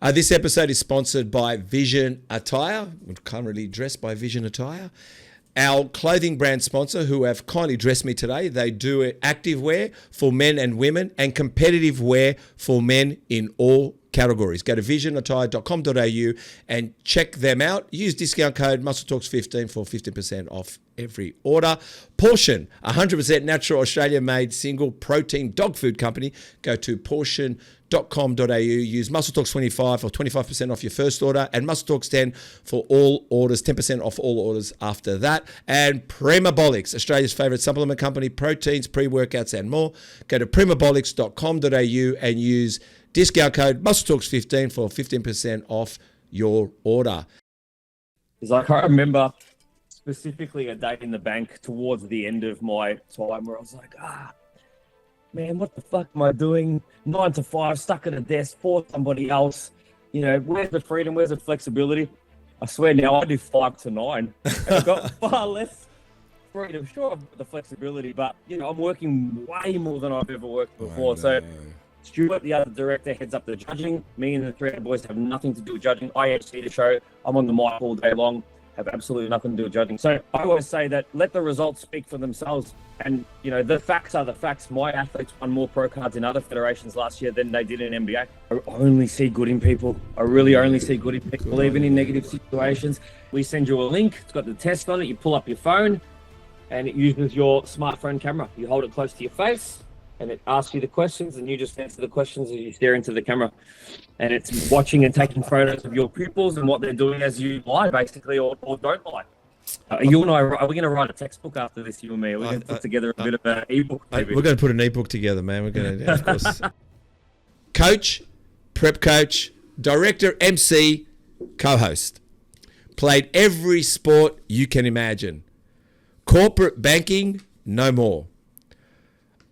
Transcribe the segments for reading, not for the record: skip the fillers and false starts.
This episode is sponsored by Vision Attire. We're currently dressed by Vision Attire. Our clothing brand sponsor, who have kindly dressed me today. They do active wear for men and women and competitive wear for men in all categories. Go to visionattire.com.au and check them out. Use discount code MuscleTalks15 for 15% off every order. Portion, 100% natural Australian-made single protein dog food company. Go to portion.com.au. Use MuscleTalks25 for 25% off your first order and MuscleTalks10 for all orders, 10% off all orders after that. And Primabolics, Australia's favourite supplement company, proteins, pre-workouts and more. Go to primabolics.com.au and use discount code MuscleTalks15 for 15% off your order. Because I can't remember specifically a day in the bank towards the end of my time where I was like, man, what the fuck am I doing? 9 to 5, stuck at a desk for somebody else. You know, where's the freedom? Where's the flexibility? I swear now I do 5 to 9. And I've got far less freedom. Sure, I've got the flexibility, but, you know, I'm working way more than I've ever worked before. So Stuart, the other director, heads up the judging. Me and the three other boys have nothing to do with judging. I MC the show. I'm on the mic all day long. Have absolutely nothing to do with judging. So I always say that let the results speak for themselves. And, you know, the facts are the facts. My athletes won more pro cards in other federations last year than they did in NBA. I only see good in people. I really only see good in people, even in negative situations. We send you a link. It's got the test on it. You pull up your phone and it uses your smartphone camera. You hold it close to your face and it asks you the questions and you just answer the questions as you stare into the camera. And it's watching and taking photos of your pupils and what they're doing as you lie, basically, or don't lie. You and I, are we going to write a textbook after this, you and me? Are we going to put together a bit of an ebook? Maybe? We're going to put an ebook together, man. We're going to, of course. Coach, prep coach, director, MC, co-host. Played every sport you can imagine. Corporate banking, no more.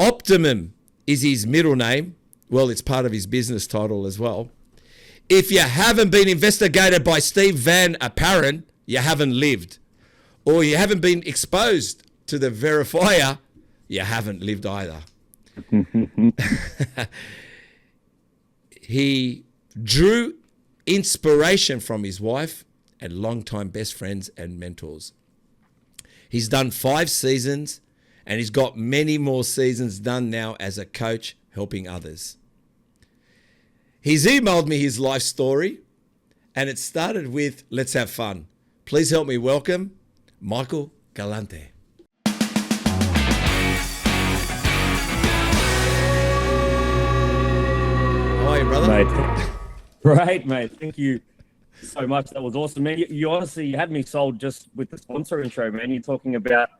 Optimum is his middle name. Well, it's part of his business title as well. If you haven't been investigated by Steve Van Apparan, you haven't lived. Or you haven't been exposed to the verifier, you haven't lived either. He drew inspiration from his wife and longtime best friends and mentors. He's done 5 seasons and he's got many more seasons done now as a coach helping others. He's emailed me his life story and it started with, let's have fun. Please help me welcome Michael Galante. How are you, brother? Mate. Great, mate. Thank you so much. That was awesome, man. You honestly had me sold just with the sponsor intro, man. You're talking about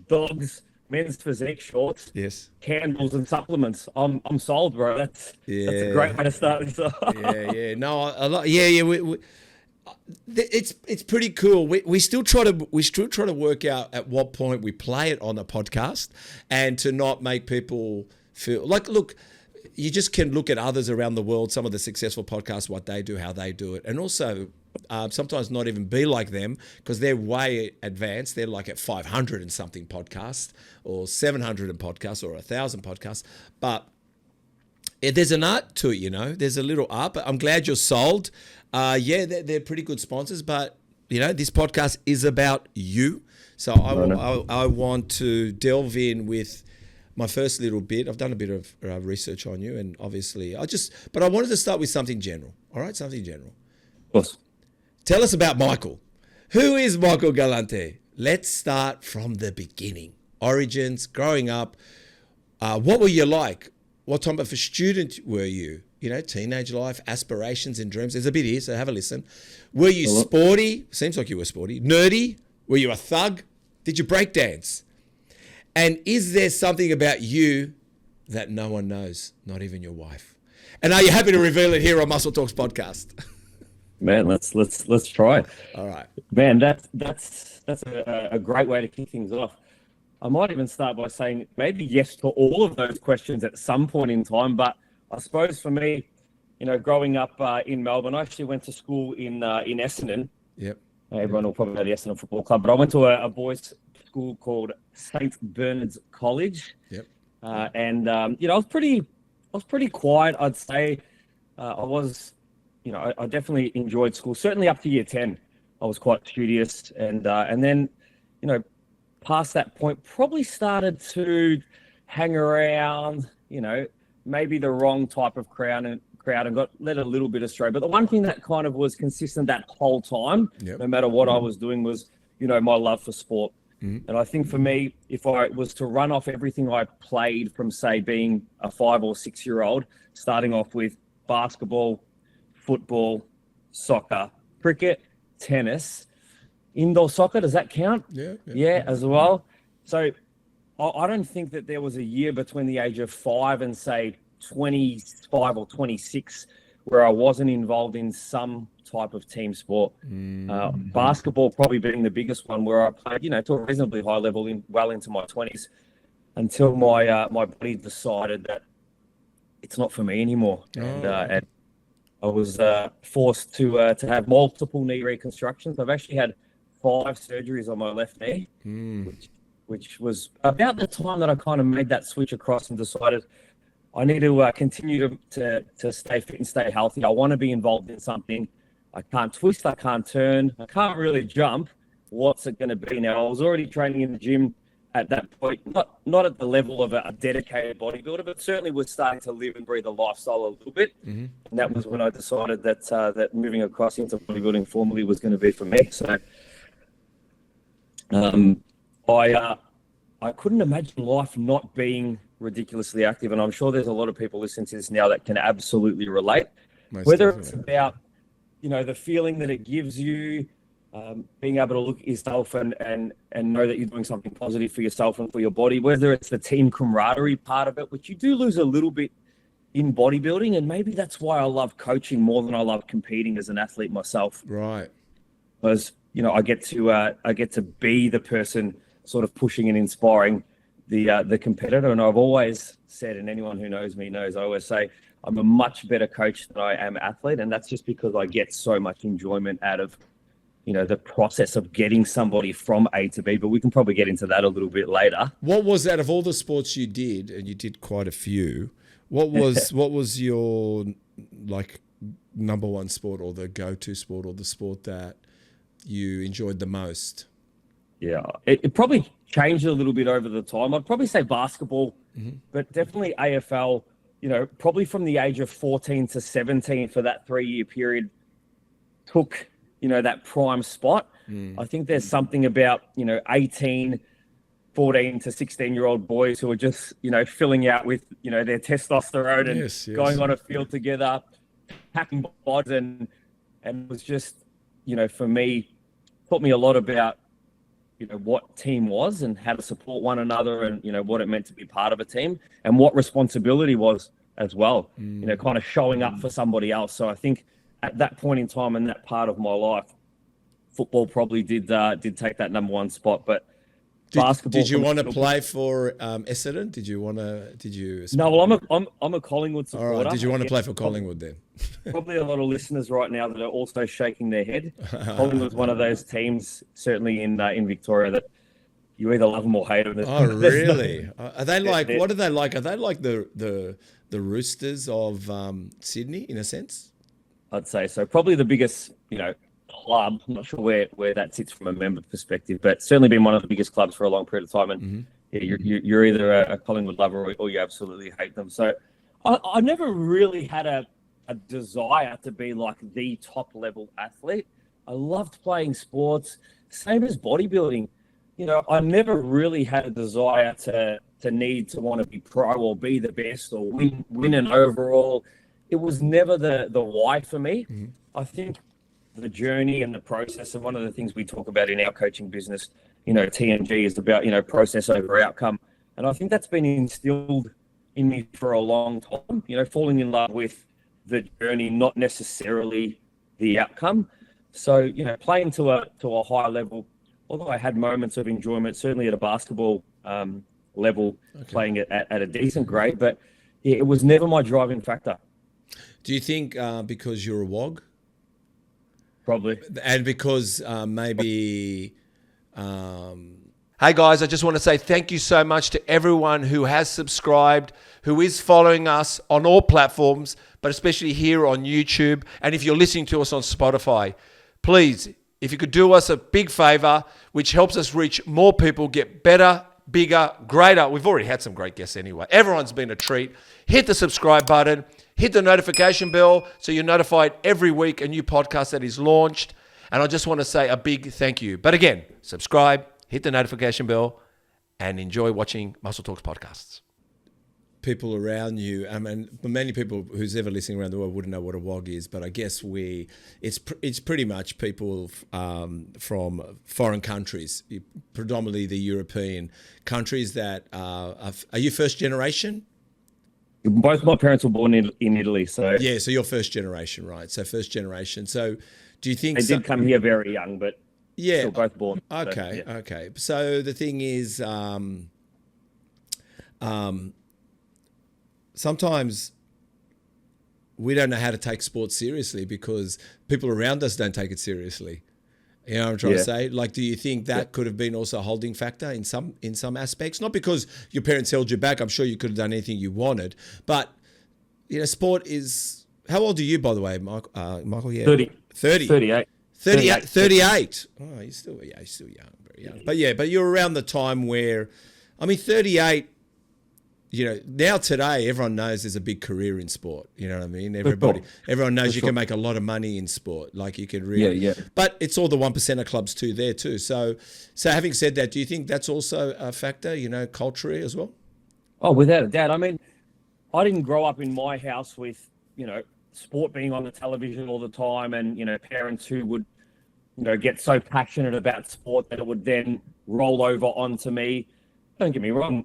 dogs, men's physique shorts, yes, candles and supplements. I'm sold, bro. That's a great way to start this off. No, a lot. It's pretty cool. We still try to work out at what point we play it on a podcast, and to not make people feel like, look, you just can look at others around the world, some of the successful podcasts, what they do, how they do it, and also sometimes not even be like them because they're way advanced. They're like at 500 and something podcasts or 700 and podcasts or 1,000 podcasts. But there's an art to it, you know. There's a little art, but I'm glad you're sold. They're pretty good sponsors, but, you know, this podcast is about you. So I want to delve in with my first little bit. I've done a bit of research on you, and obviously but I wanted to start with something general. All right, something general. Of course. Tell us about Michael. Who is Michael Galante? Let's start from the beginning. Origins, growing up. What were you like? What type of a student were you? You know, teenage life, aspirations and dreams. There's a bit here, so have a listen. Were you sporty? Seems like you were sporty. Nerdy? Were you a thug? Did you break dance? And is there something about you that no one knows, not even your wife? And are you happy to reveal it here on Muscle Talks podcast? Man, let's try it. All right. Man, that's a great way to kick things off. I might even start by saying maybe yes to all of those questions at some point in time. But I suppose for me, you know, growing up in Melbourne, I actually went to school in Essendon. Yep. Everyone will probably know the Essendon Football Club, but I went to a boys' school called St. Bernard's College. Yep. You know, I was pretty quiet, I'd say. I was, I definitely enjoyed school. Certainly up to year 10, I was quite studious, and then, past that point, probably started to hang around, maybe the wrong type of crowd and got led a little bit astray. But the one thing that kind of was consistent that whole time, Yep. no matter what I was doing, was, my love for sport. Mm-hmm. And I think for me, if I was to run off everything I played from, say, being a 5 or 6 year old, starting off with basketball, football, soccer, cricket, tennis, indoor soccer, does that count? Yeah. As well. So I don't think that there was a year between the age of 5 and, say, 25 or 26 where I wasn't involved in some type of team sport. Basketball probably being the biggest one, where I played, to a reasonably high level well into my 20s, until my body decided that it's not for me anymore. And I was forced to have multiple knee reconstructions. I've actually had 5 surgeries on my left knee, which was about the time that I kind of made that switch across and decided I need to continue to stay fit and stay healthy. I want to be involved in something. I can't twist, I can't turn, I can't really jump. What's it going to be now? I was already training in the gym at that point, not at the level of a dedicated bodybuilder, but certainly was starting to live and breathe a lifestyle a little bit. Mm-hmm. And that was when I decided that moving across into bodybuilding formally was going to be for me. So I couldn't imagine life not being ridiculously active, and I'm sure there's a lot of people listening to this now that can absolutely relate. Whether it's about the feeling that it gives you, being able to look at yourself and know that you're doing something positive for yourself and for your body, whether it's the team camaraderie part of it, which you do lose a little bit in bodybuilding, and maybe that's why I love coaching more than I love competing as an athlete myself. Right. Because I get to be the person sort of pushing and inspiring the competitor. And I've always said, and anyone who knows me knows, I always say I'm a much better coach than I am athlete. And that's just because I get so much enjoyment out of, the process of getting somebody from A to B. But we can probably get into that a little bit later. What was, out of all the sports you did, and you did quite a few, what was your number one sport, or the go-to sport, or the sport that you enjoyed the most? Yeah, it probably changed a little bit over the time. I'd probably say basketball, but definitely AFL, probably from the age of 14 to 17 for that 3-year period took, that prime spot. I think there's something about, 18, 14 to 16-year-old boys who are just, filling out with, their testosterone and going on a field together, packing bods, and it was just, for me, taught me a lot about, what team was and how to support one another, and, what it meant to be part of a team, and what responsibility was as well, kind of showing up for somebody else. So I think at that point in time and that part of my life, football probably did take that number one spot. But basketball. Did you want to play for Essendon? Did you? No, well, I'm a Collingwood supporter. All right. Did you want to play for Collingwood then? Probably a lot of listeners right now that are also shaking their head. Collingwood's one of those teams, certainly in Victoria, that you either love them or hate them. Oh, really? Are they like? What are they like? Are they like the Roosters of Sydney in a sense? I'd say so. Probably the biggest, club. I'm not sure where that sits from a member perspective, but certainly been one of the biggest clubs for a long period of time. And you're either a Collingwood lover or you absolutely hate them. So I never really had a desire to be like the top level athlete. I loved playing sports, same as bodybuilding. I never really had a desire to need to want to be pro or be the best or win an overall. It was never the why for me. I think the journey and the process, and one of the things we talk about in our coaching business, TMG, is about, process over outcome. And I think that's been instilled in me for a long time, falling in love with the journey, not necessarily the outcome. So, playing to a high level, although I had moments of enjoyment, certainly at a basketball level, playing it at a decent grade, but it was never my driving factor. Do you think because you're a WOG? Probably. And because maybe Hey guys, I just want to say thank you so much to everyone who has subscribed, who is following us on all platforms, but especially here on YouTube. And if you're listening to us on Spotify, please, if you could do us a big favor, which helps us reach more people, get better, bigger, greater. We've already had some great guests anyway. Everyone's been a treat. Hit the subscribe button, hit the notification bell so you're notified every week a new podcast that is launched. And I just want to say a big thank you. But again, subscribe, hit the notification bell, and enjoy watching Muscle Talks podcasts. People around you, I mean, many people who's ever listening around the world wouldn't know what a WOG is, but I guess it's pretty much people from foreign countries, predominantly the European countries that are you first generation? Both my parents were born in Italy, so yeah, so you're first generation, right? So first generation. So do you think they did come here very young, but yeah, still both born. Okay, so, yeah. okay. So the thing is, sometimes we don't know how to take sports seriously because people around us don't take it seriously. You know what I'm trying to say? Like, do you think that could have been also a holding factor in some aspects? Not because your parents held you back. I'm sure you could have done anything you wanted. But, you know, sport is... How old are you, by the way, Michael? Yeah. 30. 30. 38. 38. Oh, you're still young, very young. But yeah, but you're around the time where... I mean, 38... You know, now today, everyone knows there's a big career in sport. You know what I mean? Everyone knows you can make a lot of money in sport. Like you could really, yeah. But it's all the 1%er clubs too there too. So having said that, do you think that's also a factor? You know, culturally as well. Oh, without a doubt. I mean, I didn't grow up in my house with sport being on the television all the time, and parents who would get so passionate about sport that it would then roll over onto me. Don't get me wrong,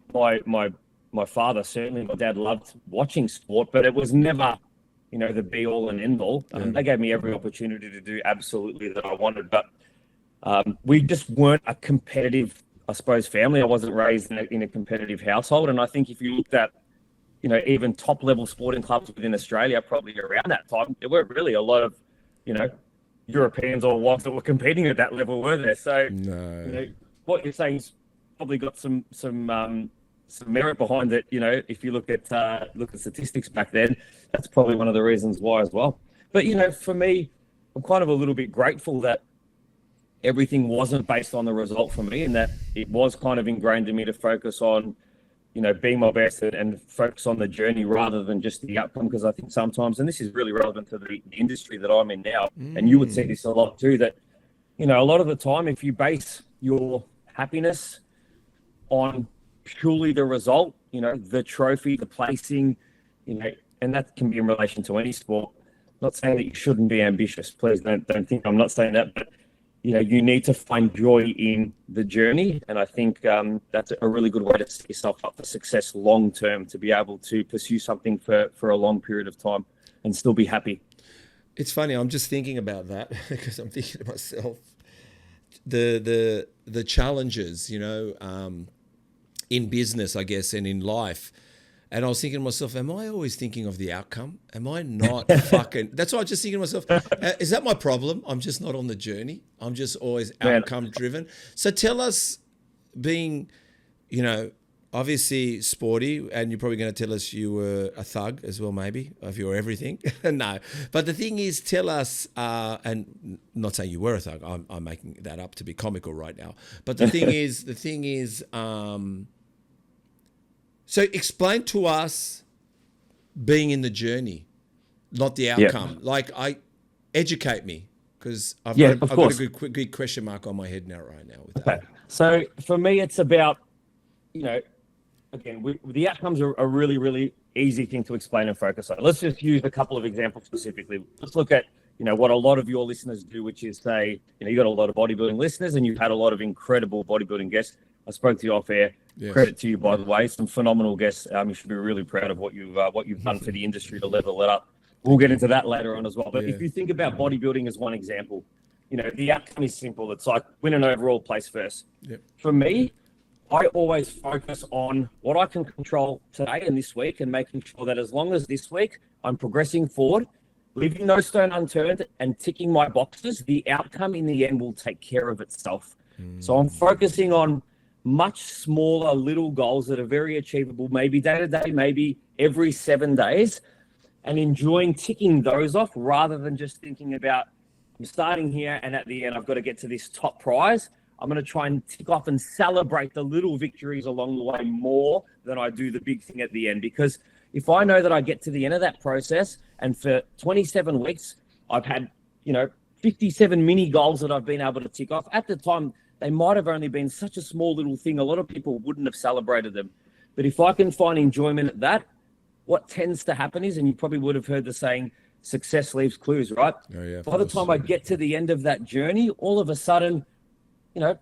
my father, certainly my dad, loved watching sport, but it was never, the be all and end all. They gave me every opportunity to do absolutely that I wanted, but we just weren't a competitive, I suppose, family. I wasn't raised in a competitive household. And I think if you looked at, even top level sporting clubs within Australia, probably around that time, there weren't really a lot of, Europeans or WOGs that were competing at that level, were there? So, what you're saying is probably got some merit behind it. If you look at statistics back then, that's probably one of the reasons why as well. But for me, I'm kind of a little bit grateful that everything wasn't based on the result for me, and that it was kind of ingrained in me to focus on being my best and focus on the journey rather than just the outcome. Because I think sometimes, and this is really relevant to the industry that I'm in now, and you would see this a lot too, that a lot of the time, if you base your happiness on purely the result, the trophy, the placing, and that can be in relation to any sport. Not saying that you shouldn't be ambitious. Please don't think I'm not saying that, but you need to find joy in the journey, and I think that's a really good way to set yourself up for success long term, to be able to pursue something for a long period of time and still be happy. It's funny. I'm just thinking about that because I'm thinking to myself the challenges, in business, I guess, and in life. And I was thinking to myself, am I always thinking of the outcome? Am I not fucking... That's why I was just thinking to myself, is that my problem? I'm just not on the journey. I'm just always outcome driven. So tell us, being, obviously sporty, and you're probably going to tell us you were a thug as well, maybe, if you were everything. No. But the thing is, tell us, and not saying you were a thug, I'm making that up to be comical right now. But the thing is, so explain to us being in the journey, not the outcome. Yeah. Educate me, because I've got a good question mark on my head right now with that. Okay. So for me, it's about, again, the outcomes are a really, really easy thing to explain and focus on. Let's just use a couple of examples specifically. Let's look at, what a lot of your listeners do, which is say, you've got a lot of bodybuilding listeners and you've had a lot of incredible bodybuilding guests. I spoke to you off air. Yes. Credit to you, by the way. Some phenomenal guests. You should be really proud of what you've done for the industry to level it up. We'll get into that later on as well. But if you think about bodybuilding as one example, the outcome is simple. It's like win an overall place first. Yep. For me, I always focus on what I can control today and this week, and making sure that as long as this week I'm progressing forward, leaving no stone unturned and ticking my boxes, the outcome in the end will take care of itself. So I'm focusing on much smaller little goals that are very achievable, maybe day to day, maybe every 7 days, and enjoying ticking those off rather than just thinking about, I'm starting here and at the end, I've got to get to this top prize. I'm going to try and tick off and celebrate the little victories along the way more than I do the big thing at the end. Because if I know that I get to the end of that process and for 27 weeks, I've had, 57 mini goals that I've been able to tick off. At the time, they might have only been such a small little thing. A lot of people wouldn't have celebrated them. But if I can find enjoyment at that, what tends to happen is, and you probably would have heard the saying, success leaves clues, right? Oh, yeah, By the time I get to the end of that journey, all of a sudden, a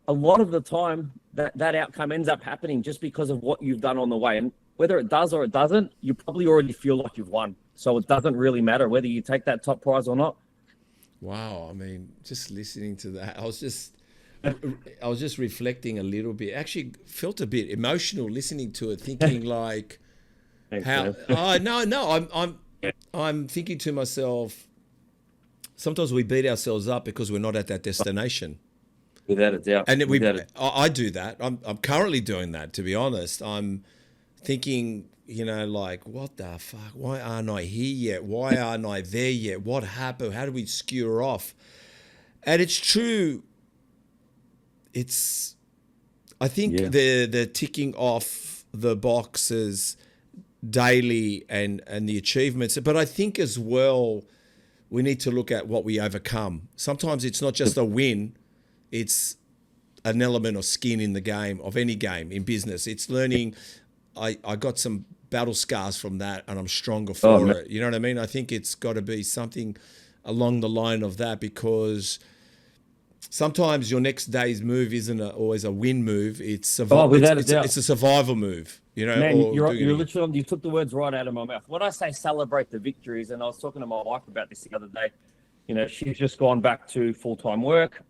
lot of the time that outcome ends up happening just because of what you've done on the way. And whether it does or it doesn't, you probably already feel like you've won. So it doesn't really matter whether you take that top prize or not. Wow. I mean, just listening to that, I was just reflecting a little bit. Actually felt a bit emotional listening to it, thinking like, Thanks, how, no, I'm thinking to myself, sometimes we beat ourselves up because we're not at that destination. Without a doubt. And I do that. I'm currently doing that, to be honest. I'm thinking, like, what the fuck? Why aren't I here yet? Why aren't I there yet? What happened? How do we skewer off? And it's true. I think the ticking off the boxes daily and the achievements, but I think as well, we need to look at what we overcome. Sometimes it's not just a win. It's an element of skin in the game, of any game in business. It's learning. I got some battle scars from that and I'm stronger for it. You know what I mean? I think it's got to be something along the line of that, because sometimes your next day's move isn't always a win move. It's it's a survival move. Man, you took the words right out of my mouth. When I say celebrate the victories, and I was talking to my wife about this the other day, she's just gone back to full-time work.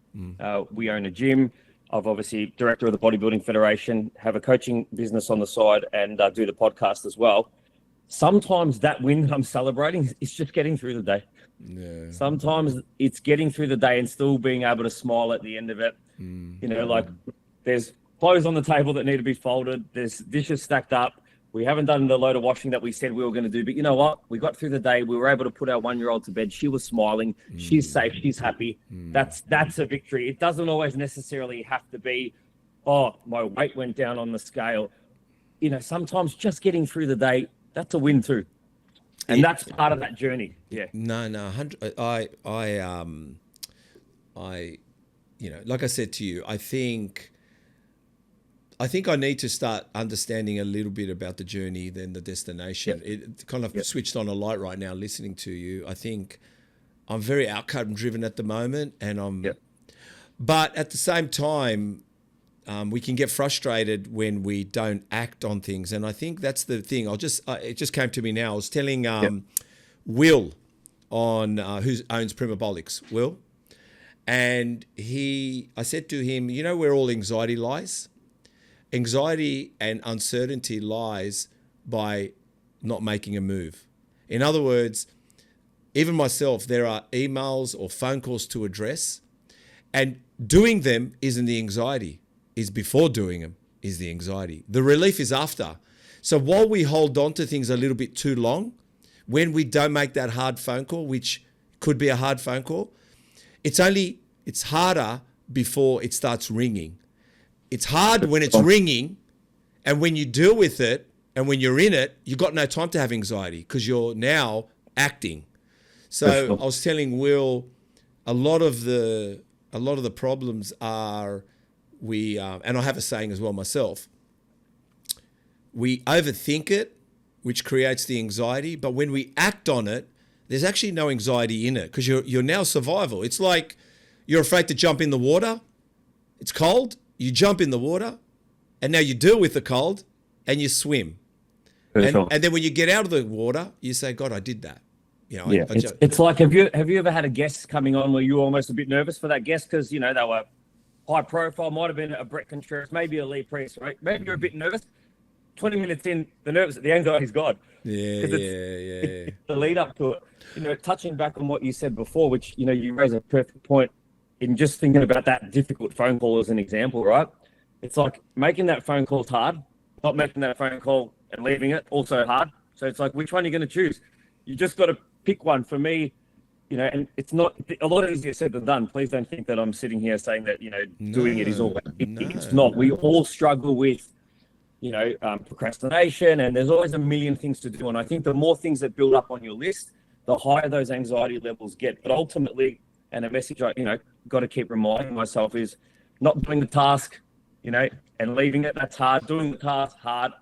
We own a gym. I've obviously director of the Bodybuilding Federation, have a coaching business on the side, and do the podcast as well. Sometimes that win I'm celebrating is just getting through the day. Yeah. Sometimes it's getting through the day and still being able to smile at the end of it. Like there's clothes on the table that need to be folded. There's dishes stacked up. We haven't done the load of washing that we said we were going to do. But you know what? We got through the day. We were able to put our 1-year-old to bed. She was smiling. She's safe. She's happy. That's a victory. It doesn't always necessarily have to be, my weight went down on the scale. Sometimes just getting through the day, that's a win too. And that's part of that journey. Yeah. No, 100. Like I said to you, I think I need to start understanding a little bit about the journey than the destination. Yep. It kind of switched on a light right now listening to you. I think I'm very outcome driven at the moment, and but at the same time, we can get frustrated when we don't act on things. And I think that's the thing. It just came to me now. I was telling Will on who owns Primabolics, Will, and I said to him, where all anxiety lies? Anxiety and uncertainty lies by not making a move. In other words, even myself, there are emails or phone calls to address, and doing them isn't the anxiety. Is before doing them is the anxiety. The relief is after. So while we hold on to things a little bit too long, when we don't make that hard phone call, which could be a hard phone call, it's harder before it starts ringing. It's hard when it's ringing, and when you deal with it and when you're in it, you've got no time to have anxiety because you're now acting. So I was telling Will, a lot of the problems are and I have a saying as well myself, we overthink it, which creates the anxiety, but when we act on it, there's actually no anxiety in it because you're now survival. It's like you're afraid to jump in the water. It's cold. You jump in the water, and now you deal with the cold, and you swim. And then when you get out of the water, you say, God, I did that. It's like, have you ever had a guest coming on where you were almost a bit nervous for that guest because, they were high profile, might have been a Brett Contreras, maybe a Lee Priest, right? Maybe you're a bit nervous. 20 minutes in, the anxiety's gone. It's the lead up to it. Touching back on what you said before, which, you raise a perfect point in just thinking about that difficult phone call as an example, right? it's like making that phone call's hard. Not making that phone call and leaving it also hard. So it's like, which one are you going to choose? You just got to pick one. For me, and it's not a lot easier said than done. Please don't think that I'm sitting here saying that, doing it is all. It's not. We all struggle with, procrastination, and there's always a million things to do. And I think the more things that build up on your list, the higher those anxiety levels get. But ultimately, and a message I, got to keep reminding myself is not doing the task, and leaving it. That's hard. Doing the task, hard.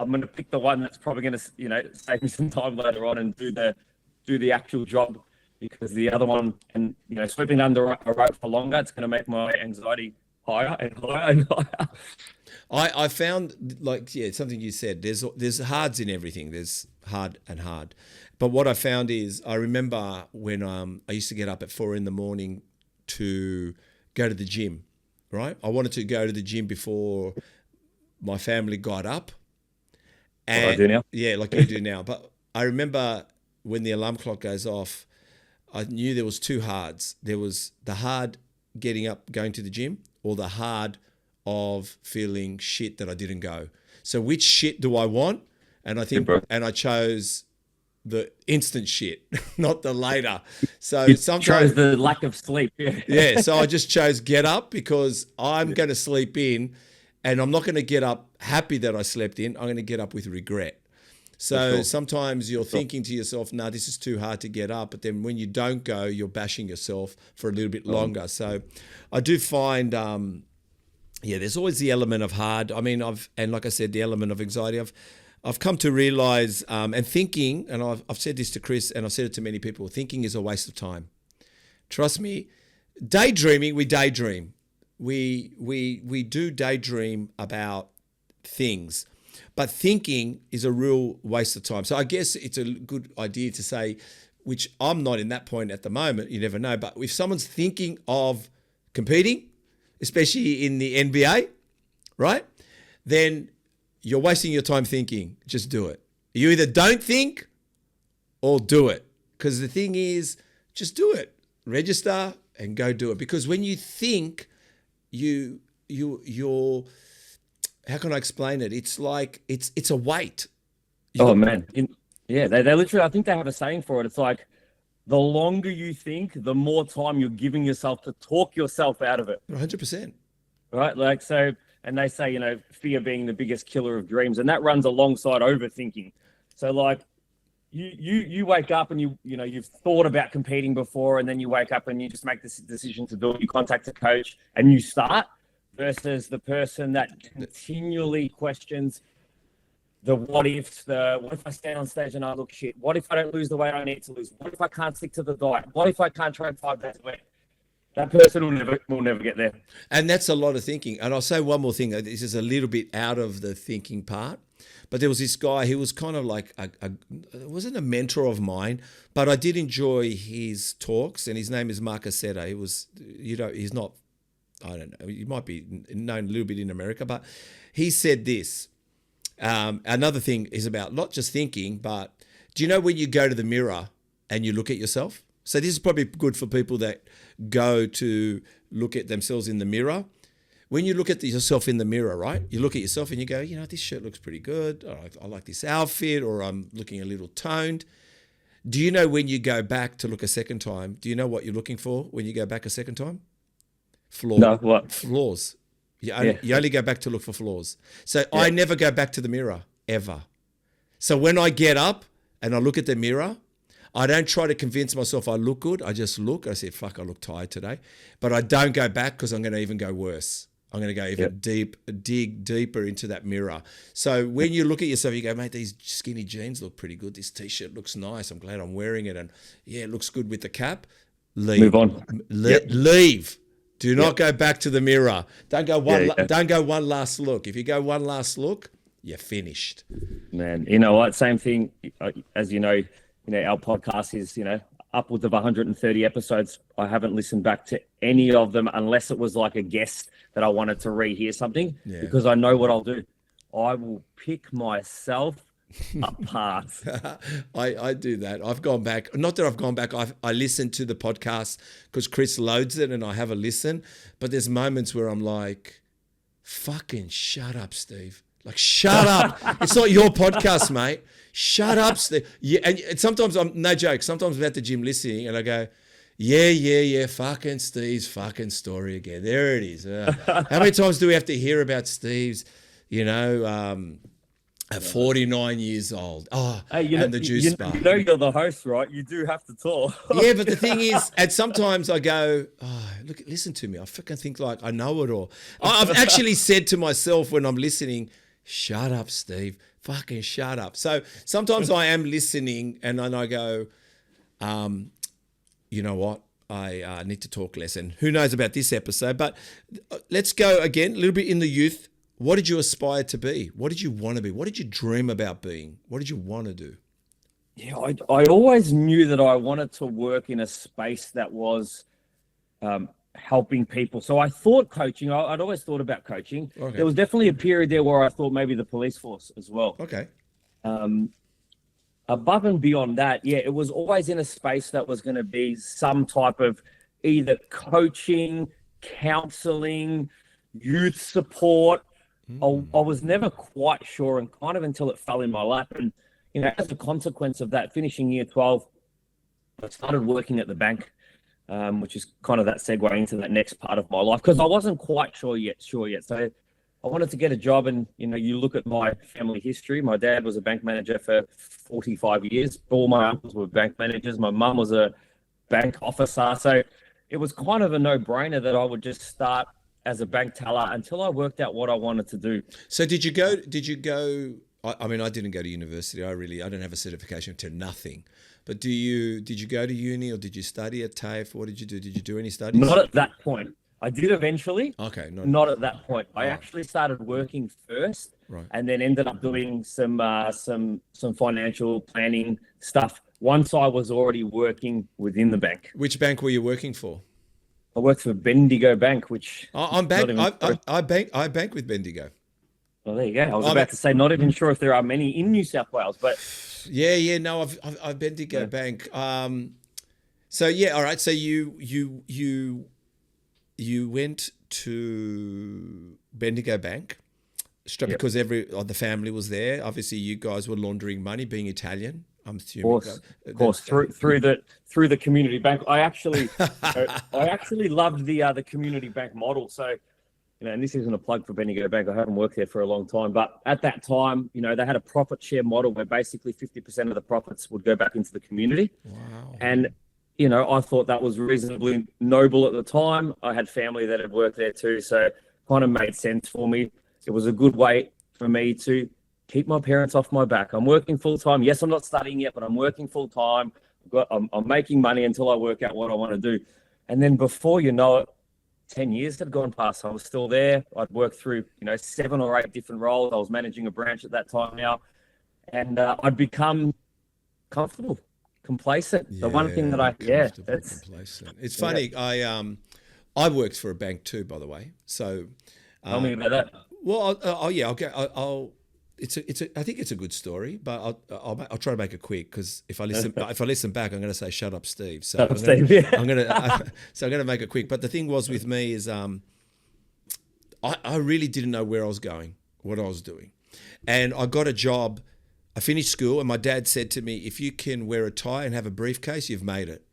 I'm going to pick the one that's probably going to, save me some time later on and do the actual job, because the other one, and sweeping under a rope for longer, it's going to make my anxiety higher and higher and higher. I found, something you said, there's hards in everything. There's hard and hard. But what I found is, I remember when I used to get up at 4 a.m. to go to the gym, right? I wanted to go to the gym before my family got up. And, what I do now? Yeah, like you do now. But I remember when the alarm clock goes off, I knew there was two hards. There was the hard getting up, going to the gym, or the hard of feeling shit that I didn't go. So which shit do I want? And I think, and I chose the instant shit, not the later. So you sometimes chose the lack of sleep. Yeah. So I just chose get up, because I'm going to sleep in, and I'm not going to get up happy that I slept in. I'm going to get up with regret. So sometimes you're thinking to yourself, "No, this is too hard to get up." But then when you don't go, you're bashing yourself for a little bit longer. So I do find, there's always the element of hard. I mean, and like I said, the element of anxiety. I've come to realize, and thinking, and I've said this to Chris, and I've said it to many people, thinking is a waste of time. Trust me. Daydreaming, we daydream. We do daydream about things. But thinking is a real waste of time. So I guess it's a good idea to say, which I'm not in that point at the moment, you never know, but if someone's thinking of competing, especially in the NBA, right, then you're wasting your time thinking. Just do it. You either don't think or do it. Because the thing is, just do it. Register and go do it. Because when you think, you're how can I explain it? It's like it's a weight. Man. They literally, I think they have a saying for it. It's like, the longer you think, the more time you're giving yourself to talk yourself out of it. 100%. Right? Like, so, and they say, fear being the biggest killer of dreams, and that runs alongside overthinking. So like, you wake up and you've thought about competing before, and then you wake up and you just make this decision to do it. You contact a coach and you start, versus the person that continually questions the what ifs, what if I stand on stage and I look shit? What if I don't lose the weight I need to lose? What if I can't stick to the diet? What if I can't train 5 days a week? That person will never get there. And that's a lot of thinking. And I'll say one more thing. This is a little bit out of the thinking part. But there was this guy, he was kind of like, wasn't a mentor of mine, but I did enjoy his talks, and his name is Mark Aceta. He was, he's not, I don't know, he might be known a little bit in America, but he said this. Another thing is about not just thinking, but do you know when you go to the mirror and you look at yourself? So this is probably good for people that go to look at themselves in the mirror. When you look at yourself in the mirror, right? You look at yourself and you go, this shirt looks pretty good. I like this outfit, or I'm looking a little toned. Do you know when you go back to look a second time, do you know what you're looking for when you go back a second time? No, what? Flaws. You only go back to look for flaws. So I never go back to the mirror, ever. So when I get up and I look at the mirror, I don't try to convince myself I look good. I just look. I say, fuck, I look tired today. But I don't go back, because I'm going to even go worse. I'm going to go even dig deeper into that mirror. So when you look at yourself, you go, mate, these skinny jeans look pretty good. This T-shirt looks nice. I'm glad I'm wearing it. And it looks good with the cap. Leave. Move on. Leave. Do not go back to the mirror. Don't go one last look. If you go one last look, you're finished. Man, you know what? Same thing. As you know, our podcast is, upwards of 130 episodes. I haven't listened back to any of them unless it was like a guest that I wanted to rehear something, because I know what I'll do. I will pick myself apart. I do that. I've gone back. Not that I've gone back. I listen to the podcast because Chris loads it and I have a listen. But there's moments where I'm like, fucking shut up, Steve. Like, shut up. It's not your podcast, mate. Shut up, Steve. Yeah, and sometimes no joke, sometimes I'm at the gym listening and I go, yeah, fucking Steve's fucking story again. There it is. How many times do we have to hear about Steve's, at 49 years old? Hey, and the juice bar. You know you're the host, right? You do have to talk. Yeah, but the thing is, and sometimes I go, look, listen to me. I fucking think like I know it all. I've actually said to myself when I'm listening, shut up, Steve. Fucking shut up. So sometimes I am listening and then I go, you know what? I need to talk less. And who knows about this episode? But let's go again, a little bit in the youth. What did you aspire to be? What did you want to be? What did you dream about being? What did you want to do? Yeah, I always knew that I wanted to work in a space that was helping people. So I thought coaching, I'd always thought about coaching. Okay. There was definitely a period there where I thought maybe the police force as well. Okay. Above and beyond that, yeah, it was always in a space that was going to be some type of either coaching, counseling, youth support. I was never quite sure, and kind of until it fell in my lap. And, as a consequence of that, finishing year 12, I started working at the bank, which is kind of that segue into that next part of my life, because I wasn't quite sure yet. So I wanted to get a job, and, you look at my family history. My dad was a bank manager for 45 years. All my uncles were bank managers. My mum was a bank officer. So it was kind of a no-brainer that I would just start as a bank teller until I worked out what I wanted to do. So did you go, I mean, I didn't go to university. I don't have a certification to nothing. But did you go to uni or did you study at TAFE? What did you do? Did you do any studies? Not at that point. I did eventually. Okay. Not at that point. I actually started working first, right, and then ended up doing some financial planning stuff once I was already working within the bank. Which bank were you working for? I worked for Bendigo Bank, which I bank with Bendigo. Well, there you go. I was about to say, not even sure if there are many in New South Wales, but no, I've Bendigo Bank. So yeah, all right. So you went to Bendigo Bank, because the family was there. Obviously, you guys were laundering money, being Italian. I'm assuming. Of course, through the community bank. I actually loved the community bank model. So, and this isn't a plug for Bendigo Bank. I haven't worked there for a long time, but at that time, they had a profit share model where basically 50% of the profits would go back into the community. Wow. And I thought that was reasonably noble at the time. I had family that had worked there too, so it kind of made sense for me. It was a good way for me to keep my parents off my back. I'm working full time. Yes, I'm not studying yet, but I'm working full time. I'm making money until I work out what I want to do. And then before you know it, 10 years had gone past. I was still there. I'd worked through, 7 or 8 different roles. I was managing a branch at that time now. And I'd become comfortable, complacent. The one thing that complacent. It's funny. Yeah. I worked for a bank too, by the way. So tell me about that. Well, I'll I think it's a good story, but I'll try to make it quick, because if I listen back, I'm going to say shut up, Steve. So I'm going to make it quick. But the thing was with me is I really didn't know where I was going, what I was doing, and I got a job. I finished school, and my dad said to me, "If you can wear a tie and have a briefcase, you've made it."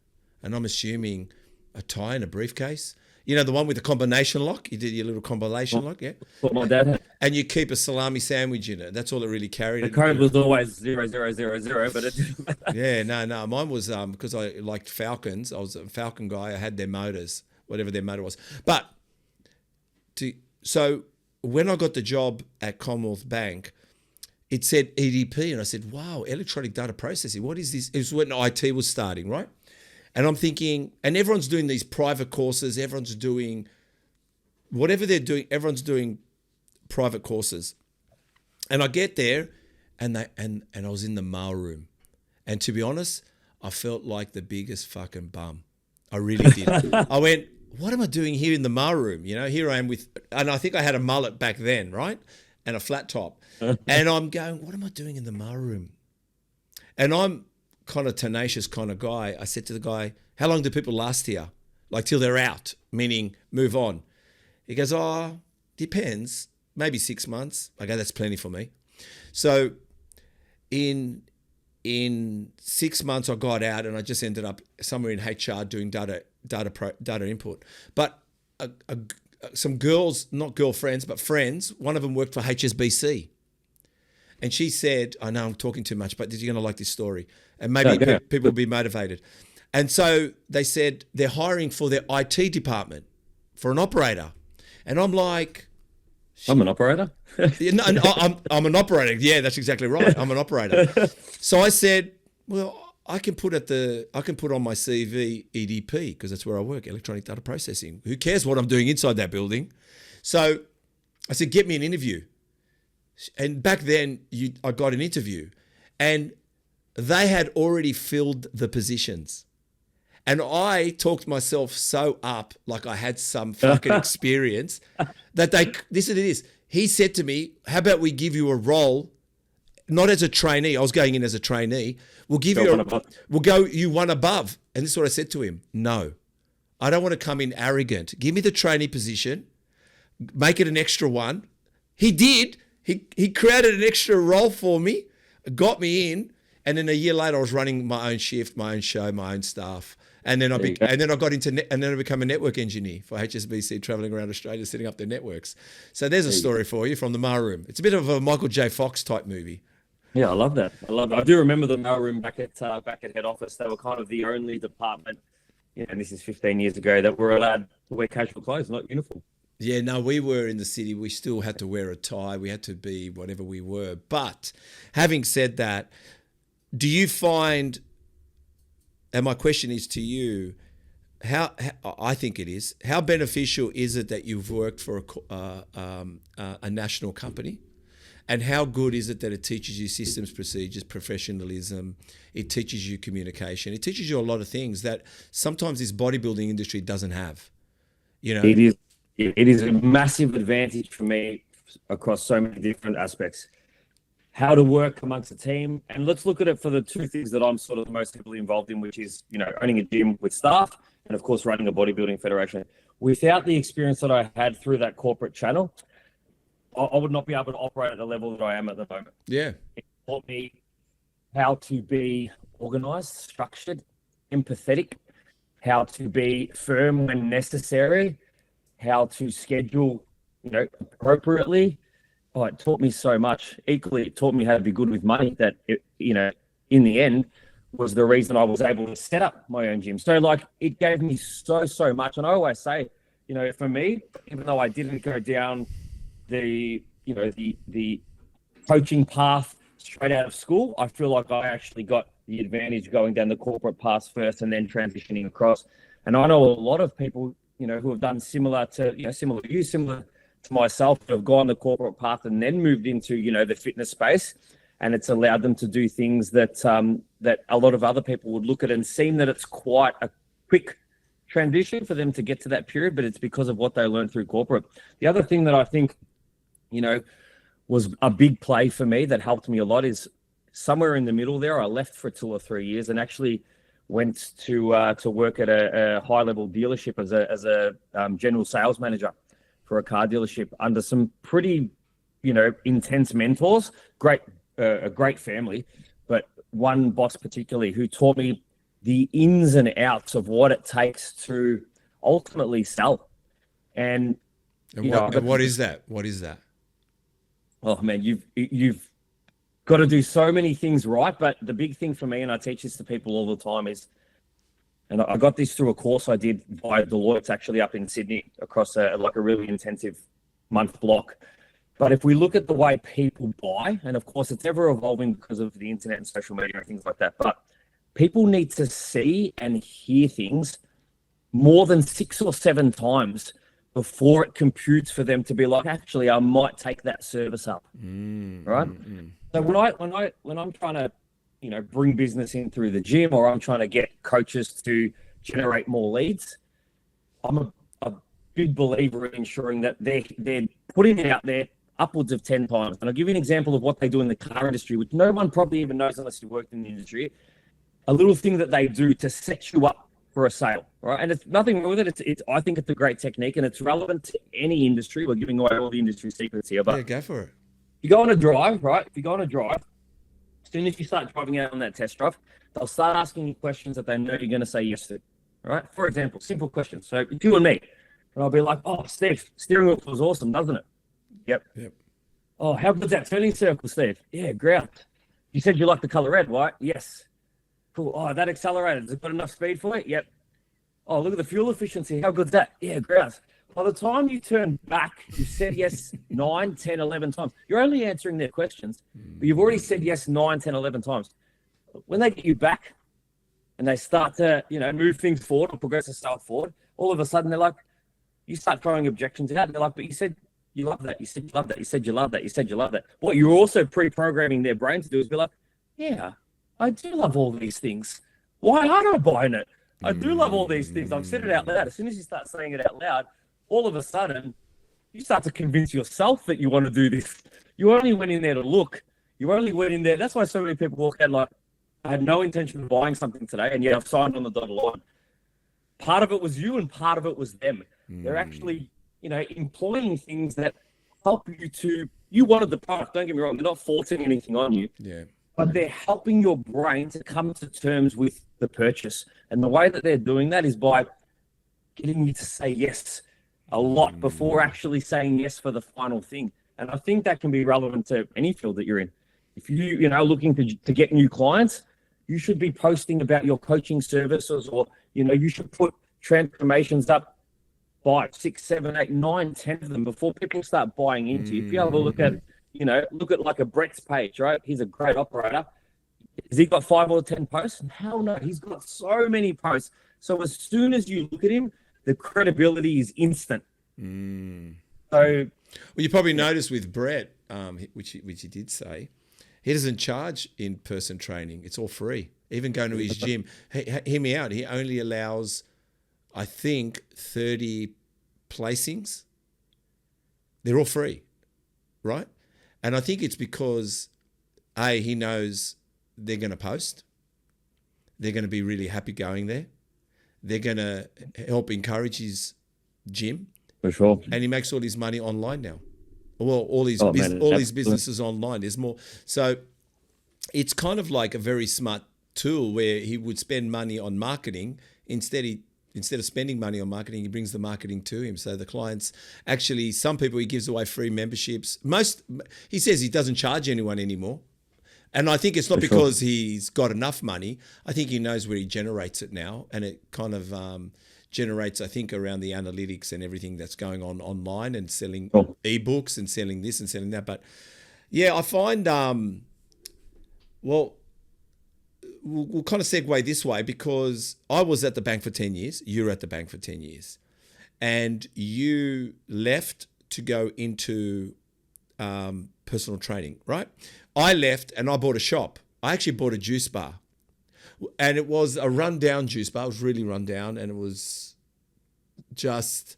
And I'm assuming a tie and a briefcase. The one with the combination lock? You did your little combination lock, yeah? What my dad had. And you keep a salami sandwich in it. That's all it really carried. The code was always 0000, but it didn't matter. Yeah, no. Mine was because I liked Falcons. I was a Falcon guy. I had their motors, whatever their motor was. But so when I got the job at Commonwealth Bank, it said EDP, and I said, "Wow, electronic data processing. What is this?" It was when IT was starting, right? And I'm thinking, and everyone's doing these private courses. Everyone's doing whatever they're doing. Everyone's doing private courses. And I get there, and I was in the mail room, and to be honest, I felt like the biggest fucking bum. I really did. I went, "What am I doing here in the mail room?" Here I am and I think I had a mullet back then, right, and a flat top, and I'm going, "What am I doing in the mail room?" And I'm kind of tenacious kind of guy. I said to the guy, "How long do people last here? Like till they're out, meaning move on?" He goes, "Oh, depends, maybe 6 months. Okay, that's plenty for me. So in 6 months, I got out and I just ended up somewhere in HR doing data input. But some girls, not girlfriends, but friends, one of them worked for HSBC. And she said, I know I'm talking too much, but you're going to like this story. And maybe people will be motivated. And so they said they're hiring for their IT department for an operator. And I'm like... I'm an operator? No, I'm an operator. Yeah, that's exactly right. I'm an operator. So I said, well, I can put on my CV EDP because that's where I work, electronic data processing. Who cares what I'm doing inside that building? So I said, get me an interview. And back then, I got an interview, and they had already filled the positions. And I talked myself so up, like I had some fucking experience, that this is it. He said to me, how about we give you a role, not as a trainee. I was going in as a trainee. We'll go you one above. And this is what I said to him. No, I don't want to come in arrogant. Give me the trainee position, make it an extra one. He did. He created an extra role for me, got me in, and then a year later I was running my own shift, my own show, my own staff. And then I became a network engineer for HSBC, traveling around Australia, setting up their networks. So there's a story for you from the mailroom. It's a bit of a Michael J. Fox type movie. Yeah, I love that. I do remember the mailroom back at head office. They were kind of the only department, and this is 15 years ago, that were allowed to wear casual clothes, not uniform. Yeah, no, we were in the city. We still had to wear a tie. We had to be whatever we were. But having said that, do you find, and my question is to you, how I think it is, how beneficial is it that you've worked for a national company? And how good is it that it teaches you systems, procedures, professionalism? It teaches you communication. It teaches you a lot of things that sometimes this bodybuilding industry doesn't have. It is a massive advantage for me across so many different aspects. How to work amongst a team. And let's look at it for the two things that I'm sort of most heavily involved in, which is, owning a gym with staff and, of course, running a bodybuilding federation. Without the experience that I had through that corporate channel, I would not be able to operate at the level that I am at the moment. Yeah. It taught me how to be organized, structured, empathetic, how to be firm when necessary, how to schedule, appropriately. Oh, it taught me so much. Equally, it taught me how to be good with money that, in the end, was the reason I was able to set up my own gym. So, it gave me so much. And I always say, for me, even though I didn't go down the coaching path straight out of school, I feel like I actually got the advantage going down the corporate path first and then transitioning across. And I know a lot of people, who have done similar to myself, who have gone the corporate path and then moved into, the fitness space. And it's allowed them to do things that that a lot of other people would look at and seem that it's quite a quick transition for them to get to that period, but it's because of what they learned through corporate. The other thing that I think, was a big play for me that helped me a lot is somewhere in the middle there. I left for 2 or 3 years and actually went to work at a high level dealership as a general sales manager for a car dealership under some pretty, intense mentors. A great family, but one boss particularly who taught me the ins and outs of what it takes to ultimately sell. And what is that? What is that? Oh man, you've got to do so many things right. But the big thing for me, and I teach this to people all the time, is, and I got this through a course I did by Deloitte, actually up in Sydney, across a really intensive month block. But if we look at the way people buy, and of course it's ever evolving because of the internet and social media and things like that, but people need to see and hear things more than 6 or 7 times before it computes for them to be like, actually, I might take that service up, right? So when I'm trying to, bring business in through the gym, or I'm trying to get coaches to generate more leads, I'm a big believer in ensuring that they're putting it out there upwards of 10 times. And I'll give you an example of what they do in the car industry, which no one probably even knows unless you worked in the industry. A little thing that they do to set you up for a sale, right? And it's nothing wrong with it. It's I think it's a great technique, and it's relevant to any industry. We're giving away all the industry secrets here, but Yeah, go for it. you go on a drive, right? If you go on a drive, as soon as you start driving out on that test drive, they'll start asking you questions that they know you're going to say yes to, right? For example, simple questions. So if you and me, and I'll be like, "Oh, Steve, steering wheel feels awesome, doesn't it?" Yep. "Oh, how good's that turning circle, Steve?" "Yeah, great." "You said you like the color red, right?" "Yes." "Cool. Oh, that accelerator, has it got enough speed for it?" "Yep." "Oh, look at the fuel efficiency. How good's that?" "Yeah, great." By the time you turn back, you've said yes 9, 10, 11 times. You're only answering their questions, but you've already said yes 9, 10, 11 times. When they get you back and they start to, move things forward or progress themselves forward, all of a sudden they're like, you start throwing objections out. And they're like, "But you said you love that. You said you love that. You said you love that. You said you love that." What you're also pre-programming their brain to do is be like, "Yeah, I do love all these things. Why aren't I buying it? I do love all these things." I've said it out loud. As soon as you start saying it out loud, all of a sudden, you start to convince yourself that you want to do this. You only went in there to look. You only went in there. That's why so many people walk out like, "I had no intention of buying something today, and yet I've signed on the dotted line." Part of it was you, and part of it was them. They're actually, employing things that help you to. You wanted the product. Don't get me wrong. They're not forcing anything on you. Yeah. But they're helping your brain to come to terms with the purchase. And the way that they're doing that is by getting you to say yes a lot before actually saying yes for the final thing. And I think that can be relevant to any field that you're in. If you're looking to get new clients, you should be posting about your coaching services, or, you should put transformations up 5, 6, 7, 8, 9, 10 of them before people start buying into you. If you have a look at, like a Brett's page, right? He's a great operator. Has he got 5 or 10 posts? Hell no, he's got so many posts. So as soon as you look at him, the credibility is instant. So, well, you probably noticed with Brett, which he did say, he doesn't charge in-person training. It's all free. Even going to his gym. Hear me out. He only allows, I think, 30 placings. They're all free, right? And I think it's because, he knows they're going to post. They're going to be really happy going there. They're going to help encourage his gym. For sure. And he makes all his money online now. Well, all his businesses online. There's more. So it's kind of like a very smart tool where he would spend money on marketing. Instead of spending money on marketing, he brings the marketing to him. So the clients actually, some people he gives away free memberships. He says he doesn't charge anyone anymore. And I think it's not because he's got enough money. I think he knows where he generates it now. And it kind of generates, I think, around the analytics and everything that's going on online and selling ebooks and selling this and selling that. But yeah, I find, we'll kind of segue this way, because I was at the bank for 10 years. You were at the bank for 10 years. And you left to go into personal training, right? I left and I bought a shop. I actually bought a juice bar. And it was a rundown juice bar. It was really run down, and it was just,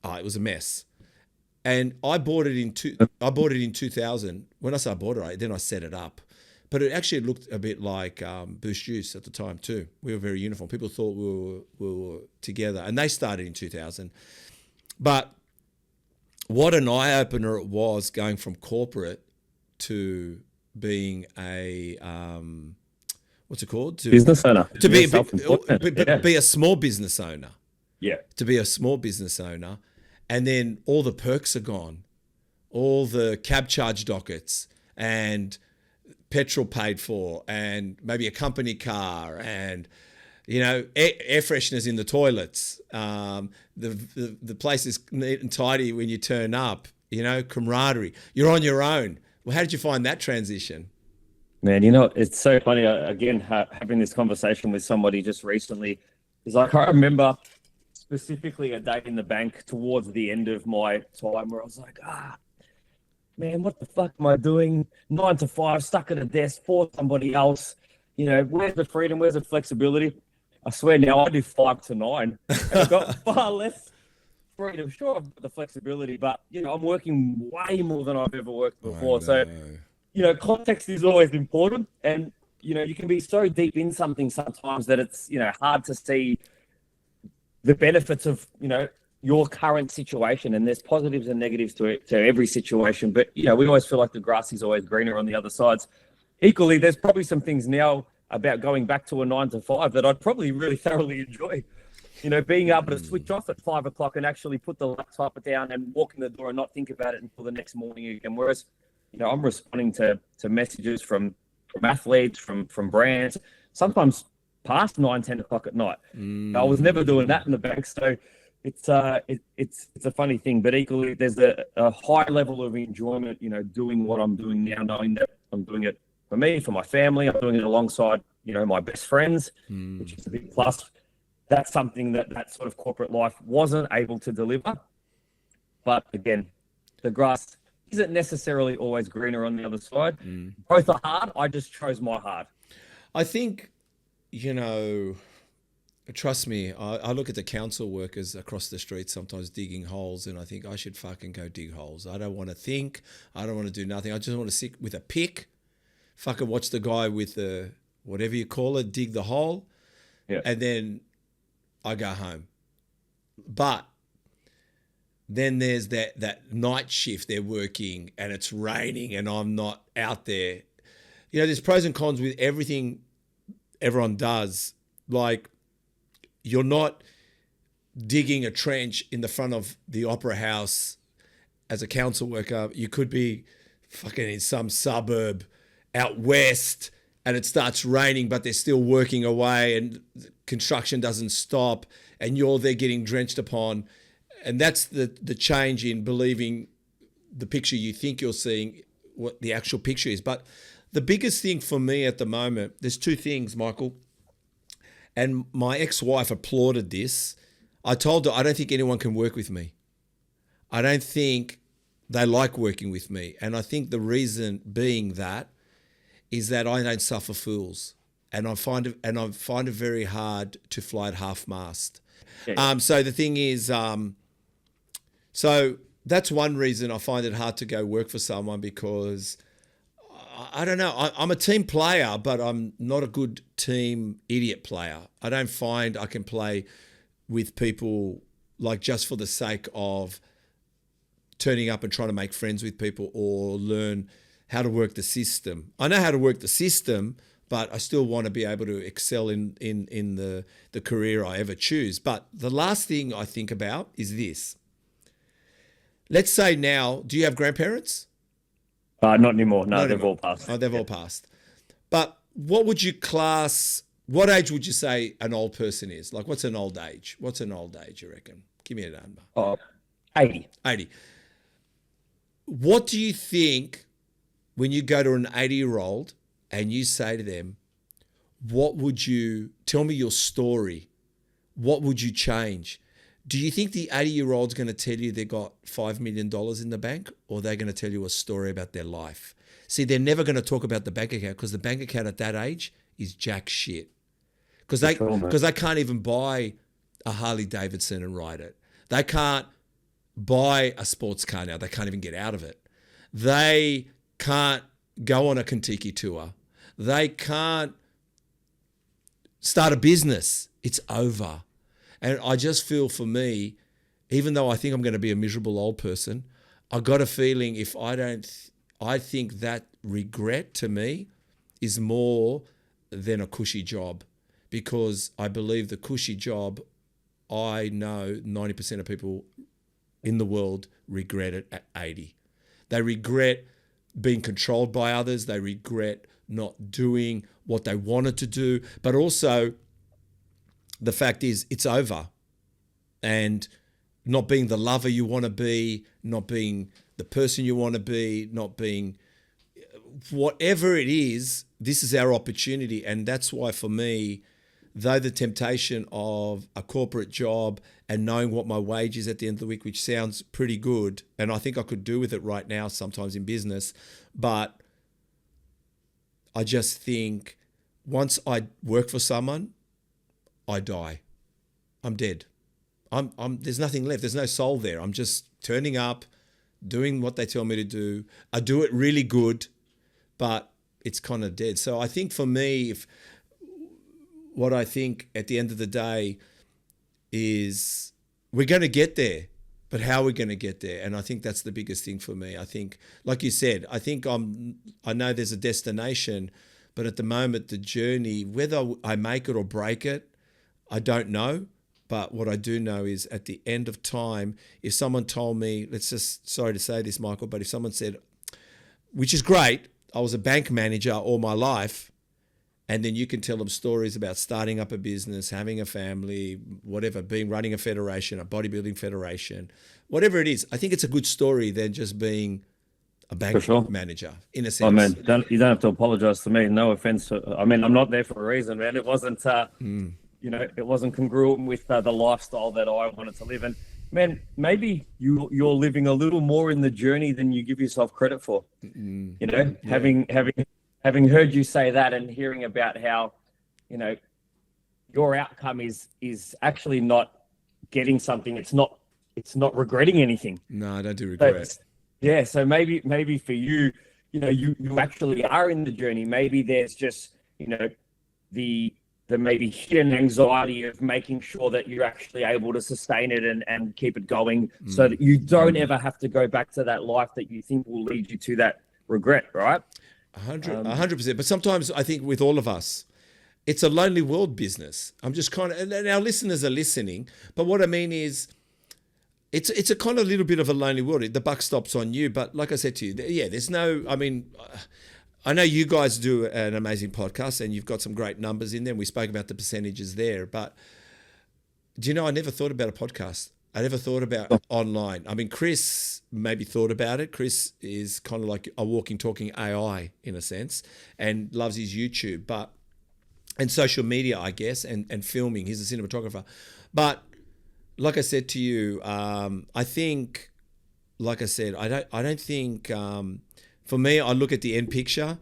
it was a mess. And I bought it in 2000. When I say I bought it, then I set it up. But it actually looked a bit like Boost Juice at the time too. We were very uniform. People thought we were together, and they started in 2000. But what an eye-opener it was going from corporate to being a what's it called? Business owner. To be a small business owner. Yeah. To be a small business owner. And then all the perks are gone. All the cab charge dockets and petrol paid for, and maybe a company car, and air fresheners in the toilets. The place is neat and tidy when you turn up. Camaraderie. You're on your own. Well, how did you find that transition? Man, it's so funny. Again, having this conversation with somebody just recently is like, I remember specifically a day in the bank towards the end of my time where I was like, man, what the fuck am I doing? 9 to 5, stuck at a desk for somebody else. Where's the freedom? Where's the flexibility? I swear now I do 5 to 9. And I've got far less freedom. Sure, I've got the flexibility, but, I'm working way more than I've ever worked before. So, context is always important. And you can be so deep in something sometimes that it's, hard to see the benefits of, your current situation. And there's positives and negatives to every situation. But, we always feel like the grass is always greener on the other sides. Equally, there's probably some things now about going back to a 9 to 5 that I'd probably really thoroughly enjoy. Being able to switch off at 5 o'clock and actually put the laptop down and walk in the door and not think about it until the next morning again. Whereas, I'm responding to messages from athletes, from brands, sometimes past 9, 10 o'clock at night. I was never doing that in the bank. So it's a funny thing, but equally there's a high level of enjoyment, doing what I'm doing now, knowing that I'm doing it for me, for my family. I'm doing it alongside, my best friends, which is a big plus. That's something that sort of corporate life wasn't able to deliver. But again, the grass isn't necessarily always greener on the other side. Both are hard. I just chose my hard. I think, trust me, I look at the council workers across the street sometimes digging holes, and I think I should fucking go dig holes. I don't want to think. I don't want to do nothing. I just want to sit with a pick, fucking watch the guy with the, whatever you call it, dig the hole, and then I go home. But then there's that night shift they're working and it's raining and I'm not out there. There's pros and cons with everything everyone does. Like, you're not digging a trench in the front of the Opera House as a council worker. You could be fucking in some suburb out west and it starts raining, but they're still working away and construction doesn't stop and you're there getting drenched upon. And that's the change in believing the picture you think you're seeing, what the actual picture is. But the biggest thing for me at the moment, there's two things, Michael, and my ex-wife applauded this. I told her, I don't think anyone can work with me. I don't think they like working with me. And I think the reason being that is that I don't suffer fools. And I find it very hard to fly at half mast. So the thing is, so that's one reason I find it hard to go work for someone, because I don't know. I'm a team player, but I'm not a good team idiot player. I don't find I can play with people like just for the sake of turning up and trying to make friends with people or learn how to work the system. I know how to work the system, but I still want to be able to excel in the career I ever choose. But the last thing I think about is this. Let's say now, do you have grandparents? Not anymore. No, they've all passed. Oh, they've all passed. But what would you class, what age would you say an old person is? Like, what's an old age? What's an old age, you reckon? Give me a number. 80. 80. What do you think when you go to an 80-year-old and you say to them, tell me your story. What would you change? Do you think the 80-year-old's going to tell you they got $5 million in the bank, or they're going to tell you a story about their life? See, they're never going to talk about the bank account, because the bank account at that age is jack shit. Because they can't even buy a Harley Davidson and ride it. They can't buy a sports car now. They can't even get out of it. They can't go on a Kentucky tour. They can't start a business. It's over. And I just feel, for me, even though I think I'm going to be a miserable old person, I got a feeling I think that regret to me is more than a cushy job, because I believe the cushy job, I know 90% of people in the world regret it at 80. They regret being controlled by others. They regret not doing what they wanted to do, but also the fact is it's over, and not being the lover you want to be, not being the person you want to be, not being whatever it is, this is our opportunity. And that's why, for me, though the temptation of a corporate job and knowing what my wage is at the end of the week, which sounds pretty good, and I think I could do with it right now sometimes in business, but I just think once I work for someone, I die. I'm dead. There's nothing left. There's no soul there. I'm just turning up, doing what they tell me to do. I do it really good, but it's kind of dead. So I think for me, what I think at the end of the day is we're going to get there, but how are we going to get there? And I think that's the biggest thing for me. I think, like you said, I know there's a destination, but at the moment, the journey, whether I make it or break it, I don't know. But what I do know is at the end of time, if someone told me, sorry to say this, Michael, but if someone said, which is great, I was a bank manager all my life, and then you can tell them stories about starting up a business, having a family, whatever, running a federation, a bodybuilding federation, whatever it is. I think it's a good story than just being a bank manager, in a sense. Oh, man, you don't have to apologize to me. No offense. I mean, I'm not there for a reason, man. It wasn't, it wasn't congruent with the lifestyle that I wanted to live in. Man, maybe you're living a little more in the journey than you give yourself credit for. Having heard you say that and hearing about how, your outcome is actually not getting something. It's not regretting anything. No, I don't do regret. So maybe for you, you actually are in the journey. Maybe there's just, the maybe hidden anxiety of making sure that you're actually able to sustain it and keep it going so that you don't ever have to go back to that life that you think will lead you to that regret, right? 100%. But sometimes I think with all of us, it's a lonely world business. I'm just and our listeners are listening, but what I mean is it's a kind of little bit of a lonely world. The buck stops on you, but like I said to you, there's no, I know you guys do an amazing podcast and you've got some great numbers in there. And we spoke about the percentages there, but do you know, I never thought about a podcast. I never thought about online. I mean, Chris maybe thought about it. Chris is kind of like a walking, talking AI in a sense and loves his YouTube, and social media, I guess, and filming. He's a cinematographer. But like I said to you, I think, like I said, I don't think, for me, I look at the end picture.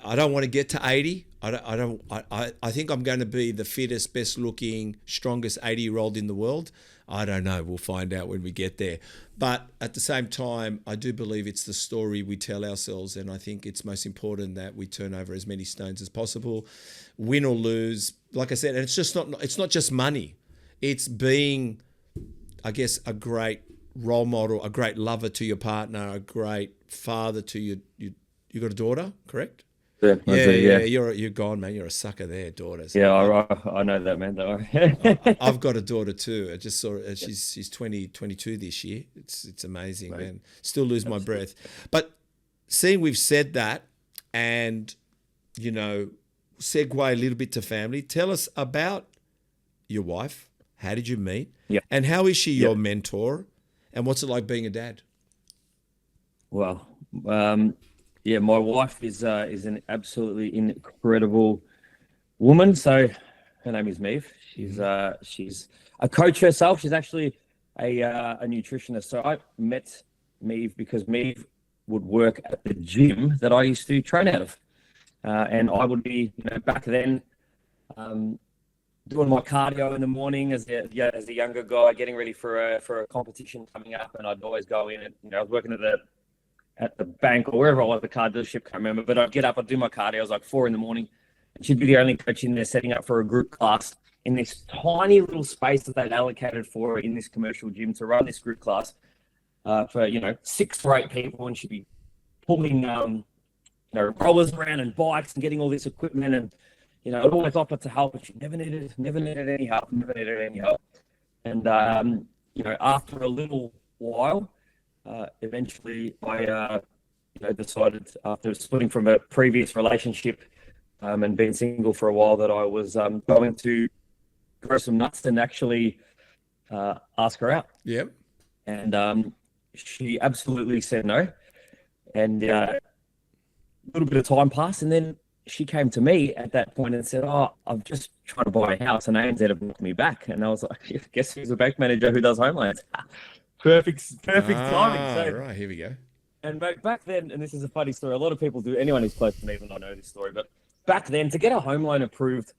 I don't want to get to 80. I think I'm going to be the fittest, best looking, strongest 80-year-old in the world. I don't know. We'll find out when we get there. But at the same time, I do believe it's the story we tell ourselves. And I think it's most important that we turn over as many stones as possible, win or lose. Like I said, and it's not just money. It's being, I guess, a great role model, a great lover to your partner, a great father to you got a daughter, correct? Yeah. You're gone, man. You're a sucker there, daughters. Yeah, I know that, man. Don't worry. I've got a daughter too. I just saw her. She's 22 this year. It's amazing, man. Still lose my breath. But seeing we've said that, and segue a little bit to family. Tell us about your wife. How did you meet? Yeah. And how is she your mentor? And what's it like being a dad? Well, my wife is an absolutely incredible woman. So her name is Meave. She's a coach herself. She's actually a nutritionist. So I met Meave because Meave would work at the gym that I used to train out of, and I would be back then doing my cardio in the morning as a younger guy, getting ready for a competition coming up, and I'd always go in and I was working at the bank or wherever I was, the car dealership, can't remember, but I'd get up, I'd do my cardio. It was like 4 a.m, and she'd be the only coach in there setting up for a group class in this tiny little space that they'd allocated for her in this commercial gym to run this group class for 6 or 8 people, and she'd be pulling rollers around and bikes and getting all this equipment, and I'd always offer to help, but she never needed any help. And after a little while, eventually I decided, after splitting from a previous relationship and being single for a while, that I was going to grow some nuts and actually ask her out. Yep. And she absolutely said no. And a little bit of time passed, and then she came to me at that point and said, I'm just trying to buy a house, and ANZ have booked me back. And I was like, guess who's a bank manager who does home loans? Perfect timing. So, right, here we go. And back then, and this is a funny story, a lot of people do, anyone who's close to me will not know this story, but back then, to get a home loan approved,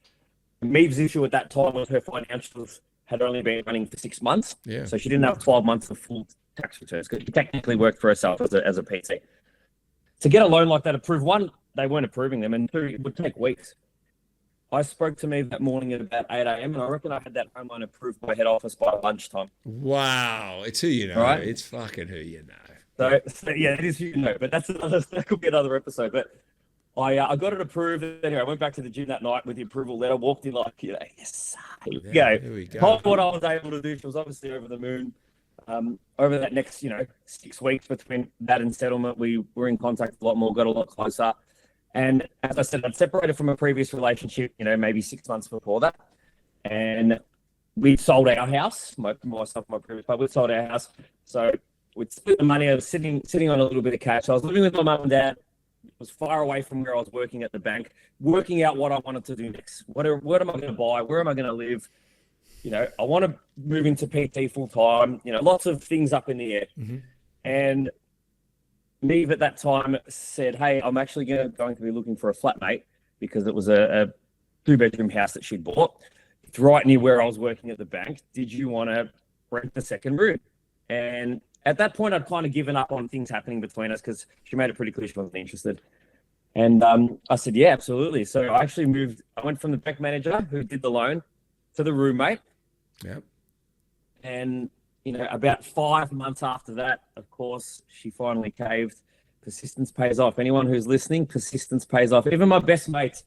Maeve's issue at that time was her financials had only been running for 6 months. Yeah. So she didn't have 12 months of full tax returns because she technically worked for herself as a PT. To get a loan like that approved, one, they weren't approving them, and two, it would take weeks. I spoke to me that morning at about 8 a.m. and I reckon I had that home loan approved by head office by lunchtime. Wow. It's who you know. All right. It's fucking who you know. So yeah, it is who you know, but that could be another episode. But I got it approved. Anyway, I went back to the gym that night with the approval letter, walked in like, yes, here we go. Told what I was able to do. She was obviously over the moon. Over that next, 6 weeks between that and settlement, we were in contact a lot more, got a lot closer. And as I said, I'd separated from a previous relationship, maybe 6 months before that. And we sold our house, myself and my previous partner, we sold our house. So we'd split the money. I was sitting on a little bit of cash. I was living with my mum and dad. It was far away from where I was working at the bank, working out what I wanted to do next. What am I going to buy? Where am I going to live? I want to move into PT full time, lots of things up in the air. Mm-hmm. And Neve at that time said, hey, I'm actually going to be looking for a flatmate because it was a 2-bedroom house that she'd bought. It's right near where I was working at the bank. Did you want to rent the second room? And at that point, I'd kind of given up on things happening between us because she made it pretty clear she wasn't interested. And I said, yeah, absolutely. So I actually moved. I went from the bank manager who did the loan to the roommate. Yep. And about 5 months after that, of course, she finally caved. Persistence pays off. Anyone who's listening, persistence pays off. Even my best mates,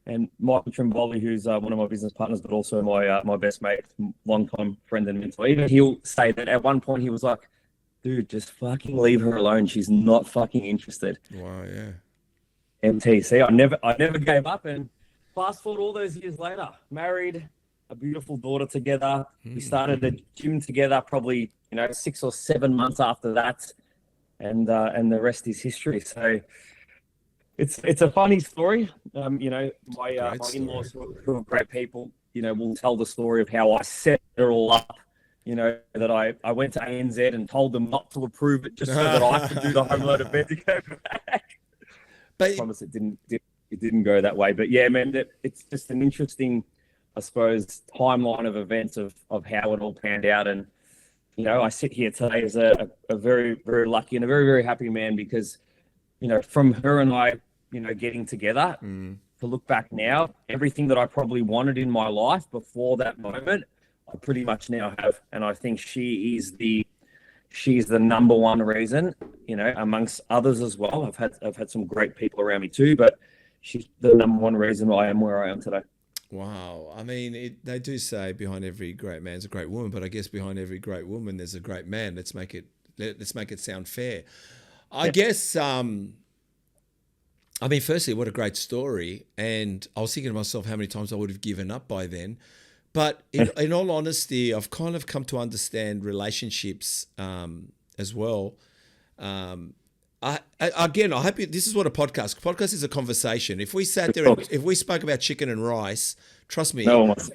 and Michael Trimboli, who's one of my business partners, but also my best mate, longtime friend and mentor, even he'll say that at one point he was like, dude, just fucking leave her alone. She's not fucking interested. Wow, yeah. MTC, I never gave up. And fast forward all those years later, married, a beautiful daughter together. We started a gym together probably, 6 or 7 months after that. And the rest is history. So it's a funny story. My in-laws who are great people, will tell the story of how I set it all up. That I went to ANZ and told them not to approve it just so that I could do the home loan event to go back. But I promise it didn't go that way. But yeah, man, it's just an interesting, I suppose, timeline of events of how it all panned out. And, I sit here today as a very, very lucky and a very, very happy man because, from her and I, getting together, to look back now, everything that I probably wanted in my life before that moment, I pretty much now have. And I think she's the number one reason, amongst others as well. I've had some great people around me too, but she's the number one reason I am where I am today. Wow. I mean, they do say behind every great man's a great woman, but I guess behind every great woman there's a great man. Let's make it sound fair. I guess, firstly, what a great story. And I was thinking to myself how many times I would have given up by then. But in all honesty, I've kind of come to understand relationships as well. I hope this is what a podcast is a conversation. If we sat there and if we spoke about chicken and rice, trust me, no one wants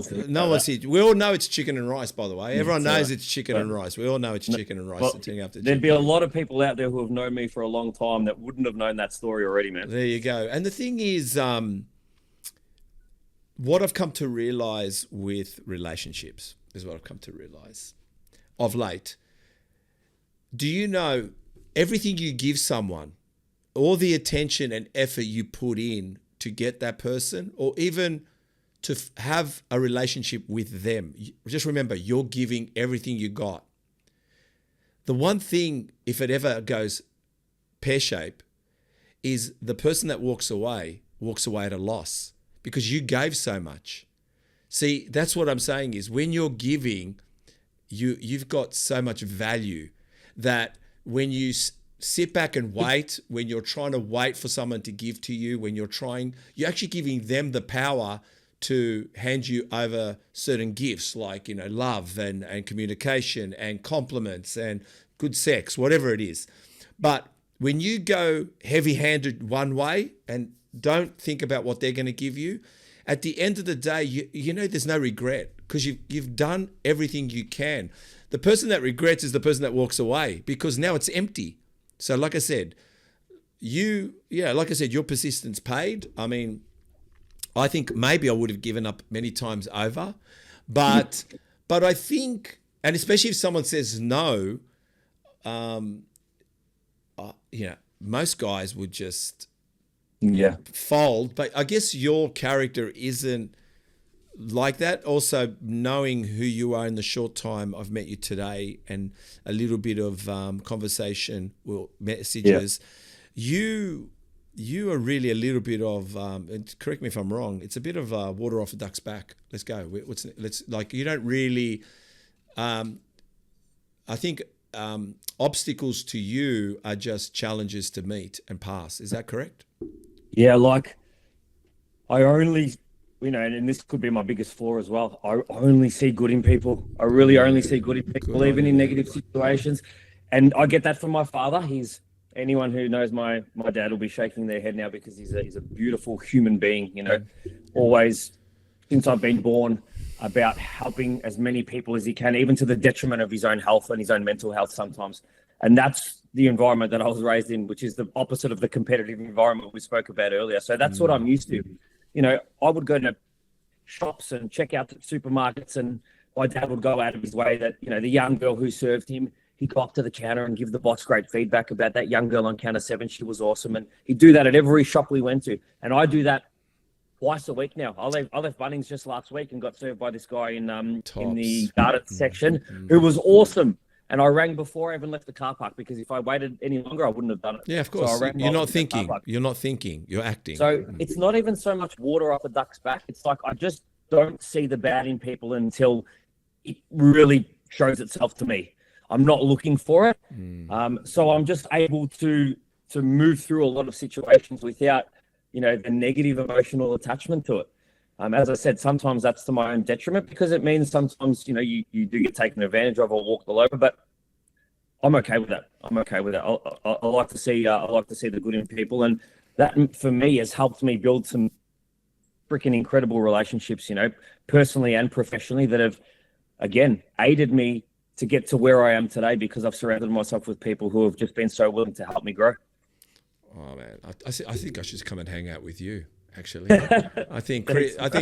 to. We all know it's chicken and rice, by the way. Everyone knows it's chicken and rice. We all know it's chicken and rice. Well, there'd be a lot of people out there who have known me for a long time that wouldn't have known that story already, man. There you go. And the thing is, what I've come to realize with relationships is what I've come to realize of late. Do you know everything you give someone, all the attention and effort you put in to get that person or even to have a relationship with them, just remember, you're giving everything you got. The one thing, if it ever goes pear-shaped, is the person that walks away at a loss because you gave so much. See, that's what I'm saying is when you're giving, you've got so much value that when you sit back and wait, when you're trying to wait for someone to give to you, when you're actually giving them the power to hand you over certain gifts like, love and communication and compliments and good sex, whatever it is. But when you go heavy-handed one way and don't think about what they're going to give you, at the end of the day, there's no regret because you've done everything you can. The person that regrets is the person that walks away because now it's empty. So like I said, your persistence paid. I mean, I think maybe I would have given up many times over, but I think, and especially if someone says no, most guys would just Yeah. fold. But I guess your character isn't like that. Also, knowing who you are in the short time I've met you today and a little bit of conversation or messages, you are really a little bit of, and correct me if I'm wrong, it's a bit of water off a duck's back. Let's go. Let's like, you don't really, I think obstacles to you are just challenges to meet and pass. Is that correct? Yeah, like I only, and this could be my biggest flaw as well. I only see good in people. I really only see good in people, Good even on in you. negative situations. And I get that from my father. Anyone who knows my dad will be shaking their head now because he's a beautiful human being, always since I've been born about helping as many people as he can, even to the detriment of his own health and his own mental health sometimes. And that's the environment that I was raised in, which is the opposite of the competitive environment we spoke about earlier. So that's what I'm used to. I would go to shops and check out the supermarkets, and my dad would go out of his way that, the young girl who served him, he'd go up to the counter and give the boss great feedback about that young girl on counter 7. She was awesome. And he'd do that at every shop we went to. And I do that twice a week now. I left Bunnings just last week and got served by this guy in the garden section who was awesome. And I rang before I even left the car park, because if I waited any longer, I wouldn't have done it. Yeah, of course. So You're not thinking. You're not thinking. You're acting. So it's not even so much water off a duck's back. It's like I just don't see the bad in people until it really shows itself to me. I'm not looking for it. So I'm just able to move through a lot of situations without, the negative emotional attachment to it. As I said, sometimes that's to my own detriment, because it means sometimes, you do get taken advantage of or walked all over, but I'm okay with that. I like to see the good in people. And that for me has helped me build some freaking incredible relationships, personally and professionally, that have, again, aided me to get to where I am today, because I've surrounded myself with people who have just been so willing to help me grow. Oh man, I think I should come and hang out with you. Actually, I think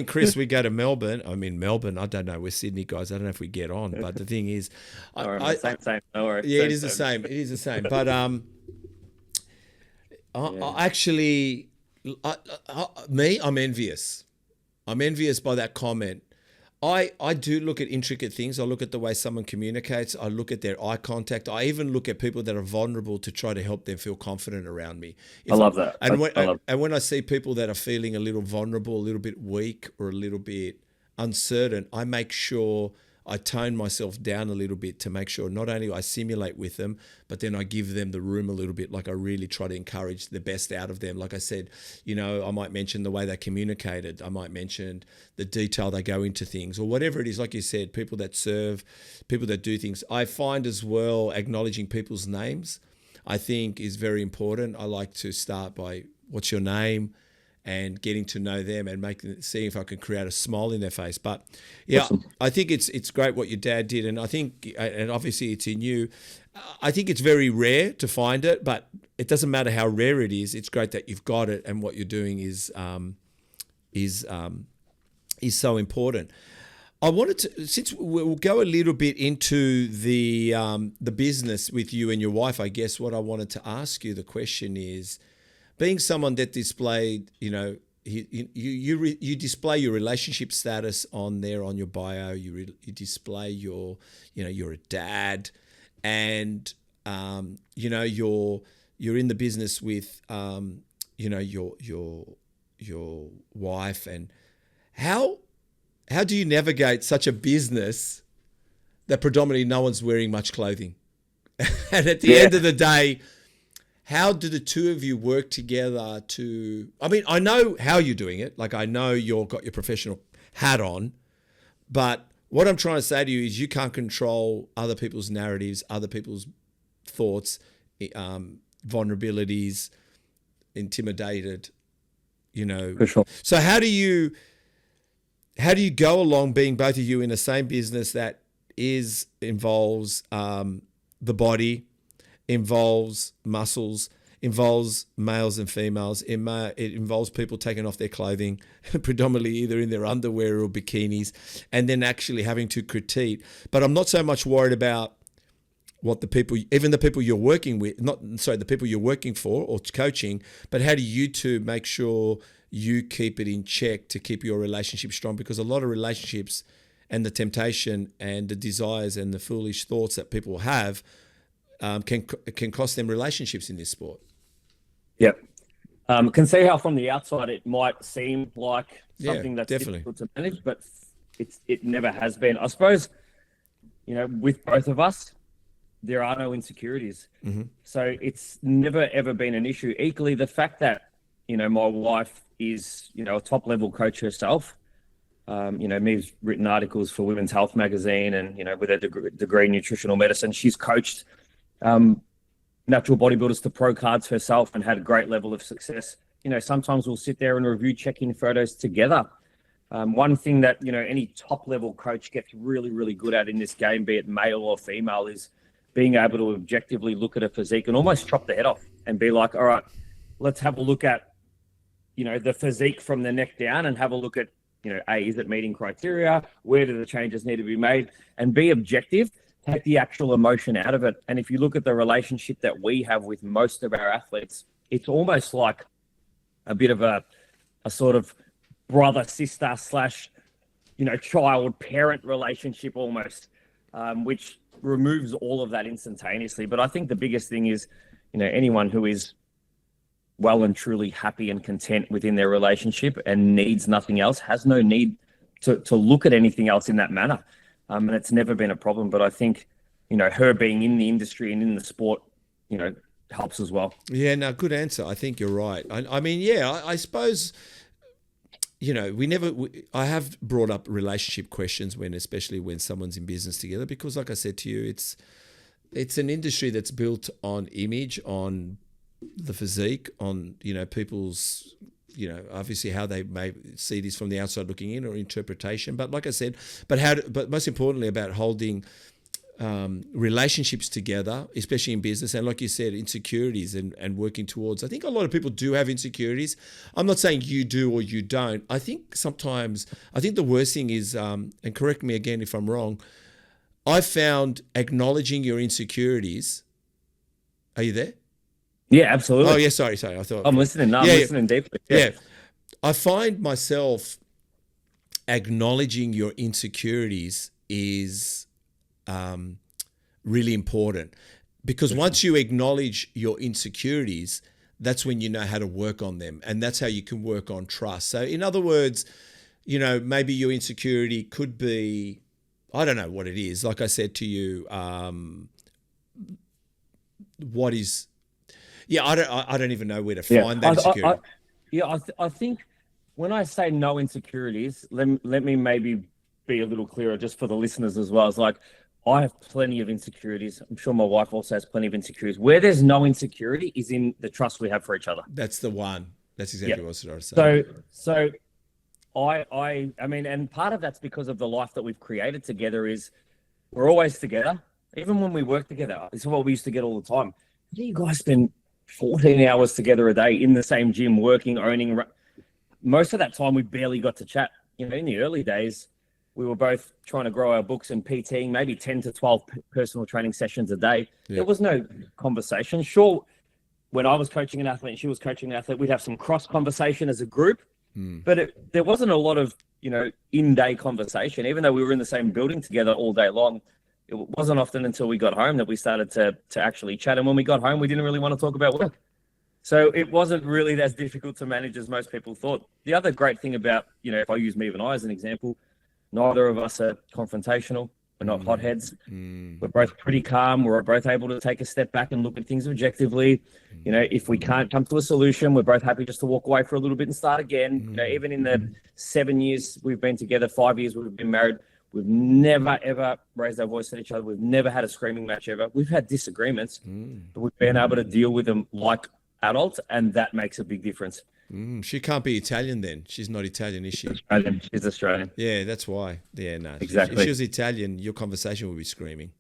Chris, we go to Melbourne. I mean Melbourne. I don't know. We're Sydney guys. I don't know if we get on. But the thing is, same. No worries. Yeah, it is the same. It is the same. But I actually, I'm envious. I'm envious by that comment. I do look at intricate things. I look at the way someone communicates. I look at their eye contact. I even look at people that are vulnerable to try to help them feel confident around me. I love that. And when I see people that are feeling a little vulnerable, a little bit weak, or a little bit uncertain, I make sure I tone myself down a little bit to make sure not only I simulate with them, but then I give them the room a little bit. Like I really try to encourage the best out of them. Like I said, I might mention the way they communicated. I might mention the detail they go into things, or whatever it is. Like you said, people that serve, people that do things. I find as well, acknowledging people's names, I think is very important. I like to start by, what's your name? And getting to know them and seeing if I can create a smile in their face. But yeah, awesome. I think it's great what your dad did, and I think, and obviously it's in you. I think it's very rare to find it, but it doesn't matter how rare it is. It's great that you've got it, and what you're doing is so important. I wanted to, since we'll go a little bit into the business with you and your wife. I guess what I wanted to ask you, the question is, being someone that displayed, you display your relationship status on your bio. You display you're a dad, and you're in the business with your wife. And how do you navigate such a business that predominantly no one's wearing much clothing, and at the end of the day, how do the two of you work together to, I mean, I know how you're doing it. Like, I know you've got your professional hat on, but what I'm trying to say to you is you can't control other people's narratives, other people's thoughts, vulnerabilities, intimidated, For sure. So how do you go along being both of you in the same business that involves the body, involves muscles, involves males and females. It involves people taking off their clothing, predominantly either in their underwear or bikinis, and then actually having to critique. But I'm not so much worried about what the people, even the people you're working with, the people you're working for or coaching, but how do you two make sure you keep it in check to keep your relationship strong? Because a lot of relationships and the temptation and the desires and the foolish thoughts that people have can cost them relationships in this sport. Yep. Can see how from the outside it might seem like something that's definitely difficult to manage, but it never has been. I suppose, with both of us, there are no insecurities. Mm-hmm. So it's never, ever been an issue. Equally, the fact that, my wife is, a top level coach herself. Me's written articles for Women's Health magazine and, with a degree in nutritional medicine, she's coached natural bodybuilders to pro cards herself and had a great level of success. Sometimes we'll sit there and review check-in photos together. One thing that, any top level coach gets really, really good at in this game, be it male or female, is being able to objectively look at a physique and almost chop the head off and be like, all right, let's have a look at, the physique from the neck down and have a look at, is it meeting criteria? Where do the changes need to be made? And be objective, take the actual emotion out of it. And if you look at the relationship that we have with most of our athletes, it's almost like a bit of a sort of brother, sister / child parent relationship almost, which removes all of that instantaneously. But I think the biggest thing is, anyone who is well and truly happy and content within their relationship and needs nothing else has no need to look at anything else in that manner. And it's never been a problem. But I think, her being in the industry and in the sport, helps as well. Yeah, no, good answer. I think you're right. I suppose, I have brought up relationship questions especially when someone's in business together, because like I said to you, it's an industry that's built on image, on the physique, on, people's, obviously how they may see this from the outside looking in or interpretation. But like I said, but most importantly about holding relationships together, especially in business, and like you said, insecurities and working towards. I think a lot of people do have insecurities. I'm not saying you do or you don't. I think the worst thing is, and correct me again if I'm wrong, I've found acknowledging your insecurities. Are you there? Yeah, absolutely. Oh yeah, sorry. I thought I'm listening. No, I'm listening deeply. Yeah. I find myself acknowledging your insecurities is really important, because once you acknowledge your insecurities, that's when you know how to work on them, and that's how you can work on trust. So in other words, maybe your insecurity could be, I don't know what it is. Like I said to you, what is, I don't even know where to find that insecurity. I think when I say no insecurities, let me maybe be a little clearer just for the listeners as well. It's like, I have plenty of insecurities. I'm sure my wife also has plenty of insecurities. Where there's no insecurity is in the trust we have for each other. That's the one. That's exactly what I was trying to say. So I mean, and part of that's because of the life that we've created together is we're always together. Even when we work together, this is what we used to get all the time. How do you guys spend 14 hours together a day in the same gym, working, owning? Most of that time, we barely got to chat. In the early days, we were both trying to grow our books and PTing, maybe 10 to 12 personal training sessions a day. Yeah. There was no conversation. Sure, when I was coaching an athlete and she was coaching an athlete, we'd have some cross conversation as a group, but there wasn't a lot of, in-day conversation. Even though we were in the same building together all day long, it wasn't often until we got home that we started to actually chat. And when we got home, we didn't really want to talk about work. So it wasn't really as difficult to manage as most people thought. The other great thing about, if I use me and I as an example, neither of us are confrontational. We're not hotheads. We're both pretty calm. We're both able to take a step back and look at things objectively. If we can't come to a solution, we're both happy just to walk away for a little bit and start again. Even in the 7 years we've been together, 5 years we've been married, we've never, ever raised our voice at each other. We've never had a screaming match ever. We've had disagreements, but we've been able to deal with them like adults, and that makes a big difference. She can't be Italian then. She's not Italian, is she? She's Australian. Yeah, that's why. Yeah, no. Exactly. If she was Italian, your conversation would be screaming.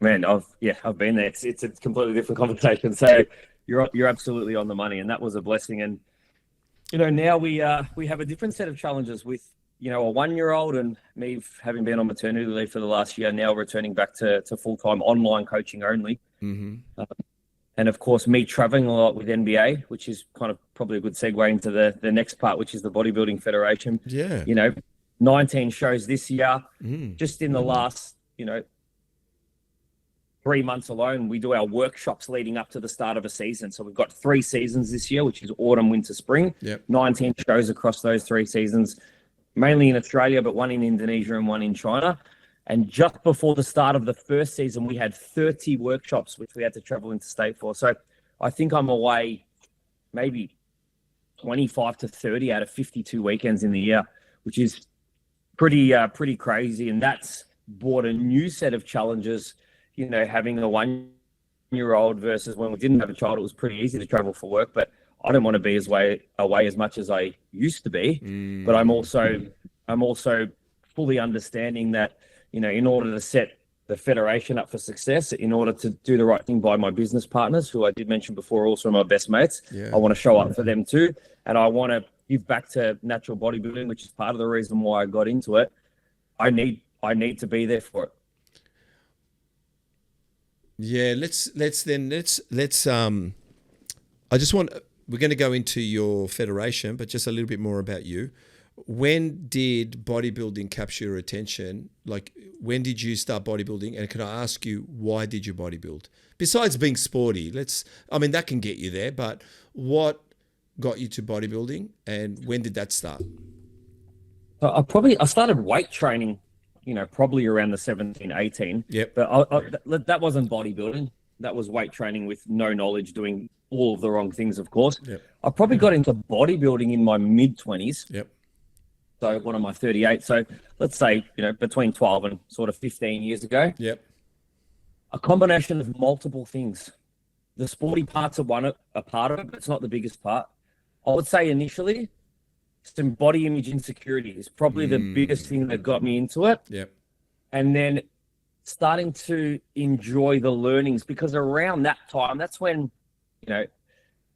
Man, I've been there. It's a completely different conversation. So you're absolutely on the money, and that was a blessing. And now we have a different set of challenges with a 1-year-old, and me having been on maternity leave for the last year, now returning back to full-time online coaching only. Mm-hmm. And of course, me traveling a lot with NBA, which is kind of probably a good segue into the next part, which is the Bodybuilding Federation. Yeah. 19 shows this year. Mm. Just in the last, 3 months alone, we do our workshops leading up to the start of a season. So we've got 3 seasons this year, which is autumn, winter, spring. Yep. 19 shows across those 3 seasons, mainly in Australia, but one in Indonesia and one in China. And just before the start of the first season, we had 30 workshops, which we had to travel interstate for. So I think I'm away maybe 25 to 30 out of 52 weekends in the year, which is pretty crazy. And that's brought a new set of challenges, having a 1-year-old versus when we didn't have a child. It was pretty easy to travel for work, but I don't want to be away as much as I used to be. But I'm also fully understanding that, in order to set the federation up for success, in order to do the right thing by my business partners, who I did mention before, also my best mates, I want to show up for them too. And I want to give back to natural bodybuilding, which is part of the reason why I got into it. I need to be there for it. Yeah, let's we're going to go into your federation, but just a little bit more about you. When did bodybuilding capture your attention? Like, when did you start bodybuilding? And can I ask you, why did you bodybuild? Besides being sporty, that can get you there, but what got you to bodybuilding and when did that start? I started weight training, probably around the 17, 18. Yep. But that wasn't bodybuilding. That was weight training with no knowledge, doing all of the wrong things, of course. Yep. I probably got into bodybuilding in my mid-20s. Yep. So what am I, 38? So let's say, between 12 and sort of 15 years ago. Yep. A combination of multiple things. The sporty parts are a part of it, but it's not the biggest part. I would say initially, some body image insecurity is probably the biggest thing that got me into it. Yep. And then starting to enjoy the learnings, because around that time, that's when,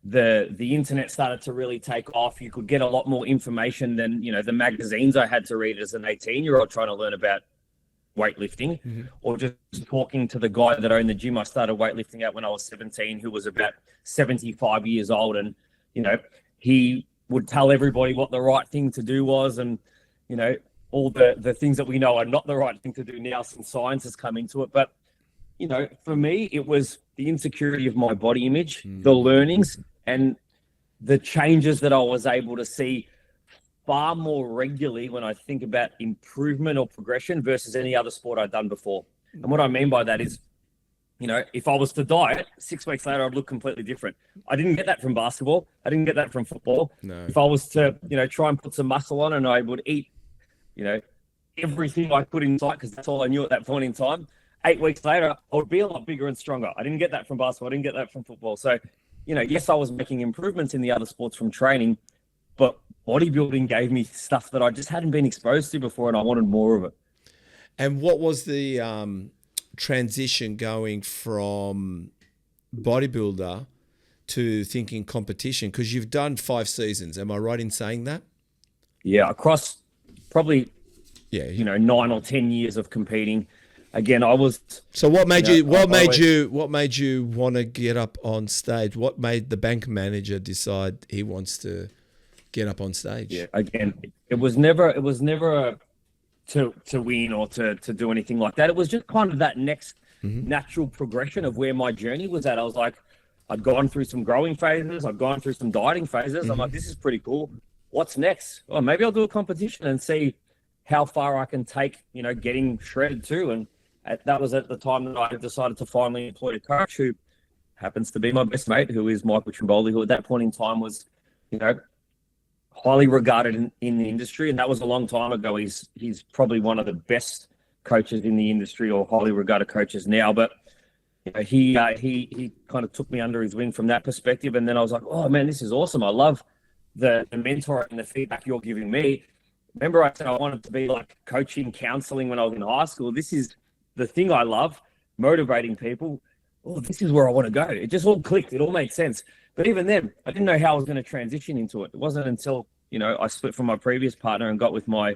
the internet started to really take off. You could get a lot more information than, the magazines I had to read as an 18-year-old trying to learn about weightlifting, or just talking to the guy that owned the gym I started weightlifting at when I was 17, who was about 75 years old. And, he would tell everybody what the right thing to do was, and, all the things that we know are not the right thing to do now since science has come into it. But, for me, it was the insecurity of my body image, the learnings, and the changes that I was able to see far more regularly when I think about improvement or progression versus any other sport I'd done before. And what I mean by that is, if I was to diet, 6 weeks later, I'd look completely different. I didn't get that from basketball. I didn't get that from football. No. If I was to, try and put some muscle on and I would eat, everything I could inside, because that's all I knew at that point in time, 8 weeks later, I would be a lot bigger and stronger. I didn't get that from basketball. I didn't get that from football. So, yes, I was making improvements in the other sports from training, but bodybuilding gave me stuff that I just hadn't been exposed to before, and I wanted more of it. And what was the transition going from bodybuilder to thinking competition? Because you've done 5 seasons. Am I right in saying that? Yeah, across probably, 9 or 10 years of competing. Again, I was. So what made you want to get up on stage? What made the bank manager decide he wants to get up on stage? Yeah, again, it was never to win or to do anything like that. It was just kind of that next natural progression of where my journey was at. I was like, I'd gone through some growing phases. I'd gone through some dieting phases. I'm like, this is pretty cool. What's next? Well, maybe I'll do a competition and see how far I can take, getting shredded too. And that was at the time that I decided to finally employ a coach who happens to be my best mate, who is Michael Galante, who at that point in time was, highly regarded in the industry. And that was a long time ago. He's probably one of the best coaches in the industry, or highly regarded coaches now. But he kind of took me under his wing from that perspective. And then I was like, oh man, this is awesome. I love the mentor and the feedback you're giving me. Remember I said I wanted to be like coaching, counseling when I was in high school. This is the thing I love, motivating people. Oh, this is where I want to go. It just all clicked. It all made sense. But even then, I didn't know how I was going to transition into it. It wasn't until, I split from my previous partner and got with my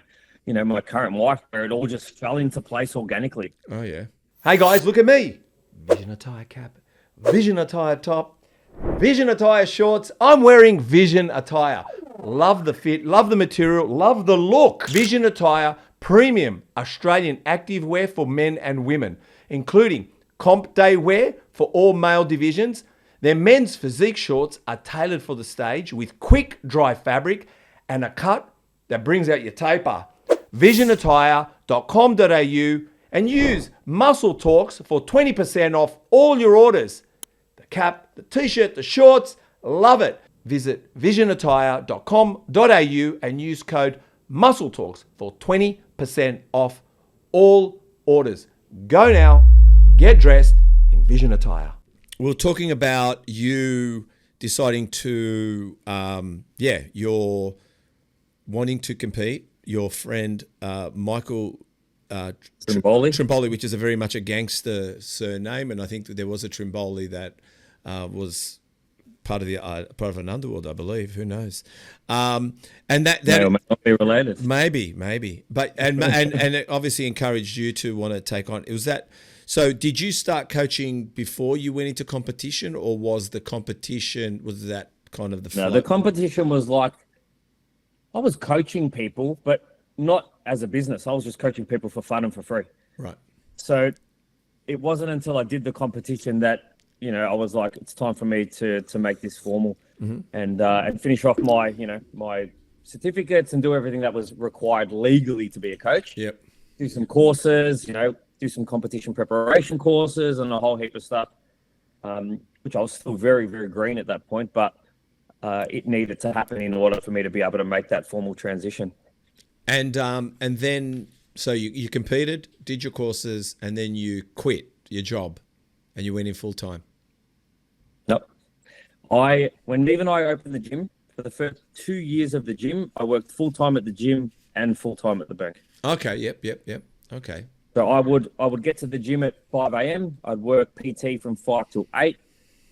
current wife, where it all just fell into place organically. Oh, yeah. Hey, guys, look at me. Vision attire cap, Vision attire top, Vision attire shorts. I'm wearing Vision attire. Love the fit, love the material, love the look. Vision attire, premium Australian active wear for men and women, including comp day wear for all male divisions. Their men's physique shorts are tailored for the stage with quick dry fabric and a cut that brings out your taper. Visionattire.com.au and use Muscle Talks for 20% off all your orders. The cap, the t-shirt, the shorts, love it. Visit visionattire.com.au and use code MUSCLETALKS for 20% off all orders. Go now, get dressed in Vision Attire. We were talking about you deciding to, you're wanting to compete. Your friend Michael Trimboli, which is a very much a gangster surname, and I think that there was a Trimboli that was part of an underworld, I believe. Who knows? And that may or may not be related. Maybe, but and it obviously encouraged you to want to take on. It was that. So, did you start coaching before you went into competition, or was that kind of the flow? No, the competition was like, I was coaching people, but not as a business. I was just coaching people for fun and for free. Right. So it wasn't until I did the competition that, I was like, it's time for me to make this formal and finish off my certificates and do everything that was required legally to be a coach. Yep. Do some courses, do some competition preparation courses and a whole heap of stuff, which I was still very, very green at that point, but it needed to happen in order for me to be able to make that formal transition. And then, so you competed, did your courses, and then you quit your job and you went in full time. Nope. When Neve and I opened the gym, for the first 2 years of the gym, I worked full time at the gym and full time at the bank. Okay. Yep. Okay. So I would get to the gym at 5 a.m. I'd work PT from 5 till 8.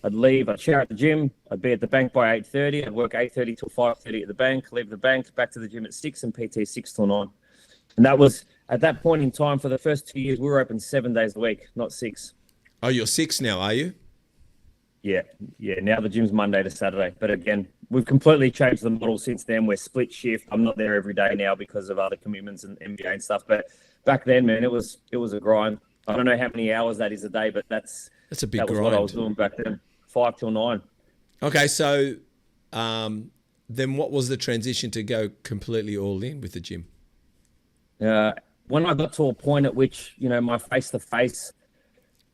I'd leave, I'd shower at the gym, I'd be at the bank by 8:30, I'd work 8:30 till 5:30 at the bank, leave the bank, back to the gym at 6 and PT 6 till 9. And that was, at that point in time, for the first 2 years, we were open 7 days a week, not 6. Oh, you're 6 now, are you? Yeah. Now the gym's Monday to Saturday. But again, we've completely changed the model since then. We're split shift. I'm not there every day now because of other commitments and NBA and stuff. But back then, man, it was a grind. I don't know how many hours that is a day, but that's a big grind. That was what I was doing back then. 5 till 9. Okay, so then what was the transition to go completely all in with the gym? When I got to a point at which, my face-to-face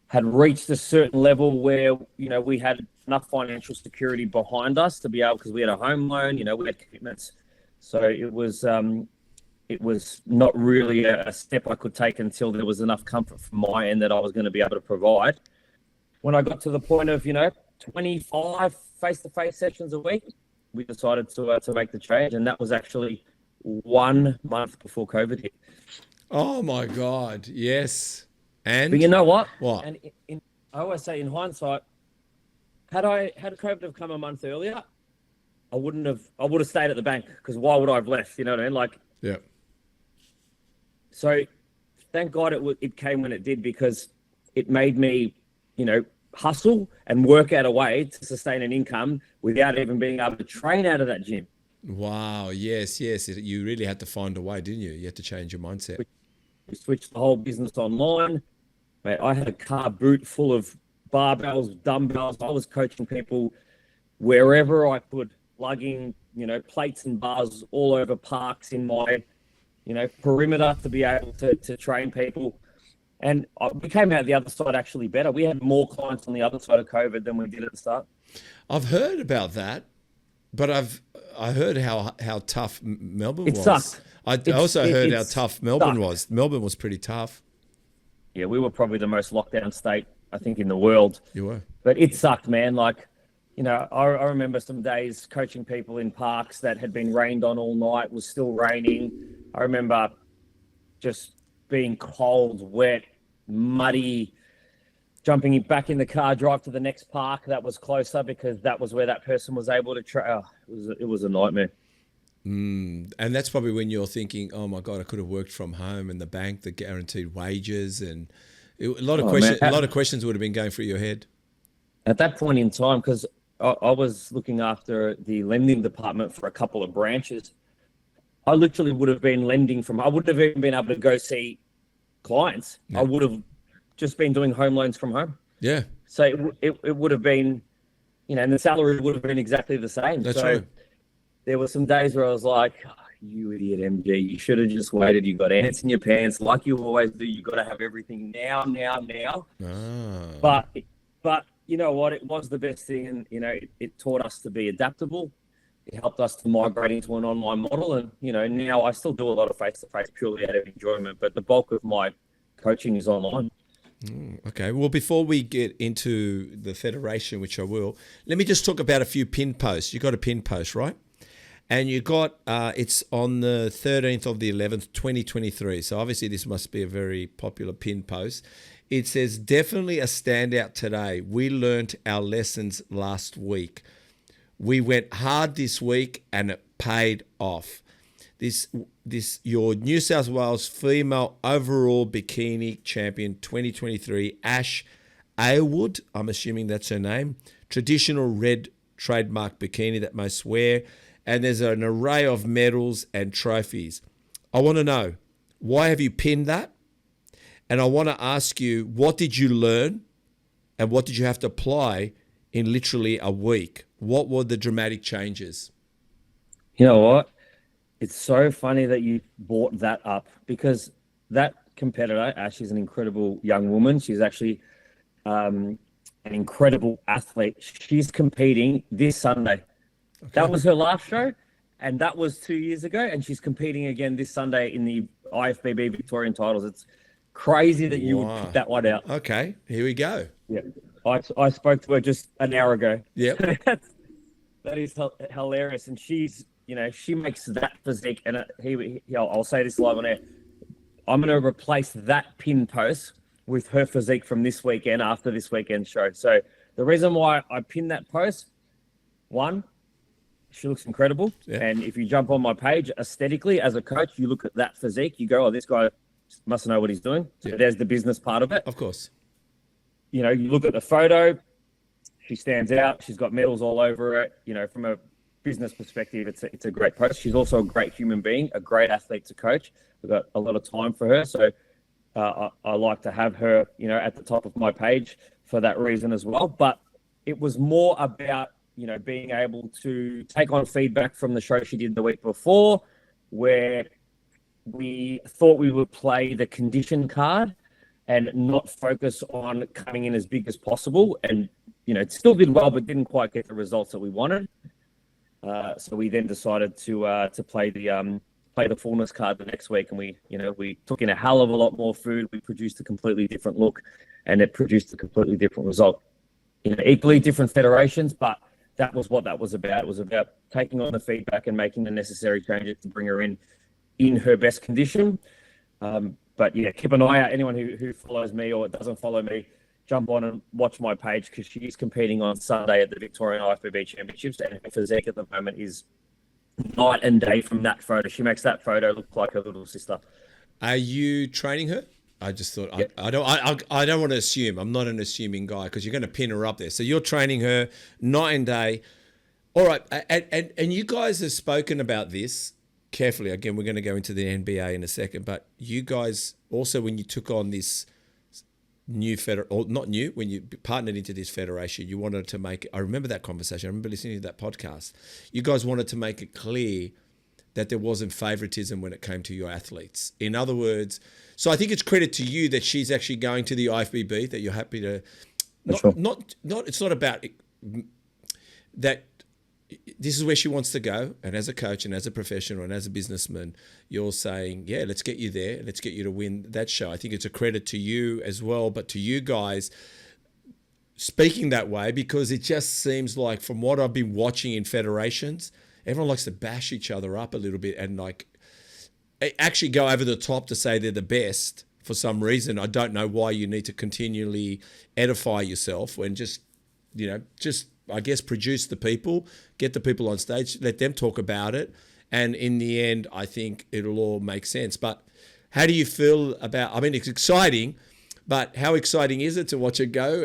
had reached a certain level where, we had enough financial security behind us to be able, because we had a home loan, we had commitments. So it was not really a step I could take until there was enough comfort from my end that I was going to be able to provide. When I got to the point of, 25 face-to-face sessions a week, we decided to make the change, and that was actually 1 month before COVID hit. Oh my God! Yes, and but you know what? What? And I always say, in hindsight, had COVID have come a month earlier, I would have stayed at the bank, because why would I have left? You know what I mean? Yeah. So, thank God it came when it did, because it made me, hustle and work out a way to sustain an income without even being able to train out of that gym. Wow. Yes. You really had to find a way, didn't you? You had to change your mindset. We switched the whole business online. Mate, I had a car boot full of barbells, dumbbells. I was coaching people wherever I could, lugging, plates and bars all over parks in my, perimeter to be able to train people. And we came out the other side actually better. We had more clients on the other side of COVID than we did at the start. I've heard about that, but I heard how tough Melbourne was. It sucked. I also heard how tough Melbourne was. Melbourne was pretty tough. Yeah, we were probably the most lockdown state, I think, in the world. You were. But it sucked, man. I remember some days coaching people in parks that had been rained on all night, was still raining. I remember just being cold, wet, muddy, jumping back in the car, drive to the next park that was closer because that was where that person was able to train. It was a nightmare. And that's probably when you're thinking, oh my God, I could have worked from home, and the bank, the guaranteed wages, and a lot of Man, questions. A lot of questions would have been going through your head. at that point in time, because I was looking after the lending department for a couple of branches, I literally would have been lending from. I wouldn't have even been able to go see clients. Yeah. I would have just been doing home loans from home. Yeah, So it would have been, and the salary would have been exactly the same. that's so right. there were some days where I was like, oh, you idiot, MG, you should have just waited. You got ants in your pants like you always do. You got to have everything now. Ah. But you know what? It was the best thing. And, it taught us to be adaptable. It helped us to migrate into an online model. And, now I still do a lot of face-to-face purely out of enjoyment, but the bulk of my coaching is online. Okay. Well, before we get into the federation, which I will, let me just talk about a few pin posts. You got a pin post, right? And you got, it's on the 13th of the 11th, 2023. So obviously this must be a very popular pin post. It says, definitely a standout today. We learnt our lessons last week. We went hard this week and it paid off. This your New South Wales female overall bikini champion 2023, Ash Aylwood, I'm assuming that's her name, traditional red trademark bikini that most wear. And there's an array of medals and trophies. I want to know, why have you pinned that? And I want to ask you, what did you learn and what did you have to apply in literally a week? What were the dramatic changes? You know what? It's so funny that you brought that up, because that competitor, Ash, is an incredible young woman. She's actually an incredible athlete. She's competing this Sunday. Okay. That was her last show, and that was 2 years ago, and she's competing again this Sunday in the IFBB Victorian titles. It's crazy that you would pick that one out. Okay, here we go. Yeah, I spoke to her just an hour ago. Yeah, that is hilarious, and she's, she makes that physique, and I'll say this live on air. I'm going to replace that pin post with her physique from this weekend after this weekend show. So the reason why I pinned that post, one, she looks incredible. Yeah. And if you jump on my page, aesthetically, as a coach, you look at that physique, you go, oh, this guy must know what he's doing. So there's the business part of it. Of course. You look at the photo, she stands out. She's got medals all over it. From a business perspective, it's a great post. She's also a great human being, a great athlete to coach. We've got a lot of time for her. So I like to have her, at the top of my page for that reason as well. But it was more about, being able to take on feedback from the show she did the week before, where we thought we would play the condition card and not focus on coming in as big as possible. And, it still did well, but didn't quite get the results that we wanted. So we then decided to play the fullness card the next week. And we took in a hell of a lot more food. We produced a completely different look, and it produced a completely different result. Equally different federations, but that was what that was about. It was about taking on the feedback and making the necessary changes to bring her in her best condition. But yeah, keep an eye out. Anyone who follows me or doesn't follow me, jump on and watch my page, because she is competing on Sunday at the Victorian IFBB Championships, and her physique at the moment is night and day from that photo. She makes that photo look like her little sister. Are you training her? I just thought, yep. I don't want to assume. I'm not an assuming guy, because you're going to pin her up there. So you're training her night and day. All right. And you guys have spoken about this carefully. Again, we're going to go into the NBA in a second, but you guys also, when you took on this new when you partnered into this federation, you wanted to make, I remember that conversation. I remember listening to that podcast. You guys wanted to make it clear that there wasn't favoritism when it came to your athletes. In other words, so I think it's credit to you that she's actually going to the IFBB, that you're happy to, it's not about that this is where she wants to go. And as a coach and as a professional and as a businessman, you're saying, yeah, let's get you there. Let's get you to win that show. I think it's a credit to you as well, but to you guys speaking that way, because it just seems like, from what I've been watching in federations, everyone likes to bash each other up a little bit and actually go over the top to say they're the best for some reason. I don't know why you need to continually edify yourself when just I guess produce the people, get the people on stage, let them talk about it, And in the end, I think it'll all make sense. But how do you feel about, I mean, it's exciting, but how exciting is it to watch it go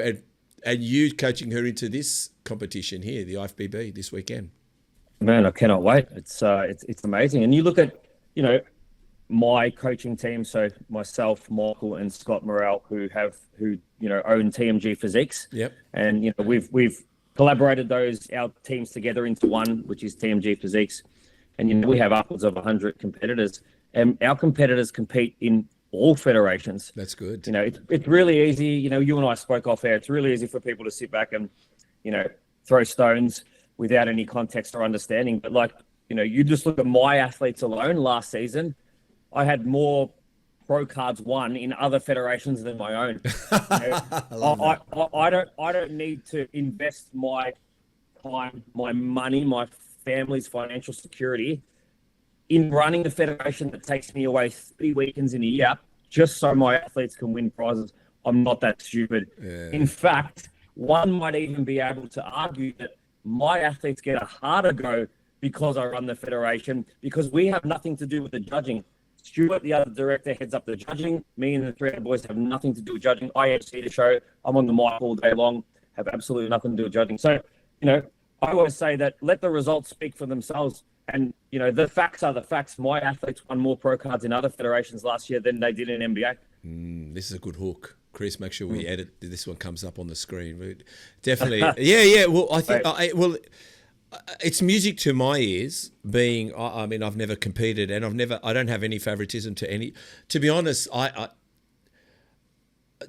and you coaching her into this competition here, the IFBB this weekend? Man, I cannot wait. It's amazing. And you look at, my coaching team, so myself, Michael, and Scott Morrell, who own TMG Physiques. Yep. And we've collaborated our teams together into one, which is TMG Physiques. And we have upwards of 100 competitors, and our competitors compete in all federations. That's good. It's really easy. You and I spoke off air. It's really easy for people to sit back and throw stones without any context or understanding. But you just look at my athletes alone last season. I had more pro cards won in other federations than my own. I don't need to invest my time, my money, my family's financial security in running the federation that takes me away 3 weekends in a year just so my athletes can win prizes. I'm not that stupid. Yeah. In fact, one might even be able to argue that my athletes get a harder go because I run the federation, because we have nothing to do with the judging. Stuart, the other director, heads up the judging. Me and the 3 other boys have nothing to do with judging. I MC the show. I'm on the mic all day long. Have absolutely nothing to do with judging. So, I always say that let the results speak for themselves. And, the facts are the facts. My athletes won more pro cards in other federations last year than they did in NBA. This is a good hook. Chris, make sure we edit. This one comes up on the screen. Definitely. Yeah. Well, I think, it's music to my ears. I've never competed, and I don't have any favoritism to any. To be honest, I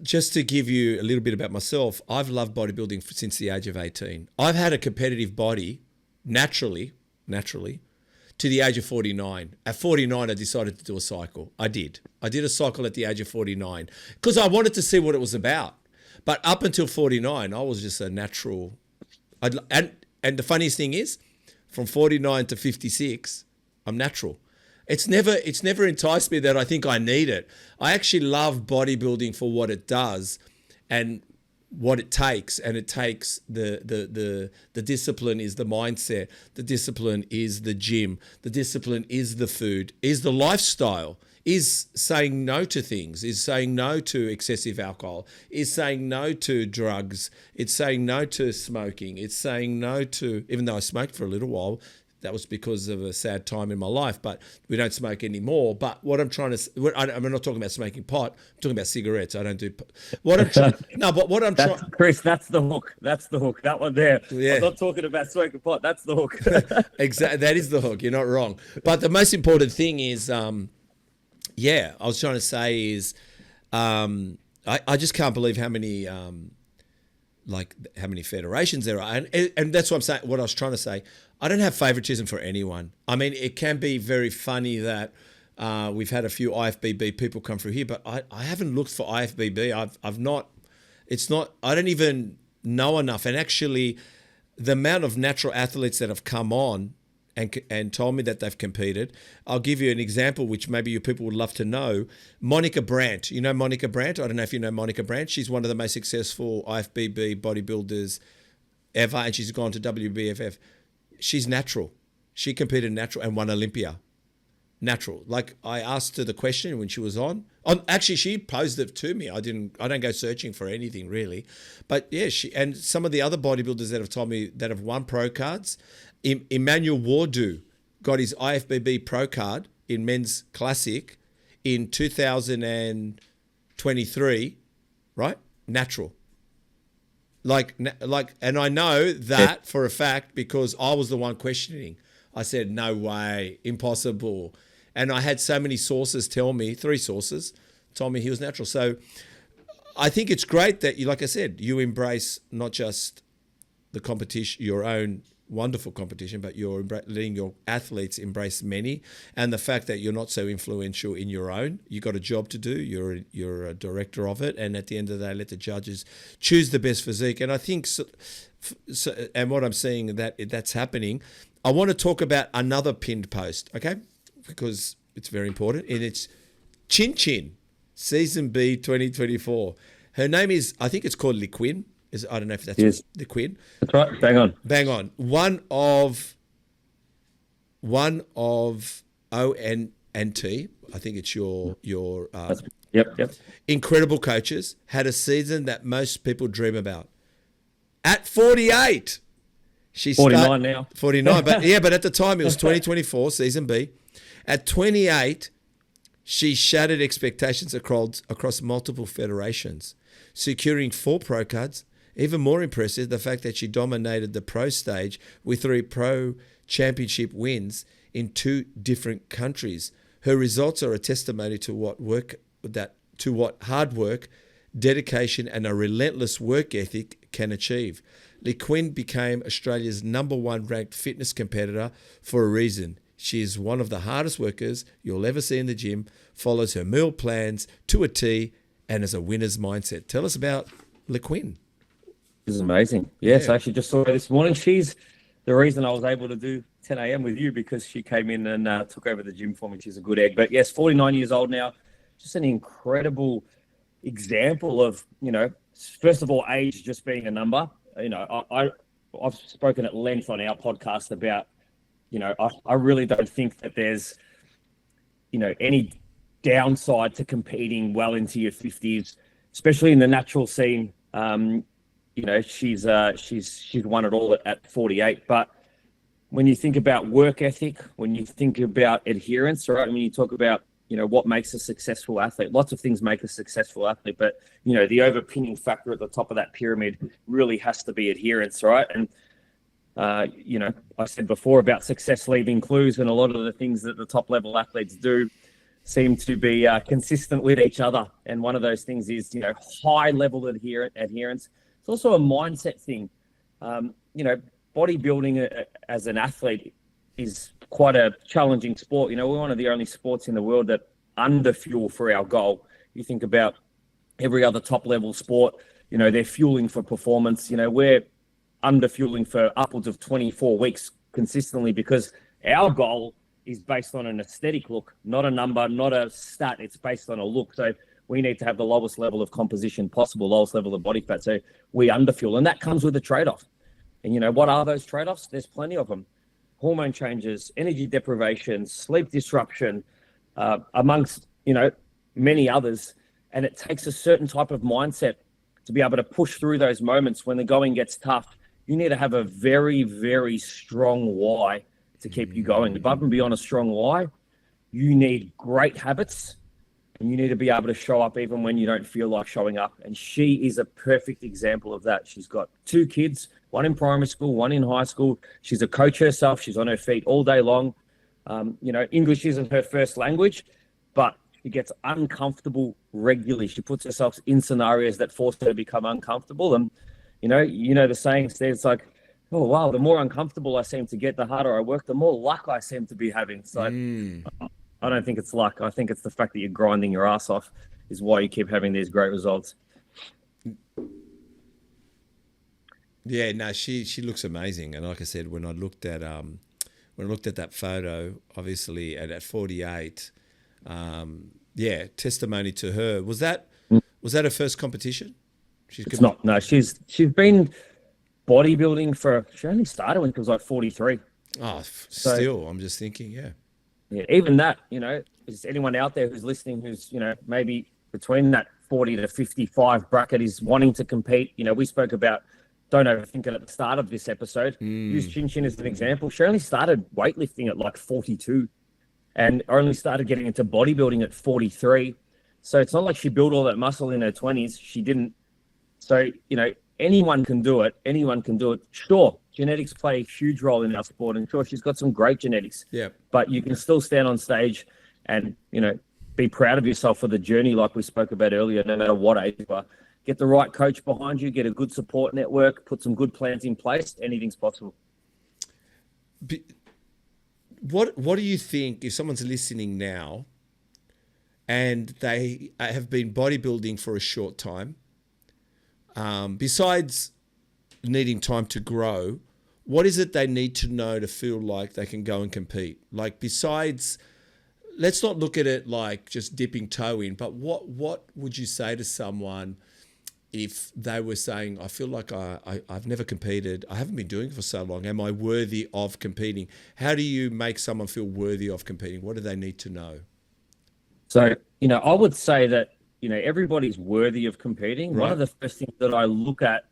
just to give you a little bit about myself, I've loved bodybuilding since the age of 18. I've had a competitive body naturally, to the age of 49. At 49, I decided to do a cycle. I did a cycle at the age of 49 because I wanted to see what it was about. But up until 49, I was just a natural. And the funniest thing is, from 49 to 56, I'm natural. It's never enticed me that I think I need it. I actually love bodybuilding for what it does and what it takes. And it takes the discipline is the mindset. The discipline is the gym. The discipline is the food, is the lifestyle, is saying no to things, is saying no to excessive alcohol, is saying no to drugs, it's saying no to smoking, it's saying no to, even though I smoked for a little while, that was because of a sad time in my life, but we don't smoke anymore. But what I'm trying to, I'm not talking about smoking pot, I'm talking about cigarettes. I don't do, what I'm trying, no, but what I'm trying. Chris, that's the hook. That's the hook. That one there. Yeah. I'm not talking about smoking pot. That's the hook. Exactly. That is the hook. You're not wrong. But the most important thing is, I was trying to say is, I just can't believe how many, how many federations there are. And that's what I'm saying. What I was trying to say, I don't have favoritism for anyone. I mean, it can be very funny that we've had a few IFBB people come through here, but I haven't looked for IFBB. I don't even know enough. And actually, the amount of natural athletes that have come on and told me that they've competed. I'll give you an example, which maybe you people would love to know. Monica Brandt. You know Monica Brandt? I don't know if you know Monica Brandt. She's one of the most successful IFBB bodybuilders ever, and she's gone to WBFF. She's natural. She competed natural and won Olympia. Natural. Like, I asked her the question when she was on. Actually, she posed it to me. I don't go searching for anything really. But yeah, and some of the other bodybuilders that have told me that have won pro cards, Emmanuel Wardu got his IFBB pro card in men's classic in 2023, right? Natural. And I know that for a fact because I was the one questioning. I said, no way, impossible. And I had so many sources tell me, 3 sources, told me he was natural. So I think it's great that you, like I said, you embrace not just the competition, your own wonderful competition, but you're letting your athletes embrace many, and the fact that you're not so influential in your own. You got a job to do. You're a director of it, and at the end of the day, let the judges choose the best physique. And I think, and what I'm seeing that's happening. I want to talk about another pinned post, okay? Because it's very important, and it's Chin Chin, Season B 2024. Her name is, I think it's called Liquin. I don't know if that's yes. Liquin. That's right. Bang on. One of one of ONT. I think it's your Yep. incredible coaches, had a season that most people dream about. At 48, she 49 now. 49, but at the time it was 2024 season B. At 28, she shattered expectations across multiple federations, securing 4 pro cards. Even more impressive, the fact that she dominated the pro stage with 3 pro championship wins in 2 different countries. Her results are a testimony to what hard work, dedication, and a relentless work ethic can achieve. LeQuinn became Australia's #1 ranked fitness competitor for a reason. She is one of the hardest workers you'll ever see in the gym, follows her meal plans to a T, and has a winner's mindset. Tell us about LeQuinn. This is amazing. Yes, I actually just saw her this morning. She's the reason I was able to do 10 a.m. with you, because she came in and took over the gym for me. She's a good egg. But yes, 49 years old now. Just an incredible example of, first of all, age just being a number. I've spoken at length on our podcast about, I really don't think that there's, any downside to competing well into your 50s, especially in the natural scene. She's won it all at 48. But when you think about work ethic, when you think about adherence, right? I mean, you talk about, what makes a successful athlete. Lots of things make a successful athlete, but, the overpinning factor at the top of that pyramid really has to be adherence, right? And, I said before about success leaving clues, and a lot of the things that the top level athletes do seem to be consistent with each other. And one of those things is, high level adherence. It's also a mindset thing. Bodybuilding as an athlete is quite a challenging sport. We're one of the only sports in the world that underfuel for our goal. You think about every other top level sport, they're fueling for performance. We're underfueling for upwards of 24 weeks consistently, because our goal is based on an aesthetic look, not a number, not a stat. It's based on a look. So we need to have the lowest level of composition possible, lowest level of body fat. So we underfuel, and that comes with a trade-off. And what are those trade-offs? There's plenty of them. Hormone changes, energy deprivation, sleep disruption, amongst, many others. And it takes a certain type of mindset to be able to push through those moments when the going gets tough. You need to have a very, very strong why to keep you going. Above and beyond a strong why, you need great habits, and you need to be able to show up even when you don't feel like showing up. And she is a perfect example of that. She's got 2 kids, one in primary school, one in high school. She's a coach herself. She's on her feet all day long. English isn't her first language, but she gets uncomfortable regularly. She puts herself in scenarios that force her to become uncomfortable. And, the saying says, like, oh, wow, the more uncomfortable I seem to get, the harder I work, the more luck I seem to be having. So I don't think it's luck. I think it's the fact that you're grinding your ass off is why you keep having these great results. Yeah, no, she looks amazing. And like I said, when I looked at that photo, obviously at 48, testimony to her. Was that her first competition? It's not. No, she's been bodybuilding she only started when she was like 43. Oh, still, I'm just thinking, yeah. Yeah, even that, is anyone out there who's listening who's, maybe between that 40 to 55 bracket is wanting to compete. We spoke about don't overthink it at the start of this episode. Use Chin Chin as an example. She only started weightlifting at like 42 and only started getting into bodybuilding at 43. So it's not like she built all that muscle in her 20s. She didn't. So, anyone can do it. Anyone can do it. Sure, genetics play a huge role in our sport, and sure, she's got some great genetics. Yeah. But you can still stand on stage and, be proud of yourself for the journey like we spoke about earlier, no matter what age you are. Get the right coach behind you, get a good support network, put some good plans in place, anything's possible. What do you think if someone's listening now and they have been bodybuilding for a short time, besides needing time to grow, what is it they need to know to feel like they can go and compete? Like besides, let's not look at it like just dipping toe in, but what would you say to someone if they were saying, I feel like I've never competed, I haven't been doing it for so long, am I worthy of competing? How do you make someone feel worthy of competing? What do they need to know? So, I would say that, everybody's worthy of competing. Right. One of the first things that I look at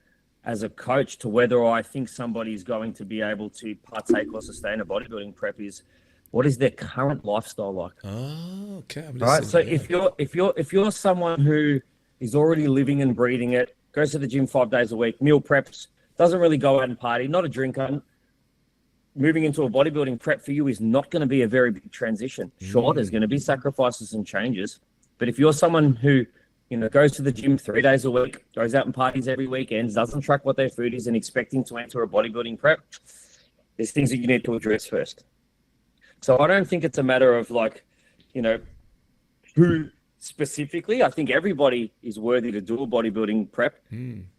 as a coach to whether I think somebody's going to be able to partake or sustain a bodybuilding prep is, what is their current lifestyle like? Oh, okay. I'm Right. So listening. if you're someone who is already living and breathing it, goes to the gym 5 days a week, meal preps, doesn't really go out and party, not a drinker, moving into a bodybuilding prep for you is not going to be a very big transition. Sure, there's going to be sacrifices and changes, but if you're someone who goes to the gym 3 days a week, goes out and parties every weekend, doesn't track what their food is, and expecting to enter a bodybuilding prep, there's things that you need to address first. So I don't think it's a matter of who specifically. I think everybody is worthy to do a bodybuilding prep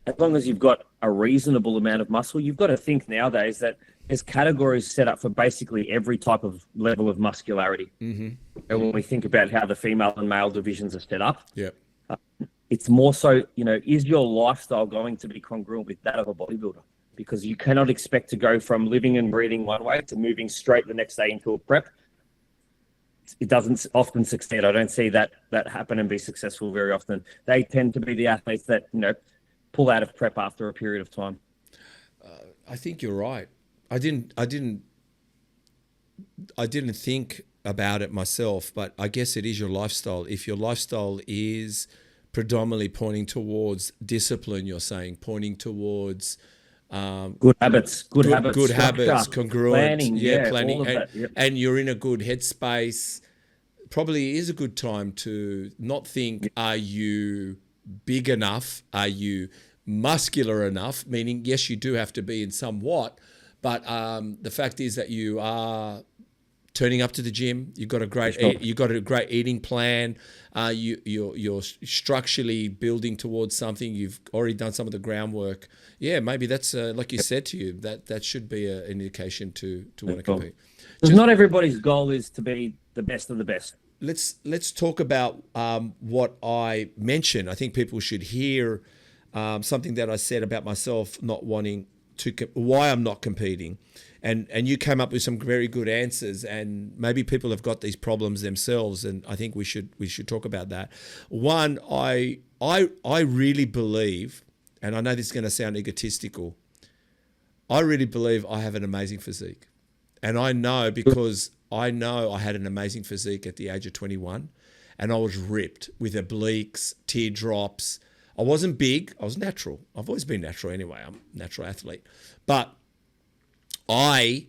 as long as you've got a reasonable amount of muscle. You've got to think nowadays that there's categories set up for basically every type of level of muscularity. Mm-hmm. And when we think about how the female and male divisions are set up, it's more so, is your lifestyle going to be congruent with that of a bodybuilder? Because you cannot expect to go from living and breathing one way to moving straight the next day into a prep. It doesn't often succeed. I don't see that happen and be successful very often. They tend to be the athletes that, pull out of prep after a period of time. I think you're right. I didn't think about it myself, but I guess it is your lifestyle. If your lifestyle is predominantly pointing towards discipline, you're saying, pointing towards good habits, congruent, planning, all of that. Yep. And you're in a good headspace. Probably is a good time to not think, are you big enough? Are you muscular enough? Meaning, yes, you do have to be in somewhat, but the fact is that you are turning up to the gym. You've got a great eating plan. You're structurally building towards something. You've already done some of the groundwork. Yeah, maybe that's like you said to you, that should be an indication to want to compete. Because not everybody's goal is to be the best of the best. Let's talk about what I mentioned. I think people should hear something that I said about myself not wanting to why I'm not competing. And you came up with some very good answers, and maybe people have got these problems themselves, and I think we should talk about that. One, I really believe, and I know this is going to sound egotistical, I really believe I have an amazing physique. And I know because I know I had an amazing physique at the age of 21, and I was ripped with obliques, teardrops. I wasn't big, I was natural. I've always been natural anyway. I'm a natural athlete. But I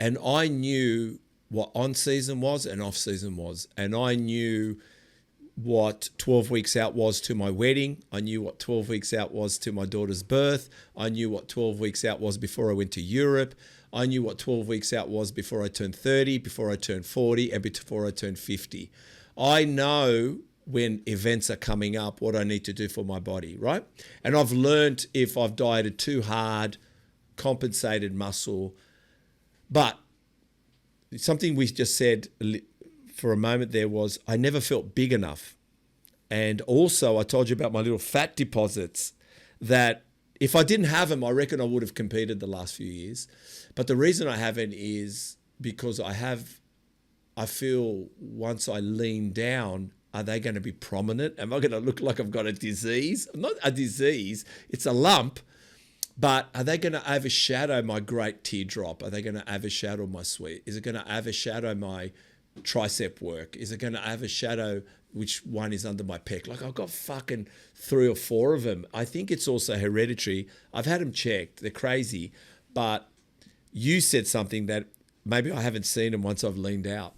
knew what on season was and off season was, and I knew what 12 weeks out was to my wedding. I knew what 12 weeks out was to my daughter's birth. I knew what 12 weeks out was before I went to Europe. I knew what 12 weeks out was before I turned 30, before I turned 40, and before I turned 50. I know when events are coming up what I need to do for my body, right? And I've learned if I've dieted too hard, compensated muscle. But something we just said for a moment there was I never felt big enough. And also I told you about my little fat deposits that if I didn't have them, I reckon I would have competed the last few years. But the reason I haven't is because I feel once I lean down, are they going to be prominent? Am I going to look like I've got a disease? Not a disease, it's a lump. But are they going to overshadow my great teardrop? Are they going to overshadow my sweat? Is it going to overshadow my tricep work? Is it going to overshadow which one is under my pec? Like I've got fucking 3 or 4 of them. I think it's also hereditary. I've had them checked. They're crazy. But you said something that maybe I haven't seen them once I've leaned out.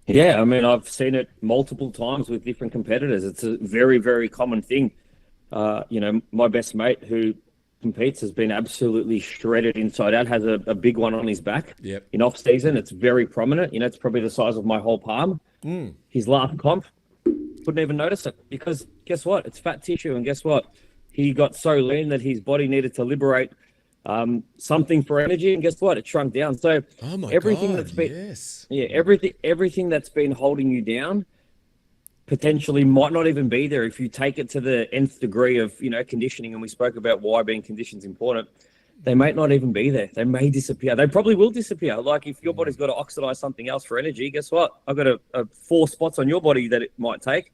Yeah, I mean, I've seen it multiple times with different competitors. It's a very, very common thing. My best mate who competes has been absolutely shredded inside out, has a big one on his back. Yep. In off season, it's very prominent. It's probably the size of my whole palm. His last comp, couldn't even notice it because guess what? It's fat tissue. And guess what? He got so lean that his body needed to liberate something for energy. And guess what? It shrunk down. So oh my everything God, that's been, yes. yeah, everything that's been holding you down potentially might not even be there if you take it to the nth degree of, conditioning. And we spoke about why being conditioned is important. They might not even be there. They may disappear. They probably will disappear. Like if your body's got to oxidize something else for energy, guess what? I've got a 4 spots on your body that it might take.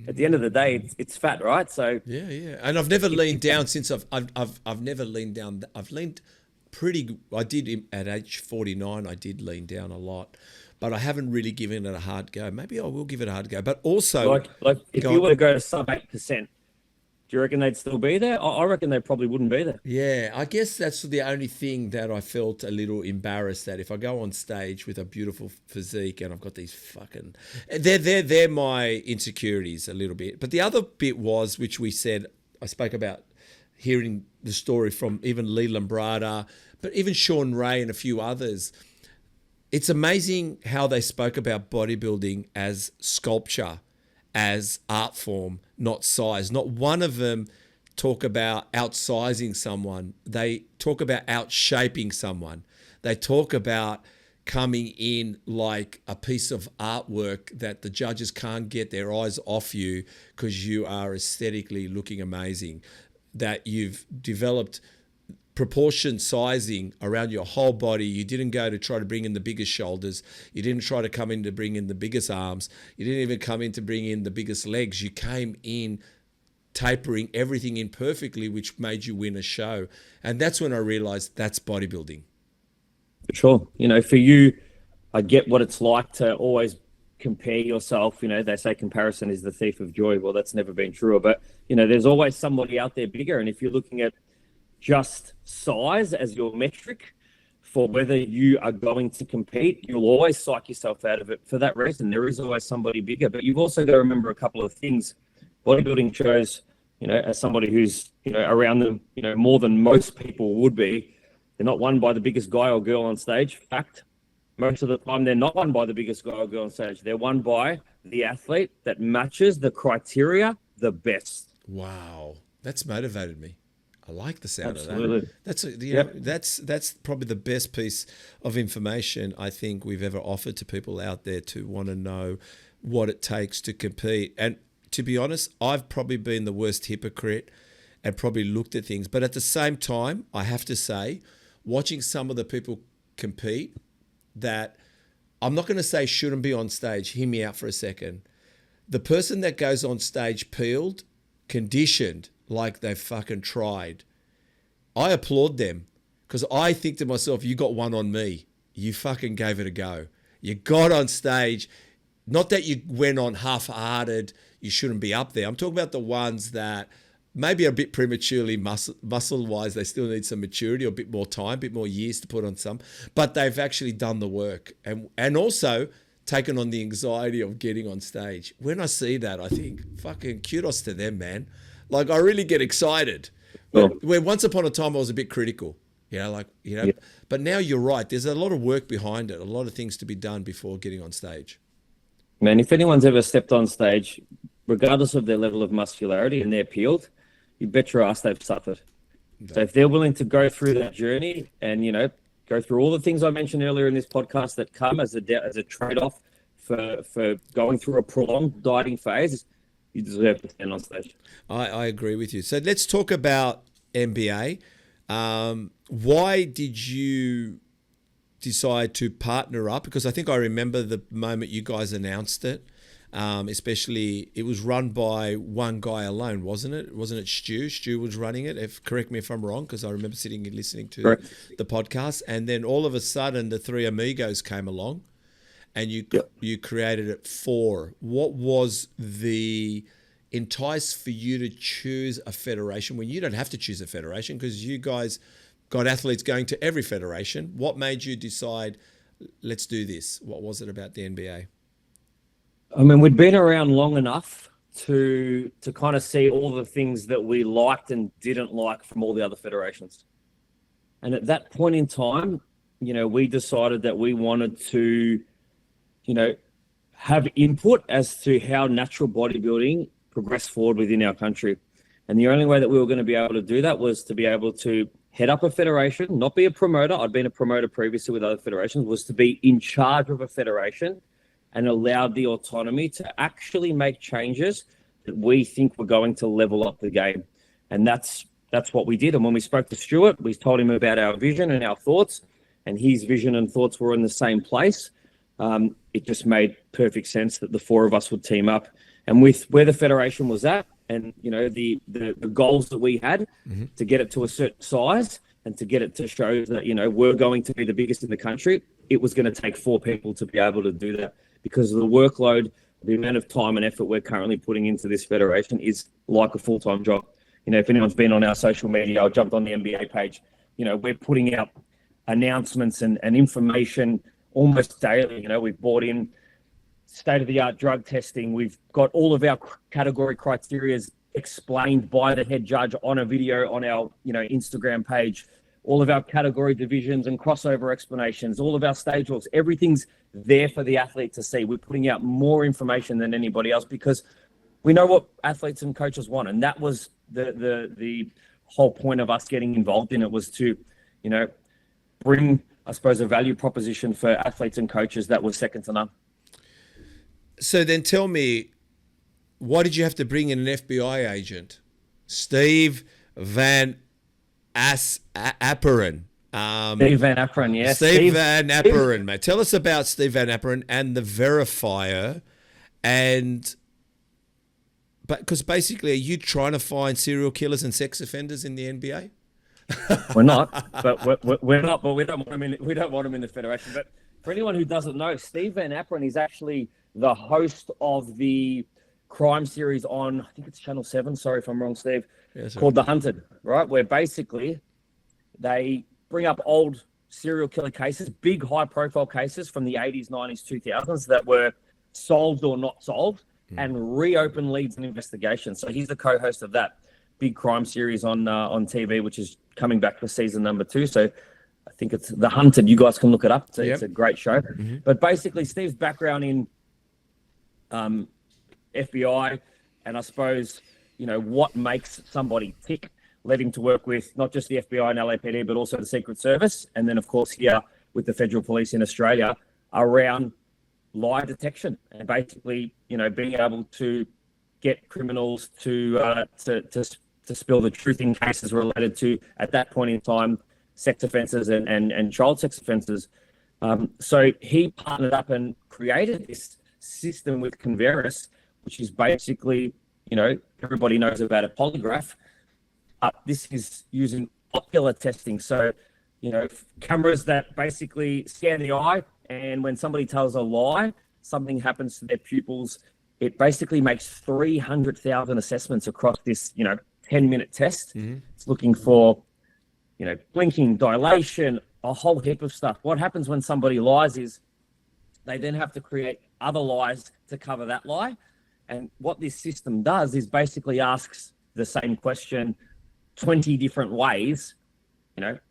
At the end of the day, it's fat, right? So yeah. And I've never leaned down since I've never leaned down. I've leaned pretty. I did at age 49. I did lean down a lot, but I haven't really given it a hard go. Maybe I will give it a hard go. But also, like if you were to go to sub 8%. Do you reckon they'd still be there? I reckon they probably wouldn't be there. Yeah, I guess that's the only thing that I felt a little embarrassed that if I go on stage with a beautiful physique and I've got these fucking, they're my insecurities a little bit. But the other bit was, which we said, I spoke about hearing the story from even Lee Lambrada, but even Sean Ray and a few others. It's amazing how they spoke about bodybuilding as sculpture, as art form, not size. Not one of them talk about outsizing someone. They talk about outshaping someone. They talk about coming in like a piece of artwork that the judges can't get their eyes off you because you are aesthetically looking amazing, that you've developed proportion sizing around your whole body. You didn't go to try to bring in the biggest shoulders. You didn't try to come in to bring in the biggest arms. You didn't even come in to bring in the biggest legs. You came in tapering everything in perfectly, which made you win a show. And that's when I realized that's bodybuilding. For sure. For you, I get what it's like to always compare yourself. They say comparison is the thief of joy. Well, that's never been true. But, there's always somebody out there bigger. And if you're looking at just size as your metric for whether you are going to compete, you'll always psych yourself out of it for that reason. There is always somebody bigger, but you've also got to remember a couple of things. Bodybuilding shows, as somebody who's, around them, more than most people would be, they're not won by the biggest guy or girl on stage. Fact, most of the time they're not won by the biggest guy or girl on stage. They're won by the athlete that matches the criteria the best. Wow. That's motivated me. I like the sound Absolutely. of that. That's probably the best piece of information I think we've ever offered to people out there to want to know what it takes to compete. And to be honest, I've probably been the worst hypocrite and probably looked at things. But at the same time, I have to say, watching some of the people compete that I'm not going to say shouldn't be on stage. Hear me out for a second. The person that goes on stage peeled, conditioned, like they fucking tried, I applaud them because I think to myself, you got one on me. You fucking gave it a go. You got on stage. Not that you went on half-hearted, you shouldn't be up there. I'm talking about the ones that maybe are a bit prematurely muscle-wise, they still need some maturity or a bit more time, a bit more years to put on some, but they've actually done the work and also taken on the anxiety of getting on stage. When I see that, I think, fucking kudos to them, man. Like, I really get excited. Where once upon a time I was a bit critical, yeah. But now you're right. There's a lot of work behind it, a lot of things to be done before getting on stage. Man, if anyone's ever stepped on stage, regardless of their level of muscularity and they're peeled, you bet your ass they've suffered. So if they're willing to go through that journey and, go through all the things I mentioned earlier in this podcast that come as a trade-off for going through a prolonged dieting phase, you deserve to stand on stage. I agree with you. So let's talk about NBA. Why did you decide to partner up? Because I think I remember the moment you guys announced it. Especially, it was run by one guy alone, wasn't it? Wasn't it Stu? Stu was running it. Correct me if I'm wrong, because I remember sitting and listening to the podcast. And then all of a sudden, the three amigos came along, and you created it for. What was the entice for you to choose a federation when you don't have to choose a federation because you guys got athletes going to every federation? What made you decide, let's do this? What was it about the NBA? I mean, we'd been around long enough to kind of see all the things that we liked and didn't like from all the other federations. And at that point in time, we decided that we wanted to, have input as to how natural bodybuilding progressed forward within our country. And the only way that we were going to be able to do that was to be able to head up a federation, not be a promoter. I'd been a promoter previously with other federations, was to be in charge of a federation and allowed the autonomy to actually make changes that we think were going to level up the game. And that's what we did. And when we spoke to Stuart, we told him about our vision and our thoughts, and his vision and thoughts were in the same place. It just made perfect sense that the four of us would team up. And with where the federation was at, and the goals that we had to get it to a certain size and to get it to show that we're going to be the biggest in the country, it was going to take four people to be able to do that, because of the workload, the amount of time and effort we're currently putting into this federation is like a full-time job. If anyone's been on our social media, I jumped on the NBA page. We're putting out announcements and information almost daily. We've brought in state-of-the-art drug testing. We've got all of our category criteria explained by the head judge on a video on our Instagram page. All of our category divisions and crossover explanations, all of our stage walks, everything's there for the athlete to see. We're putting out more information than anybody else because we know what athletes and coaches want. And that was the whole point of us getting involved in it, was to, bring, I suppose, a value proposition for athletes and coaches that was second to none. So then tell me, why did you have to bring in an FBI agent? Steve Van Apperen. Steve Van Apperen, yeah. Steve Van Apperen, mate. Tell us about Steve Van Apperen and the verifier. But because basically, are you trying to find serial killers and sex offenders in the NBA? We're not, but we're not. But we don't want them in. We don't want them in the federation. But for anyone who doesn't know, Steve Van Apperen is actually the host of the crime series on, I think it's Channel 7. Sorry if I'm wrong, Steve. Yes, called The Hunted, right? Where basically they bring up old serial killer cases, big high-profile cases from the 80s, 90s, 2000s that were solved or not solved, and reopen leads and investigations. So he's the co-host of that big crime series on TV, which is coming back for season number 2. So I think it's The Hunted. You guys can look it up. It's a great show. But basically, Steve's background in FBI, and I suppose, what makes somebody tick, led him to work with not just the FBI and LAPD, but also the Secret Service. And then, of course, here with the Federal Police in Australia around lie detection and basically, being able to get criminals to spill the truth in cases related to, at that point in time, sex offences and child sex offences. So he partnered up and created this system with Converus, which is basically, everybody knows about a polygraph. This is using ocular testing. So, cameras that basically scan the eye, and when somebody tells a lie, something happens to their pupils. It basically makes 300,000 assessments across this, 10-minute test. It's looking for, blinking, dilation, a whole heap of stuff. What happens when somebody lies is they then have to create other lies to cover that lie. And what this system does is basically asks the same question 20 different ways.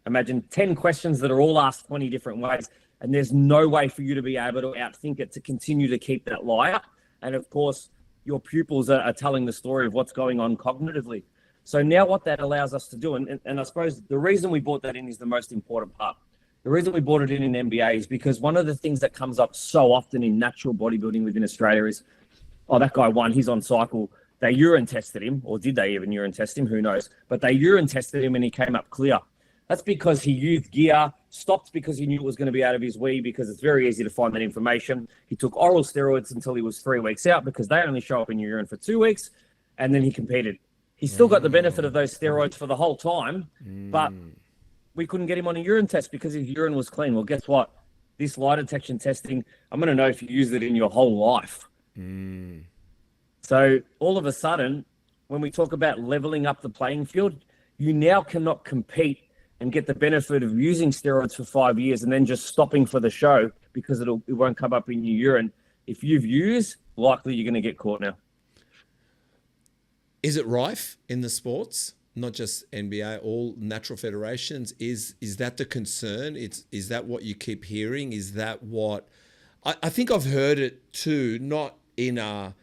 Imagine 10 questions that are all asked 20 different ways. And there's no way for you to be able to outthink it to continue to keep that lie up. And of course, your pupils are telling the story of what's going on cognitively. So now what that allows us to do, and I suppose the reason we brought that in is the most important part. The reason we brought it in NBA is because one of the things that comes up so often in natural bodybuilding within Australia is, oh, that guy won, he's on cycle. They urine tested him, or did they even urine test him? Who knows? But they urine tested him and he came up clear. That's because he used gear, stopped because he knew it was going to be out of his way, because it's very easy to find that information. He took oral steroids until he was 3 weeks out, because they only show up in your urine for 2 weeks, and then he competed. He still got the benefit of those steroids for the whole time, but we couldn't get him on a urine test because his urine was clean. Well, guess what? This lie detection testing, I'm going to know if you used it in your whole life. So all of a sudden, when we talk about leveling up the playing field, you now cannot compete and get the benefit of using steroids for 5 years and then just stopping for the show because it won't come up in your urine. If you've used, likely you're going to get caught now. Is it rife in the sports, not just NBA, all natural federations? Is that the concern? Is that what you keep hearing? Is that what I think I've heard it too, not in a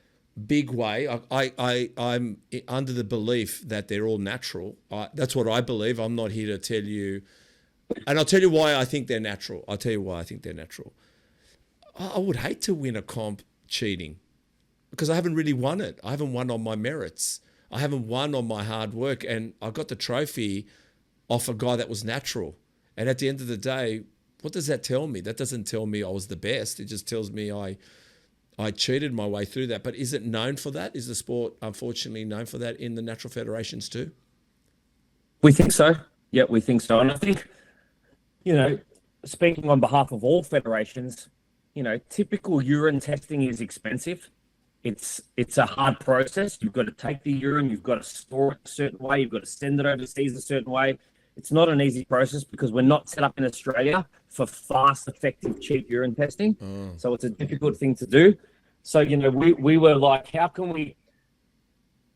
big way. I'm under the belief that they're all natural. That's what I believe. I'm not here to tell you, and I'll tell you why I think they're natural. I would hate to win a comp cheating because I haven't really won it. I haven't won on my merits. I haven't won on my hard work. And I got the trophy off a guy that was natural. And at the end of the day, what does that tell me? That doesn't tell me I was the best. It just tells me I cheated my way through that. But is it known for that? Is the sport unfortunately known for that in the natural federations too? We think so. Yeah, we think so. And I think, speaking on behalf of all federations, typical urine testing is expensive. It's a hard process. You've got to take the urine, you've got to store it a certain way, you've got to send it overseas a certain way. It's not an easy process because we're not set up in Australia for fast, effective, cheap urine testing. So it's a difficult thing to do. So, we were like, how can we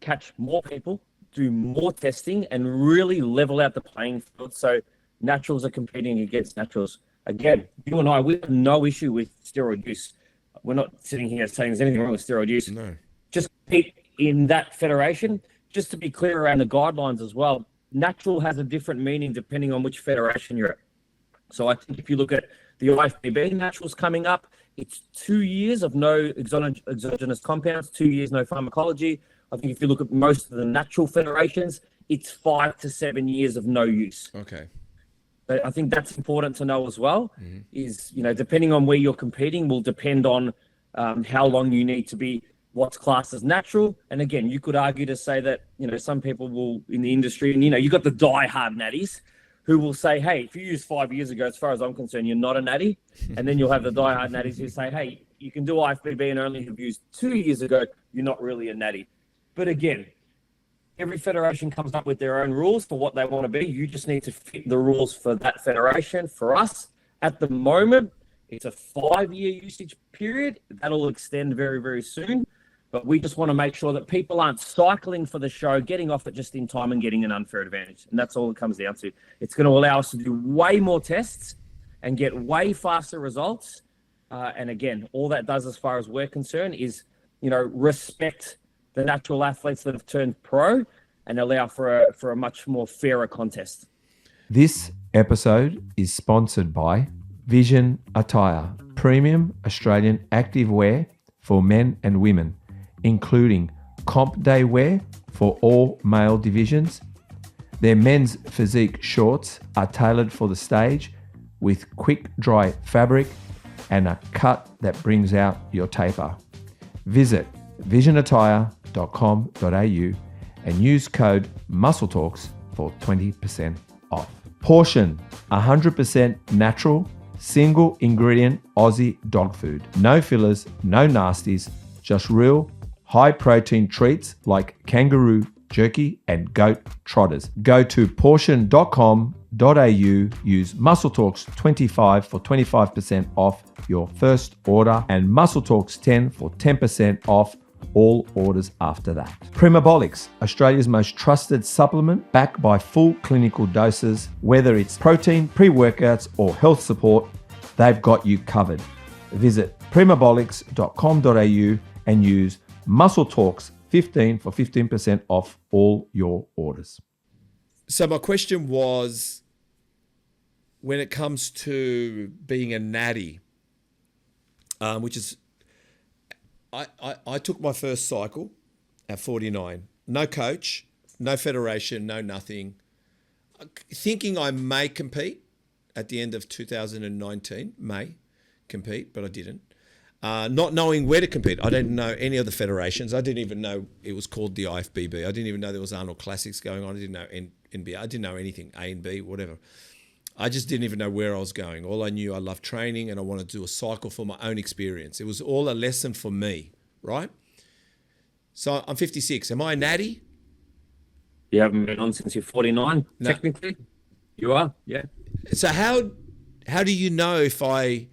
catch more people, do more testing, and really level out the playing field so naturals are competing against naturals? Again, you and I, we have no issue with steroid use. We're not sitting here saying there's anything wrong with steroid use. No. Just compete in that federation. Just to be clear around the guidelines as well, natural has a different meaning depending on which federation you're at. So I think if you look at the IFBB naturals coming up, it's 2 years of no exogenous compounds, 2 years no pharmacology. I think if you look at most of the natural federations, it's 5 to 7 years of no use. Okay. But I think that's important to know as well, is, depending on where you're competing will depend on how long you need to be, what's classed as natural. And again, you could argue to say that, some people will in the industry, and, you got the die-hard natties who will say, hey, if you used 5 years ago, as far as I'm concerned, you're not a natty. And then you'll have the die-hard natties who say, hey, you can do IFBB and only have used 2 years ago, you're not really a natty. But again, every federation comes up with their own rules for what they want to be. You just need to fit the rules for that federation. For us, at the moment, it's a 5-year usage period. That'll extend very, very soon. But we just want to make sure that people aren't cycling for the show, getting off it just in time and getting an unfair advantage. And that's all it comes down to. It's going to allow us to do way more tests and get way faster results. And again, all that does, as far as we're concerned, is, respect the natural athletes that have turned pro and allow for a much more fairer contest. This episode is sponsored by Vision Attire, premium Australian active wear for men and women, including comp day wear for all male divisions. Their men's physique shorts are tailored for the stage with quick dry fabric and a cut that brings out your taper. Visit visionattire.com.au and use code MUSCLETALKS for 20% off. Portion 100% natural, single ingredient Aussie dog food. No fillers, no nasties, just real high protein treats like kangaroo jerky and goat trotters. Go to portion.com.au, use MuscleTalks25 for 25% off your first order and MuscleTalks10 for 10% off all orders after that. Primabolics, Australia's most trusted supplement backed by full clinical doses. Whether it's protein, pre-workouts or health support, they've got you covered. Visit primabolics.com.au and use MuscleTalks15 for 15% off all your orders. So my question was, when it comes to being a natty, which is, I took my first cycle at 49. No coach, no federation, no nothing. Thinking I may compete at the end of 2019, may compete, but I didn't. Not knowing where to compete. I didn't know any of the federations. I didn't even know it was called the IFBB. I didn't even know there was Arnold Classics going on. I didn't know NBA. I didn't know anything, A and B, whatever. I just didn't even know where I was going. All I knew, I loved training and I wanted to do a cycle for my own experience. It was all a lesson for me, right? So I'm 56. Am I a natty? You haven't been on since you're 49, No. technically. You are, yeah. So how do you know if I,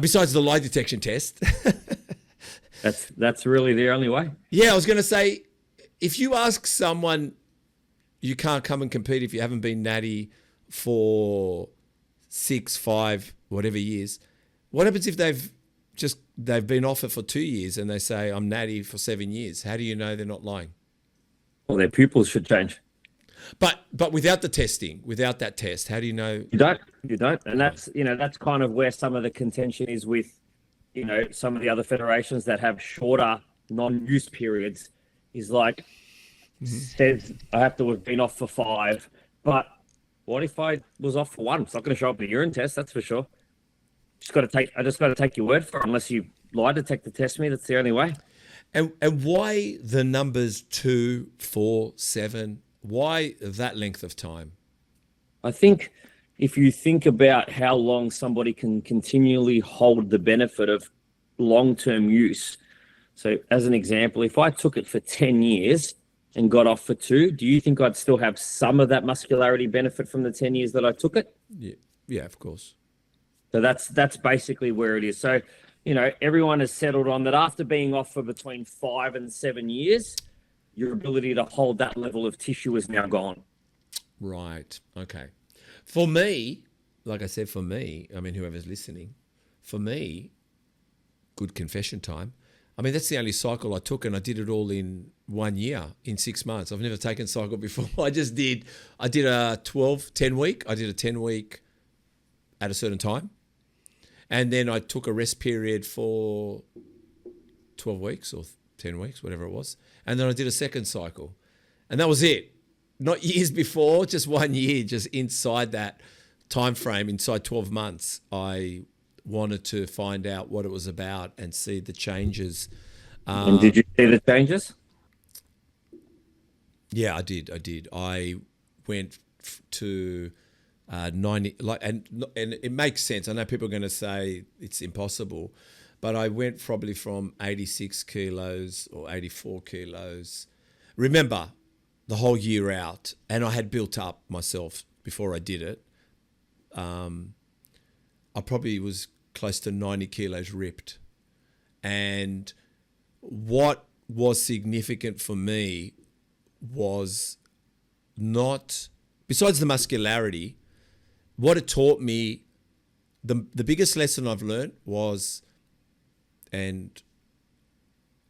besides the lie detection test? That's really the only way. Yeah, I was going to say, if you ask someone, you can't come and compete if you haven't been natty for 6, 5, whatever years. What happens if they've been off it for 2 years and they say, I'm natty for 7 years? How do you know they're not lying? Well, their pupils should change. But without the testing, without that test, how do you know? You don't. And that's kind of where some of the contention is with some of the other federations that have shorter non-use periods is like, says I have to have been off for 5, but what if I was off for 1? It's not going to show up in a urine test, that's for sure. I just got to take your word for it, unless you lie detector test me. That's the only way. And why the numbers 2, 4, 7? Why that length of time? I think if you think about how long somebody can continually hold the benefit of long-term use. So as an example, if I took it for 10 years and got off for 2, do you think I'd still have some of that muscularity benefit from the 10 years that I took it? Yeah, of course. So that's basically where it is. So, everyone has settled on that after being off for between 5 and 7 years, your ability to hold that level of tissue is now gone. Right. Okay. For me, like I said, I mean, whoever's listening, for me, good confession time. I mean, that's the only cycle I took, and I did it all in 1 year, in 6 months. I've never taken cycle before. I did a 10 week. I did a 10 week at a certain time. And then I took a rest period for 12 weeks or 10 weeks, whatever it was. And then I did a second cycle. And that was it. Not years before, just 1 year, just inside that time frame, inside 12 months, I wanted to find out what it was about and see the changes. And did you see the changes? Yeah, I did. I went to 90, and it makes sense. I know people are going to say it's impossible, but I went probably from 86 kilos or 84 kilos. Remember, the whole year out, and I had built up myself before I did it. I probably was close to 90 kilos ripped. And what was significant for me was not, besides the muscularity, what it taught me, the biggest lesson I've learned was, and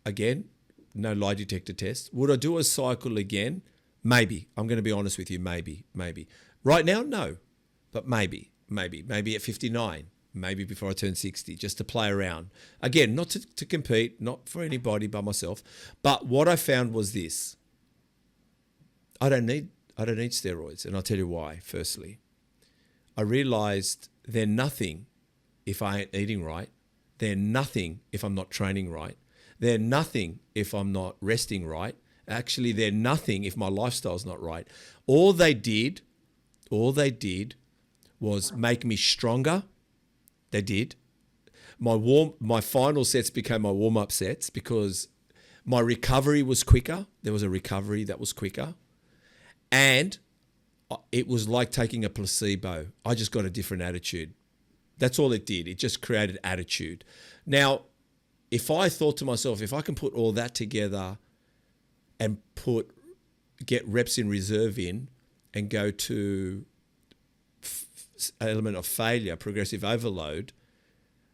again, no lie detector test. Would I do a cycle again? Maybe. I'm going to be honest with you. Maybe. Right now, no. But maybe at 59, maybe before I turn 60, just to play around. Again, not to compete, not for anybody but myself. But what I found was this. I don't need steroids. And I'll tell you why, firstly. I realized they're nothing if I ain't eating right. They're nothing if I'm not training right. They're nothing if I'm not resting right. Actually, they're nothing if my lifestyle's not right. All they did was make me stronger. They did. My final sets became my warm-up sets because my recovery was quicker. There was a recovery that was quicker. And it was like taking a placebo. I just got a different attitude. That's all it did. It just created attitude. Now, if I thought to myself, if I can put all that together and get reps in reserve in and go to element of failure, progressive overload,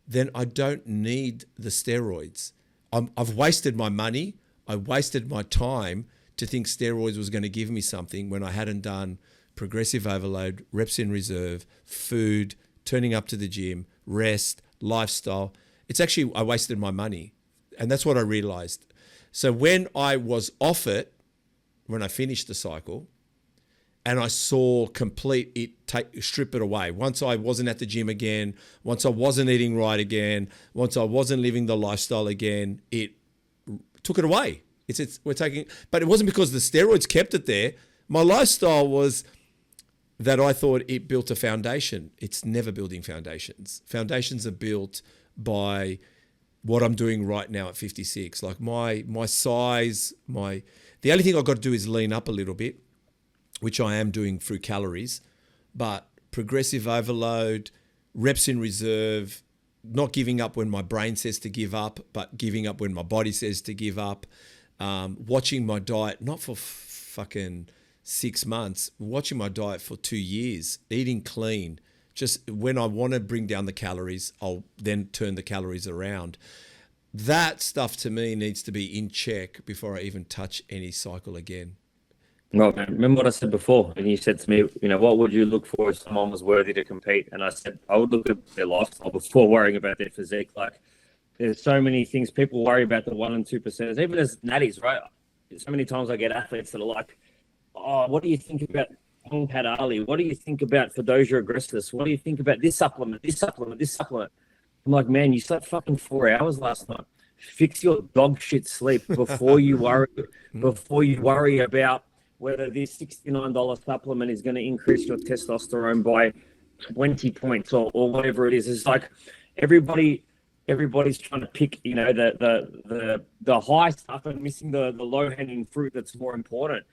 then I don't need the steroids. I've wasted my money. I wasted my time to think steroids was going to give me something when I hadn't done progressive overload, reps in reserve, food, turning up to the gym, rest, lifestyle. It's actually, I wasted my money. And that's what I realized. So when I was off it, when I finished the cycle, and I saw strip it away. Once I wasn't at the gym again, once I wasn't eating right again, once I wasn't living the lifestyle again, it took it away. But it wasn't because the steroids kept it there. My lifestyle was that I thought it built a foundation. It's never building foundations. Foundations are built by what I'm doing right now at 56. Like my size, the only thing I've got to do is lean up a little bit, which I am doing through calories, but progressive overload, reps in reserve, not giving up when my brain says to give up, but giving up when my body says to give up, watching my diet, not for fucking 6 months, watching my diet for 2 years, eating clean. Just when I want to bring down the calories, I'll then turn the calories around. That stuff to me needs to be in check before I even touch any cycle again. Well, man, remember what I said before? And you said to me, what would you look for if someone was worthy to compete? And I said, I would look at their lifestyle before worrying about their physique. Like, there's so many things people worry about, the 1% and 2%. Even as natties, right? So many times I get athletes that are like, oh, what do you think about Hong Pad Ali? What do you think about Fedosia agrestis? What do you think about this supplement, this supplement, this supplement? I'm like, man, you slept fucking 4 hours last night. Fix your dog shit sleep before you worry about whether this $69 supplement is going to increase your testosterone by 20 points or whatever it is. It's like everybody's trying to pick, the high stuff and missing the low hanging fruit that's more important.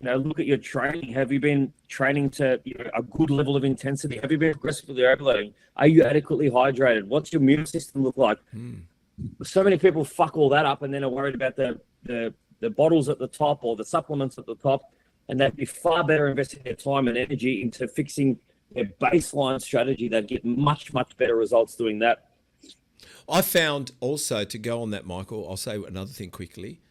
Look at your training. Have you been training to a good level of intensity? Have you been aggressively overloading? Are you adequately hydrated? What's your immune system look like? So many people fuck all that up and then are worried about the bottles at the top or the supplements at the top, and they'd be far better investing their time and energy into fixing their baseline strategy. They'd get much, much better results doing that. I found also, to go on that, Michael, I'll say another thing quickly.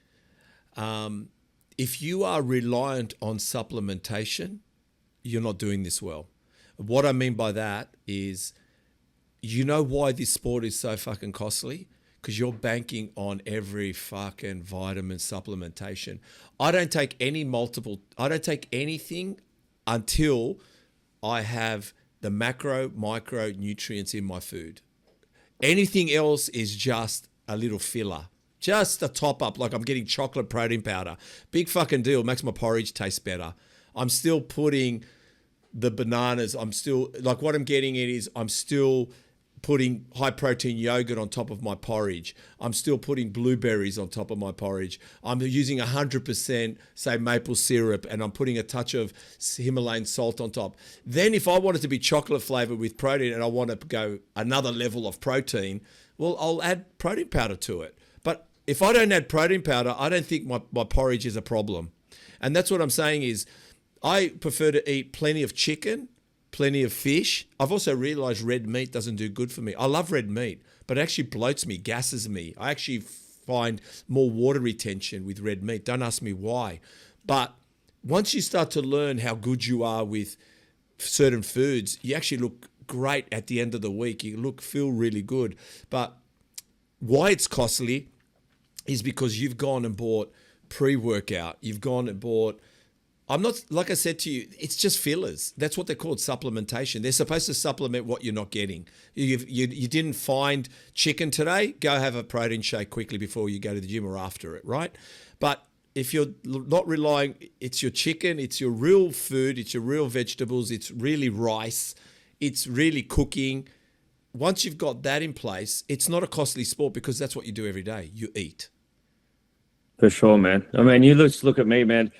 If you are reliant on supplementation, you're not doing this well. What I mean by that is, you know why this sport is so fucking costly? Because you're banking on every fucking vitamin supplementation. I don't take anything until I have the macro, micro nutrients in my food. Anything else is just a little filler. Just a top up, like I'm getting chocolate protein powder. Big fucking deal, makes my porridge taste better. I'm still putting the bananas, I'm still putting high protein yogurt on top of my porridge. I'm still putting blueberries on top of my porridge. I'm using 100%, say, maple syrup, and I'm putting a touch of Himalayan salt on top. Then if I want it to be chocolate flavored with protein and I want to go another level of protein, well, I'll add protein powder to it. But if I don't add protein powder, I don't think my porridge is a problem. And that's what I'm saying is, I prefer to eat plenty of chicken, plenty of fish. I've also realized red meat doesn't do good for me. I love red meat, but it actually bloats me, gasses me. I actually find more water retention with red meat. Don't ask me why. But once you start to learn how good you are with certain foods, you actually look great at the end of the week. You feel really good. But why it's costly is because you've gone and bought pre-workout. You've gone and bought, I'm not, like I said to you, it's just fillers. That's what they're called, supplementation. They're supposed to supplement what you're not getting. You didn't find chicken today, go have a protein shake quickly before you go to the gym or after it, right? But if you're not relying, it's your chicken, it's your real food, it's your real vegetables, it's really rice, it's really cooking. Once you've got that in place, it's not a costly sport because that's what you do every day. You eat. For sure, man. I mean, you just look at me, man.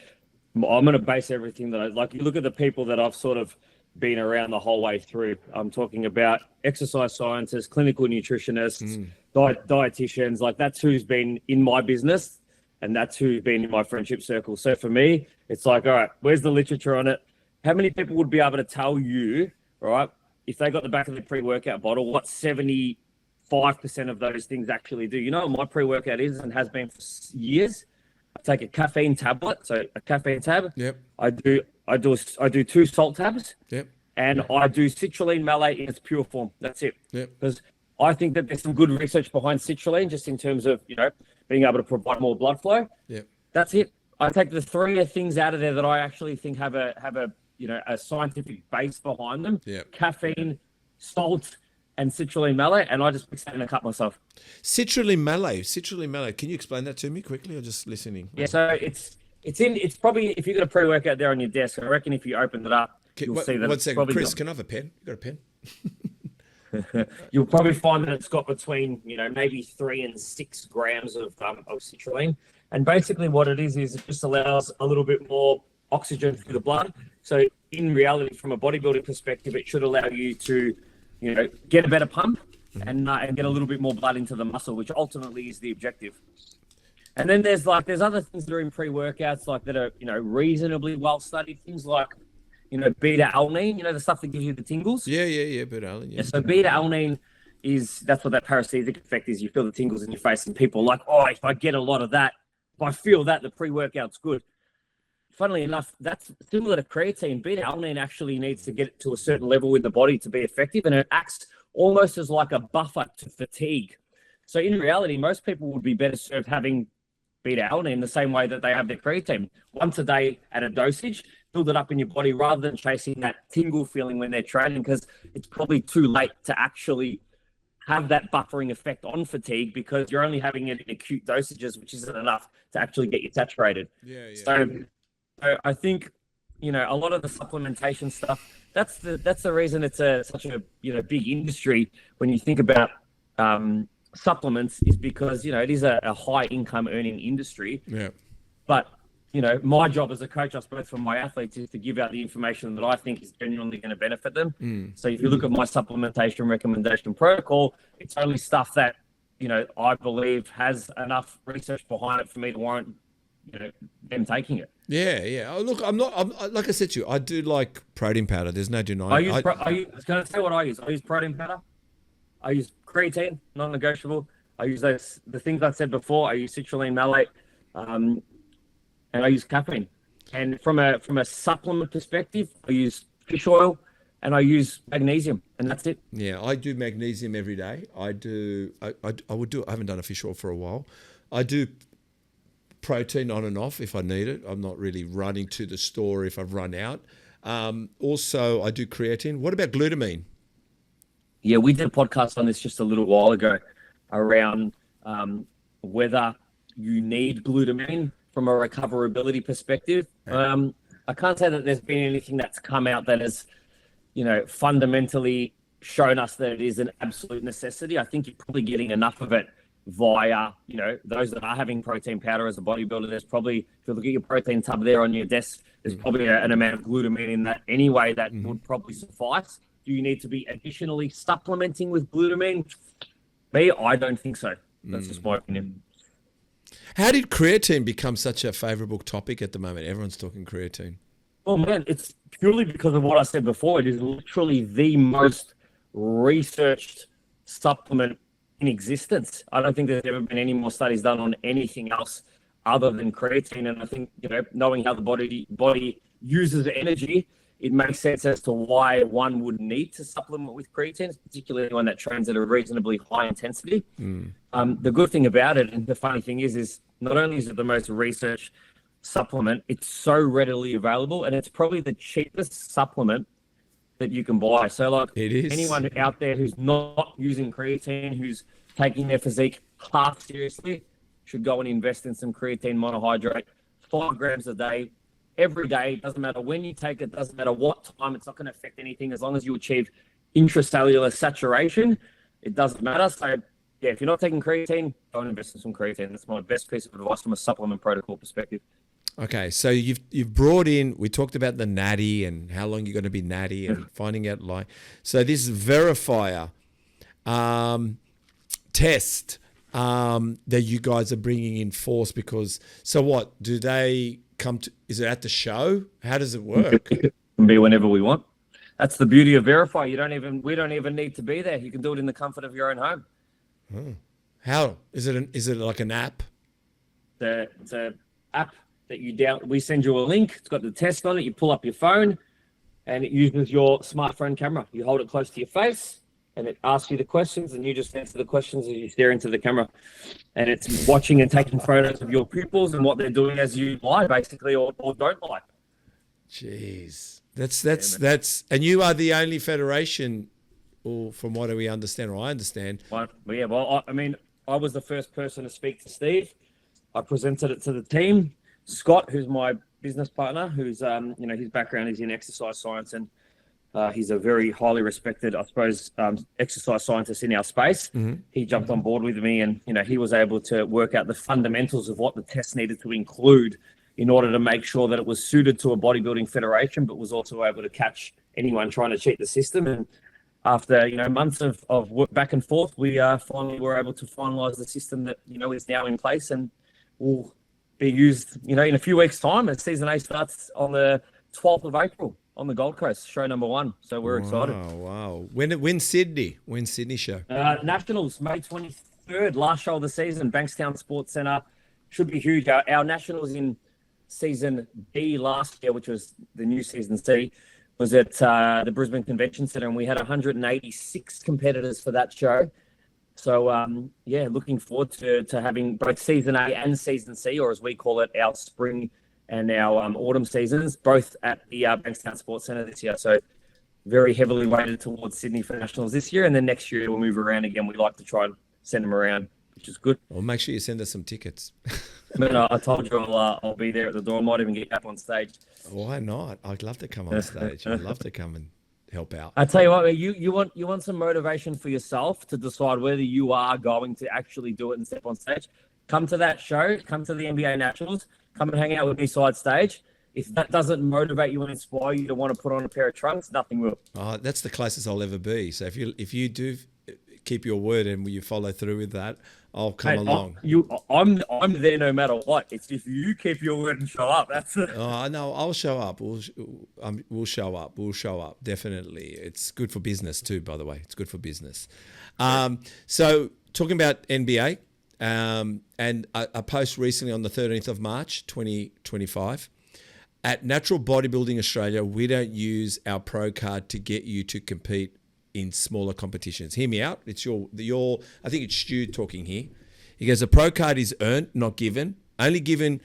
I'm going to base everything that I like. You look at the people that I've sort of been around the whole way through. I'm talking about exercise scientists, clinical nutritionists, dietitians. Like, that's who's been in my business and that's who's been in my friendship circle. So for me, it's like, all right, where's the literature on it? How many people would be able to tell you, all right, if they got the back of the pre-workout bottle, what 75% of those things actually do? You know what my pre-workout is and has been for years? I take a caffeine tablet, so a caffeine tab. Yep. I do 2 salt tabs. Yep. And I do citrulline malate in its pure form. That's it. Yep. Because I think that there's some good research behind citrulline, just in terms of being able to provide more blood flow. Yep. That's it. I take the 3 things out of there that I actually think have a scientific base behind them. Yep. Caffeine, salt, and citrulline malate, and I just mix that in a cup myself. Citrulline malate. Can you explain that to me quickly, or just listening? Yeah, so it's probably, if you've got a pre-workout there on your desk, I reckon if you open it up, you'll see that. 1 second, Chris, can I have a pen? You got a pen? You'll probably find that it's got between maybe 3 and 6 grams of citrulline, and basically what it is it just allows a little bit more oxygen through the blood. So in reality, from a bodybuilding perspective, it should allow you to get a better pump and get a little bit more blood into the muscle, which ultimately is the objective. And then there's other things that are in pre-workouts, like that are reasonably well studied. Things like beta alanine, the stuff that gives you the tingles. Yeah, beta alanine. Yeah, so beta alanine that's what that parasitic effect is. You feel the tingles in your face, and people are like, oh, if I get a lot of that, if I feel that, the pre-workout's good. Funnily enough, that's similar to creatine. Beta alanine actually needs to get to a certain level in the body to be effective, and it acts almost as like a buffer to fatigue. So in reality, most people would be better served having beta-alanine in the same way that they have their creatine. Once a day at a dosage, build it up in your body rather than chasing that tingle feeling when they're training, because it's probably too late to actually have that buffering effect on fatigue because you're only having it in acute dosages, which isn't enough to actually get you saturated. So I think, you know, a lot of the supplementation stuff, that's the reason it's such a, you know, big industry when you think about supplements, is because, you know, it is a high income earning industry. But, you know, my job as a coach, I suppose, for my athletes is to give out the information that I think is genuinely going to benefit them. So if you look at my supplementation recommendation protocol, it's only stuff that, you know, I believe has enough research behind it for me to warrant, you know, them taking it. Oh, look, I'm like I said to you, I do like protein powder. There's no denying. I was going to say what I use. I use protein powder. I use creatine, non-negotiable. I use the things I said before. I use citrulline malate, and I use caffeine. And from a supplement perspective, I use fish oil and I use magnesium, and that's it. Yeah, I do magnesium every day. I haven't done a fish oil for a while. I do protein on and off if I need it. I'm not really running to the store if I've run out. Also, I do creatine. What about glutamine? Yeah, we did a podcast on this just a little while ago around whether you need glutamine from a recoverability perspective. I can't say that there's been anything that's come out that has, you know, fundamentally shown us that it is an absolute necessity. I think you're probably getting enough of it via, you know, those that are having protein powder as a bodybuilder. There's probably, if you look at your protein tub there on your desk, there's probably an amount of glutamine in that anyway that would probably suffice. Do you need to be additionally supplementing with glutamine? Me, I don't think so. That's just my opinion. How did creatine become such a favorable topic at the moment? Everyone's talking creatine. Well, man, it's purely because of what I said before. It is literally the most researched supplement in existence. I don't think there's ever been any more studies done on anything else other than creatine. And I think, you know, knowing how the body uses energy, it makes sense as to why one would need to supplement with creatine, particularly one that trains at a reasonably high intensity. The good thing about it, and the funny thing is not only is it the most researched supplement, it's so readily available, and it's probably the cheapest supplement that you can buy. So, like, it is. Anyone out there who's not using creatine, who's taking their physique half seriously, should go and invest in some creatine monohydrate, 5 grams a day, every day. Doesn't matter when you take it, doesn't matter what time, it's not going to affect anything as long as you achieve intracellular saturation. It doesn't matter. So yeah, if you're not taking creatine, go and invest in some creatine. That's my best piece of advice from a supplement protocol perspective. Okay, so you've brought in, we talked about the natty and how long you're going to be natty and finding out, like, so this verifier test that you guys are bringing in force, because, so what, do they come to, is it at the show? How does it work? It can be whenever we want. That's the beauty of Verify. We don't even need to be there. You can do it in the comfort of your own home. How is it like an app? It's an app that you down. We send you a link. It's got the test on it. You pull up your phone, and it uses your smartphone camera. You hold it close to your face, and it asks you the questions, and you just answer the questions as you stare into the camera. And it's watching and taking photos of your pupils and what they're doing as you lie, basically, or don't lie. Jeez, that's, and you are the only federation, or from what we understand, or I understand. Well, I mean, I was the first person to speak to Steve. I presented it to the team. Scott, who's my business partner, who's his background is in exercise science, and he's a very highly respected, I suppose, exercise scientist in our space. He jumped on board with me, and he was able to work out the fundamentals of what the test needed to include in order to make sure that it was suited to a bodybuilding federation, but was also able to catch anyone trying to cheat the system. And after months of work back and forth, we finally were able to finalise the system that is now in place and will be used in a few weeks' time. As season A starts on the 12th of April on the Gold Coast, show number 1. So we're excited. Wow! When's Sydney? When's Sydney show? Nationals, May 23rd, last show of the season, Bankstown Sports Centre. Should be huge. Our Nationals in season B last year, which was the new season C, was at the Brisbane Convention Centre, and we had 186 competitors for that show. So, yeah, looking forward to having both Season A and Season C, or as we call it, our spring and our autumn seasons, both at the Bankstown Sports Centre this year. So very heavily weighted towards Sydney for Nationals this year. And then next year we'll move around again. We like to try and send them around, which is good. Well, make sure you send us some tickets. I told you I'll be there at the door. I might even get up on stage. Why not? I'd love to come on stage. I'd love to come and help out. I tell you what, you want some motivation for yourself to decide whether you are going to actually do it and step on stage. Come to that show. Come to the NBA Nationals. Come and hang out with me side stage. If that doesn't motivate you and inspire you to want to put on a pair of trunks, nothing will. Oh, that's the closest I'll ever be. So if you do keep your word and you follow through with that, I'll come along. I'm there no matter what. It's if you keep your word and show up. That's it. Oh no, I'll show up. We'll show up. We'll show up. Definitely. It's good for business too, by the way. It's good for business. So talking about NBA, and a post recently on the 13th of March, 2025. At Natural Bodybuilding Australia, we don't use our pro card to get you to compete in smaller competitions. Hear me out. It's your. I think it's Stu talking here. He goes, a pro card is earned, not given. Only given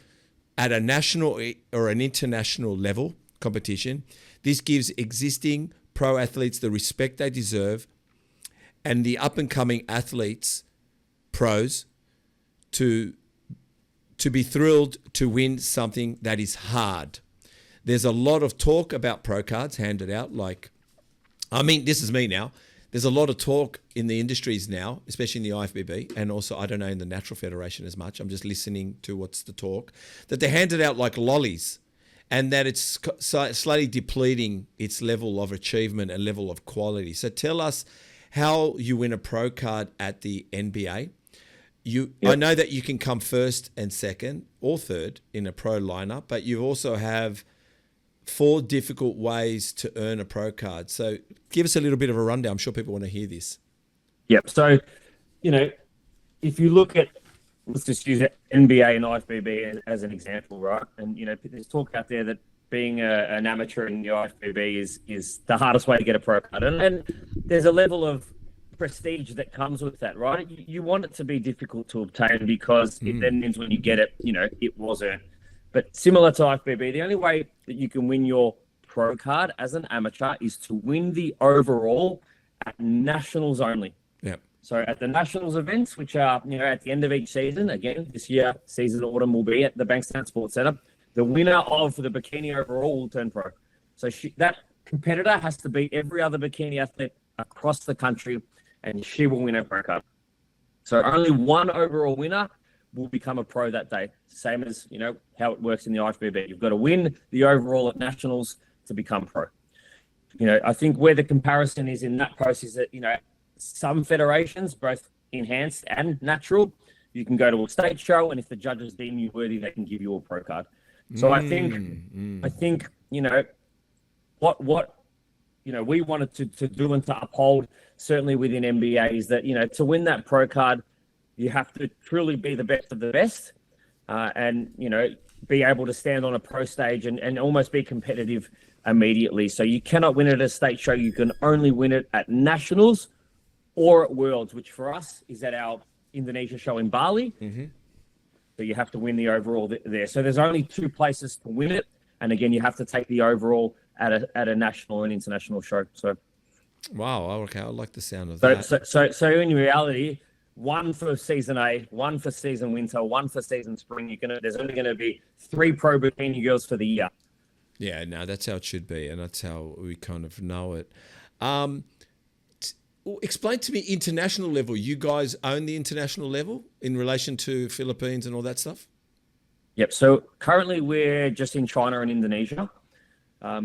at a national or an international level competition. This gives existing pro athletes the respect they deserve, and the up and coming athletes, pros, to be thrilled to win something that is hard. There's a lot of talk about pro cards handed out. This is me now. There's a lot of talk in the industries now, especially in the IFBB, and also, I don't know, in the Natural Federation as much. I'm just listening to what's the talk, that they're handed out like lollies, and that it's slightly depleting its level of achievement and level of quality. So tell us how you win a pro card at the NBA. Yep. I know that you can come first and second or third in a pro lineup, but you also have 4 difficult ways to earn a pro card. So give us a little bit of a rundown. I'm sure people want to hear this. Yep. So, if you look at, let's just use NBA and IFBB as an example, right? And, there's talk out there that being an amateur in the IFBB is the hardest way to get a pro card. And there's a level of prestige that comes with that, right? You want it to be difficult to obtain because it then means when you get it, it was earned. But similar to IFBB, the only way that you can win your pro card as an amateur is to win the overall at nationals only. Yeah. So at the nationals events, which are, at the end of each season, again, this year, season autumn will be at the Bankstown Sports Centre, the winner of the bikini overall will turn pro. So that competitor has to beat every other bikini athlete across the country, and she will win a pro card. So only one overall winner will become a pro that day. Same as, how it works in the IFBB. You've got to win the overall at nationals to become pro. I think where the comparison is in that process is that, some federations, both enhanced and natural, you can go to a state show, and if the judges deem you worthy, they can give you a pro card. So I think, what we wanted to do and to uphold, certainly within NBA, is that, to win that pro card, you have to truly be the best of the best, and, be able to stand on a pro stage and almost be competitive immediately. So you cannot win it at a state show. You can only win it at nationals or at Worlds, which for us is at our Indonesia show in Bali. Mm-hmm. So you have to win the overall there. So there's only 2 places to win it. And again, you have to take the overall at a national and international show. So, wow, okay, I like the sound of that. So in reality, 1 for season A, 1 for season winter, 1 for season spring. There's only going to be 3 pro bikini girls for the year. Yeah, no, that's how it should be, and that's how we kind of know it. Explain to me international level. You guys own the international level in relation to Philippines and all that stuff? Yep. So currently we're just in China and Indonesia.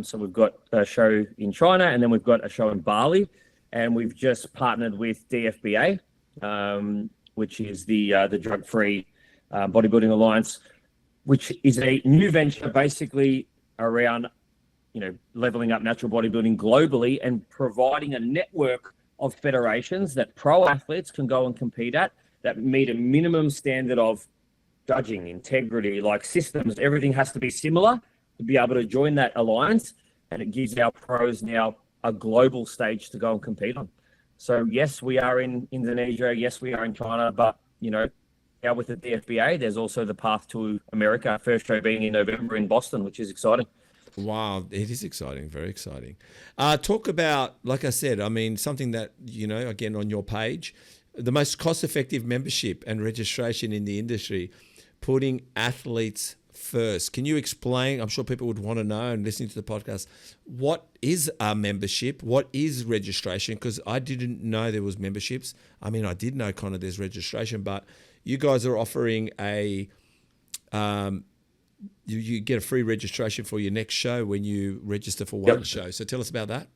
So we've got a show in China, and then we've got a show in Bali, and we've just partnered with DFBA, which is the Drug-Free Bodybuilding Alliance, which is a new venture basically around, leveling up natural bodybuilding globally and providing a network of federations that pro athletes can go and compete at that meet a minimum standard of judging, integrity, like systems. Everything has to be similar to be able to join that alliance, and it gives our pros now a global stage to go and compete on. So yes, we are in Indonesia. Yes, we are in China. But, now with the DFBA, there's also the path to America. First show being in November in Boston, which is exciting. Wow, it is exciting, very exciting. Talk about, like I said, I mean, something that, again, on your page, the most cost-effective membership and registration in the industry, putting athletes first. Can you explain? I'm sure people would want to know and listening to the podcast, what is a membership? What is registration? Because I didn't know there was memberships. I mean, I did know kind of there's registration, but you guys are offering a you get a free registration for your next show when you register for one show. So tell us about that.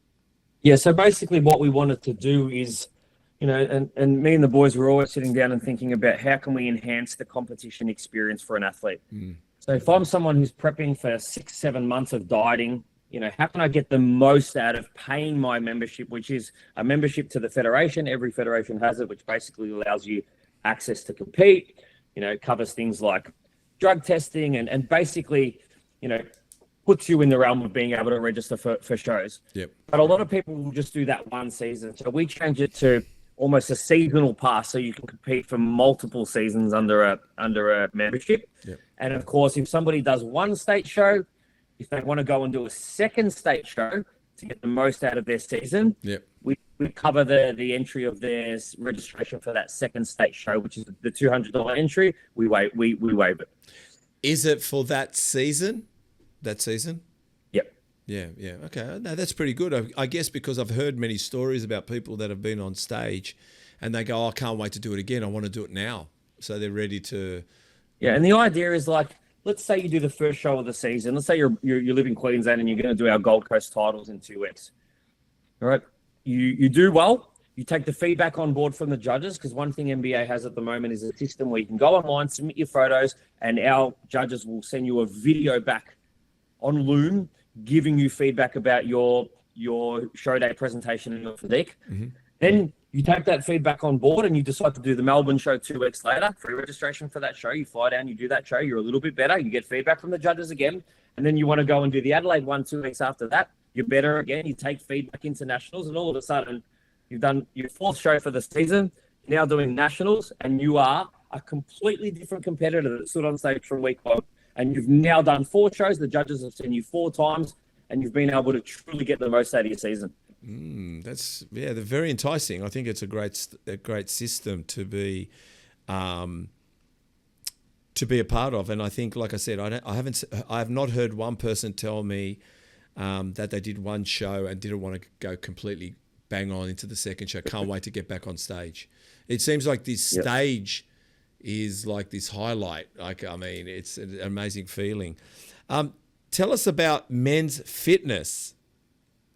Yeah, so basically what we wanted to do is, and me and the boys were always sitting down and thinking about how can we enhance the competition experience for an athlete. So if I'm someone who's prepping for 6-7 months of dieting, how can I get the most out of paying my membership, which is a membership to the federation. Every federation has it, which basically allows you access to compete. It covers things like drug testing and basically, puts you in the realm of being able to register for shows. Yep. But a lot of people will just do that one season. So we change it to almost a seasonal pass, so you can compete for multiple seasons under a membership. Yep. And of course, if somebody does one state show, if they want to go and do a second state show to get the most out of their season, Yep. we cover the entry of their registration for that second state show, which is the $200 entry. We waive it. Is it for that season? Yep. Yeah. Okay. No, that's pretty good. I guess because I've heard many stories about people that have been on stage and they go, I can't wait to do it again. I want to do it now. So they're ready to. Yeah. And the idea is like, let's say you do the first show of the season. Let's say you live in Queensland and you're going to do our Gold Coast titles in 2 weeks. All right. You do well. You take the feedback on board from the judges, because one thing NBA has at the moment is a system where you can go online, submit your photos, and our judges will send you a video back on Loom giving you feedback about your show day presentation and your physique. Mm-hmm. Then you take that feedback on board and you decide to do the Melbourne show 2 weeks later. Free registration for that show. You fly down, you do that show. You're a little bit better. You get feedback from the judges again. And then you want to go and do the Adelaide one 2 weeks after that. You're better again. You take feedback into nationals, and all of a sudden you've done your 4th show for the season. You're now doing nationals, and you are a completely different competitor that stood on stage from week 1. And you've now done 4 shows. The judges have seen you 4 times, and you've been able to truly get the most out of your season. They're very enticing. I think it's a great system to be a part of. And I think, like I said, I have not heard one person tell me that they did one show and didn't want to go completely bang on into the second show. Can't wait to get back on stage. It seems like this stage is like this highlight. It's an amazing feeling. Tell us about men's fitness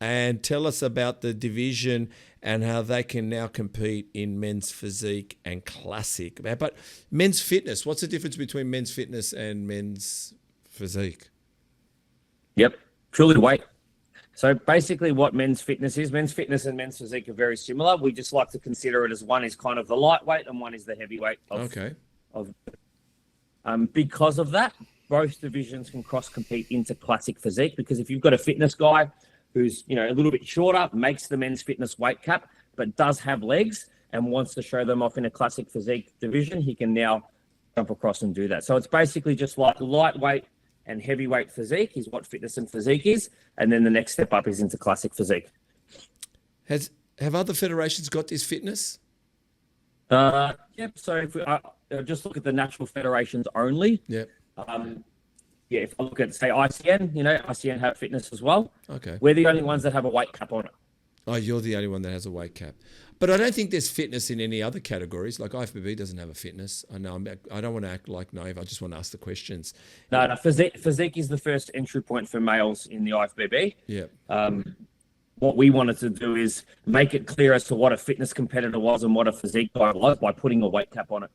and tell us about the division and how they can now compete in men's physique and classic. But men's fitness, what's the difference between men's fitness and men's physique? Yep, purely weight. So basically what men's fitness and men's physique are very similar. We just like to consider it as one is kind of the lightweight and one is the heavyweight. Because of that, both divisions can cross-compete into classic physique, because if you've got a fitness guy who's a little bit shorter, makes the men's fitness weight cap, but does have legs and wants to show them off in a classic physique division, he can now jump across and do that. So it's basically just like lightweight and heavyweight physique is what fitness and physique is, and then the next step up is into classic physique. Have other federations got this fitness? Yep. So if we just look at the natural federations only. Yep. If I look at, say, ICN, ICN have fitness as well. Okay. We're the only ones that have a weight cap on it. Oh, you're the only one that has a weight cap. But I don't think there's fitness in any other categories. Like IFBB doesn't have a fitness. I know I don't want to act like naive. I just want to ask the questions. No, physique is the first entry point for males in the IFBB. Yeah. What we wanted to do is make it clear as to what a fitness competitor was and what a physique guy was by putting a weight cap on it.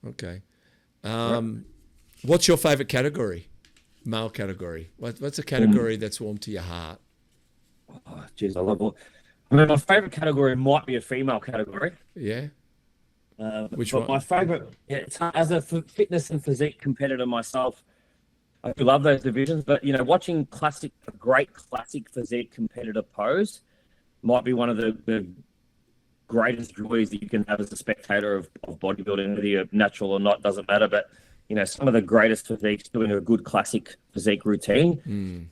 Okay. What's your favorite category? Male category. What's a category that's warm to your heart? Oh, geez, I love it. My favorite category might be a female category. Yeah. Which but one? My favorite, as a fitness and physique competitor myself, I do love those divisions. But watching a great classic physique competitor pose might be one of the greatest joys that you can have as a spectator of bodybuilding, whether you're natural or not, doesn't matter. But, you know, some of the greatest physiques doing a good classic physique routine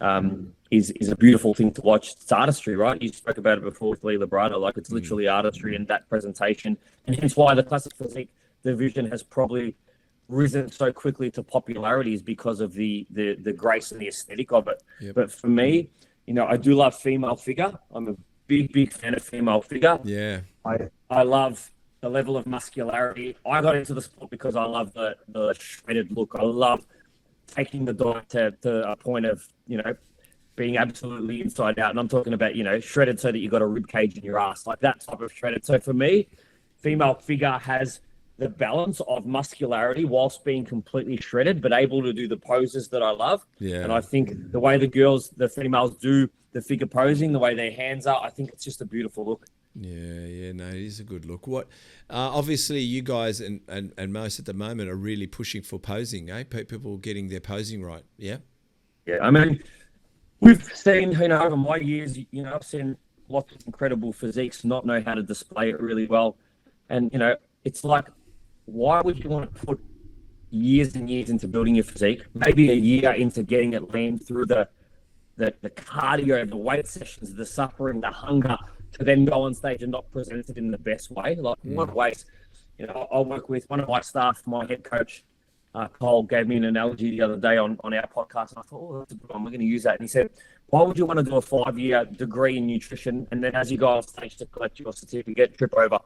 is a beautiful thing to watch. It's artistry, right? You spoke about it before with Lee Labrada. Like, it's literally artistry in that presentation. And hence why the classic physique division has probably risen so quickly to popularity, is because of the grace and the aesthetic of it. Yep. But for me, you know, I do love female figure. I'm a big fan of female figure. Yeah. I love the level of muscularity. I got into the sport because I love the shredded look. I love taking the diet to a point of, you know, being absolutely inside out. And I'm talking about, you know, shredded so that you got a rib cage in your ass, like that type of shredded. So for me, female figure has the balance of muscularity whilst being completely shredded, but able to do the poses that I love. Yeah. And I think the way the females do the figure posing, the way their hands are, I think it's just a beautiful look. Yeah, no, it is a good look. What, obviously, you guys and most at the moment are really pushing for posing, eh? People getting their posing right, yeah? Yeah, I mean, we've seen, you know, over my years, you know, I've seen lots of incredible physiques not know how to display it really well. And, you know, it's like, why would you want to put years and years into building your physique, maybe a year into getting it lean through the cardio, the weight sessions, the suffering, the hunger, to then go on stage and not present it in the best way? Like, what waste? You know, I'll work with one of my staff, my head coach, Cole, gave me an analogy the other day on our podcast, and I thought, oh, that's a good one. We're going to use that. And he said, why would you want to do a 5-year degree in nutrition, and then as you go on stage to collect your certificate, trip over?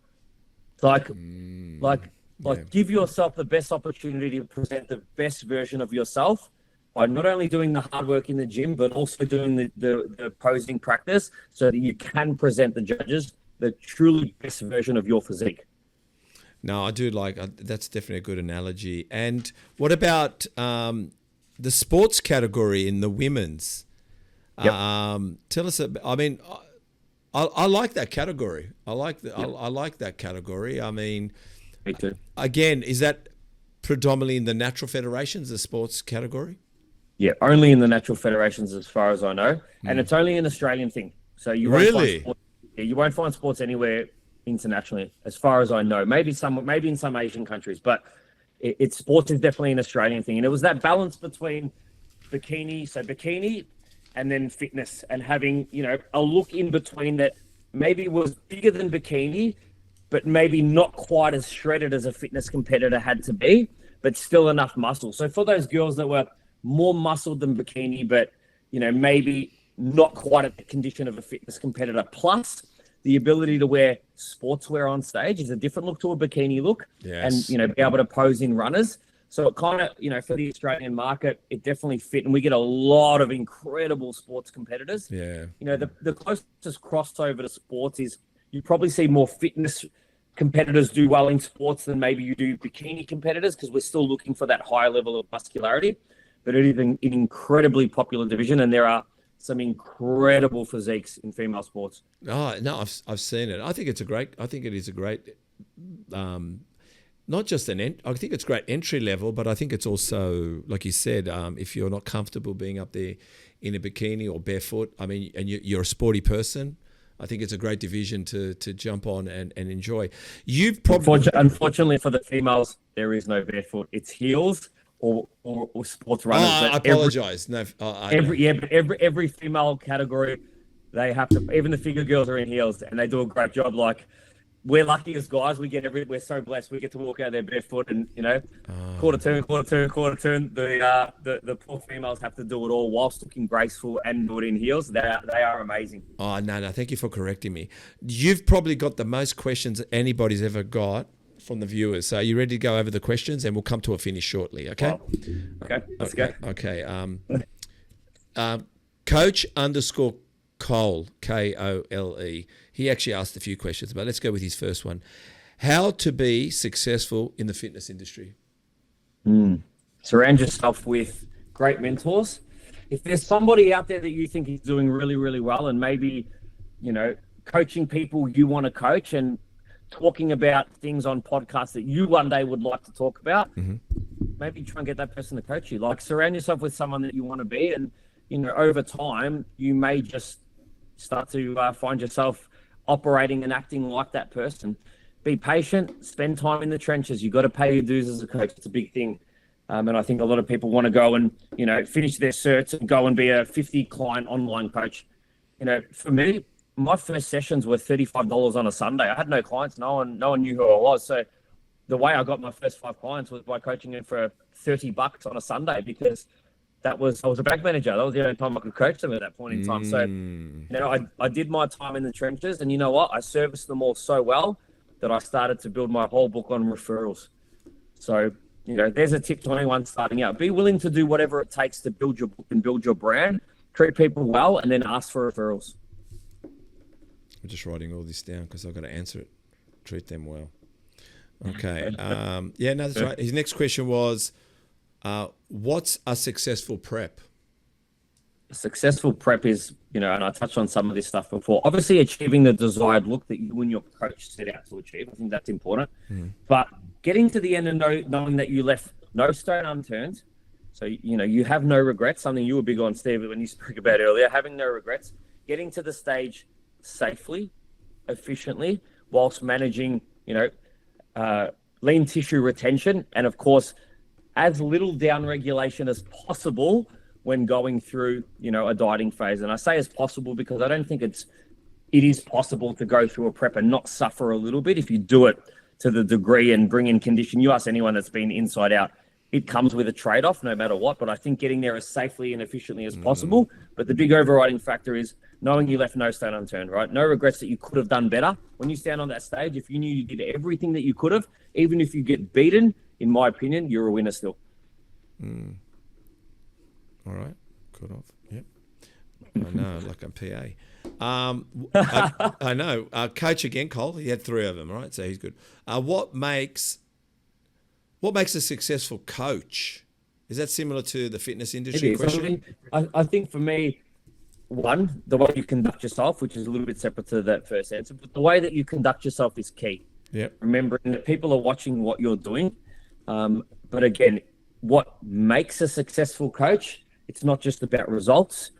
Give yourself the best opportunity to present the best version of yourself by not only doing the hard work in the gym, but also doing the posing practice so that you can present the judges the truly best version of your physique. No, I do like that's definitely a good analogy. And what about the sports category in the women's? Yep. Tell us. I mean, I like that category. I like that category. I mean, me too. Again, is that predominantly in the natural federations, the sports category? Yeah, only in the natural federations, as far as I know, and it's only an Australian thing. So you won't find sports anywhere internationally, as far as I know. Maybe in some Asian countries, but it's sports is definitely an Australian thing. And it was that balance between bikini and then fitness, and having, you know, a look in between that maybe was bigger than bikini, but maybe not quite as shredded as a fitness competitor had to be, but still enough muscle. So for those girls that were more muscled than bikini, but, you know, maybe not quite at the condition of a fitness competitor, plus the ability to wear sportswear on stage is a different look to a bikini look. Yes. And, you know, be able to pose in runners. So it kind of, you know, for the Australian market, it definitely fit. And we get a lot of incredible sports competitors. Yeah. You know, the closest crossover to sports is you probably see more fitness competitors do well in sports than maybe you do bikini competitors, because we're still looking for that higher level of muscularity. But it is an incredibly popular division, and there are some incredible physiques in female sports. Oh no, I've seen it. I think it is a great, not just I think it's great entry level, but I think it's also, like you said, if you're not comfortable being up there in a bikini or barefoot, I mean, and you're a sporty person, I think it's a great division to jump on and enjoy. You've probably unfortunately for the females, there is no barefoot. It's heels or sports runners. I apologize. Every female category, they have to. Even the figure girls are in heels, and they do a great job. Like, we're lucky as guys. We're so blessed. We get to walk out there barefoot, and, you know, quarter turn. The poor females have to do it all whilst looking graceful and do it in heels. They are amazing. Oh no! Thank you for correcting me. You've probably got the most questions that anybody's ever got from the viewers. So are you ready to go over the questions, and we'll come to a finish shortly? Okay. Well, okay. Let's go. Okay. Coach _ Cole, Kole. He actually asked a few questions, but let's go with his first one. How to be successful in the fitness industry? Surround yourself with great mentors. If there's somebody out there that you think is doing really, really well, and maybe, you know, coaching people you want to coach and talking about things on podcasts that you one day would like to talk about, maybe try and get that person to coach you. Like, surround yourself with someone that you want to be, and, you know, over time, you may just start to find yourself operating and acting like that person. Be patient, spend time in the trenches. You've got to pay your dues as a coach. It's a big thing. And I think a lot of people want to go and, finish their certs and go and be a 50 client online coach. For me, my first sessions were $35 on a Sunday. I had no clients. No one knew who I was. So the way I got my first 5 clients was by coaching them for $30 on a Sunday, because I was a bank manager. That was the only time I could coach them at that point in time. So, I did my time in the trenches, and you know what? I serviced them all so well that I started to build my whole book on referrals. So, there's a tip to anyone starting out. Be willing to do whatever it takes to build your book and build your brand, treat people well, and then ask for referrals. I'm just writing all this down because I've got to answer it. Treat them well. Okay. That's right. His next question was, what's a successful prep? A successful prep is, and I touched on some of this stuff before, obviously achieving the desired look that you and your coach set out to achieve. I think that's important. But getting to the end and knowing that you left no stone unturned. So, you have no regrets, something you were big on, Steve, when you spoke about earlier, having no regrets, getting to the stage safely, efficiently, whilst managing, lean tissue retention, and of course, as little down regulation as possible when going through, a dieting phase. And I say as possible because I don't think it is possible to go through a prep and not suffer a little bit if you do it to the degree and bring in condition. You ask anyone that's been inside out, it comes with a trade-off no matter what, but I think getting there as safely and efficiently as possible. But the big overriding factor is knowing you left no stone unturned, right? No regrets that you could have done better. When you stand on that stage, if you knew you did everything that you could have, even if you get beaten, in my opinion, you're a winner still. All right. Good off. Yep. I know, like a PA. I know. Coach again, Cole. He had 3 of them, right? So he's good. What makes a successful coach? Is that similar to the fitness industry question? I think for me, one, the way you conduct yourself, which is a little bit separate to that first answer, but the way that you conduct yourself is key. Yep. Remembering that people are watching what you're doing. But again, what makes a successful coach, it's not just about results.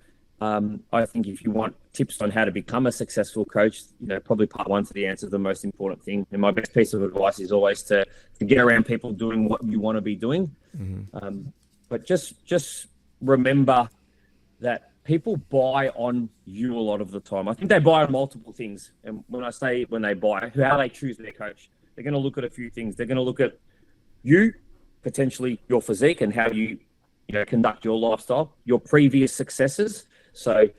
I think if you want tips on how to become a successful coach, probably part 1 to the answer is the most important thing. And my best piece of advice is always to get around people doing what you want to be doing. But just remember that people buy on you a lot of the time. I think they buy on multiple things. And when I say when they buy, how they choose their coach, they're going to look at a few things. They're going to look at you, potentially your physique and how you conduct your lifestyle, your previous successes. So,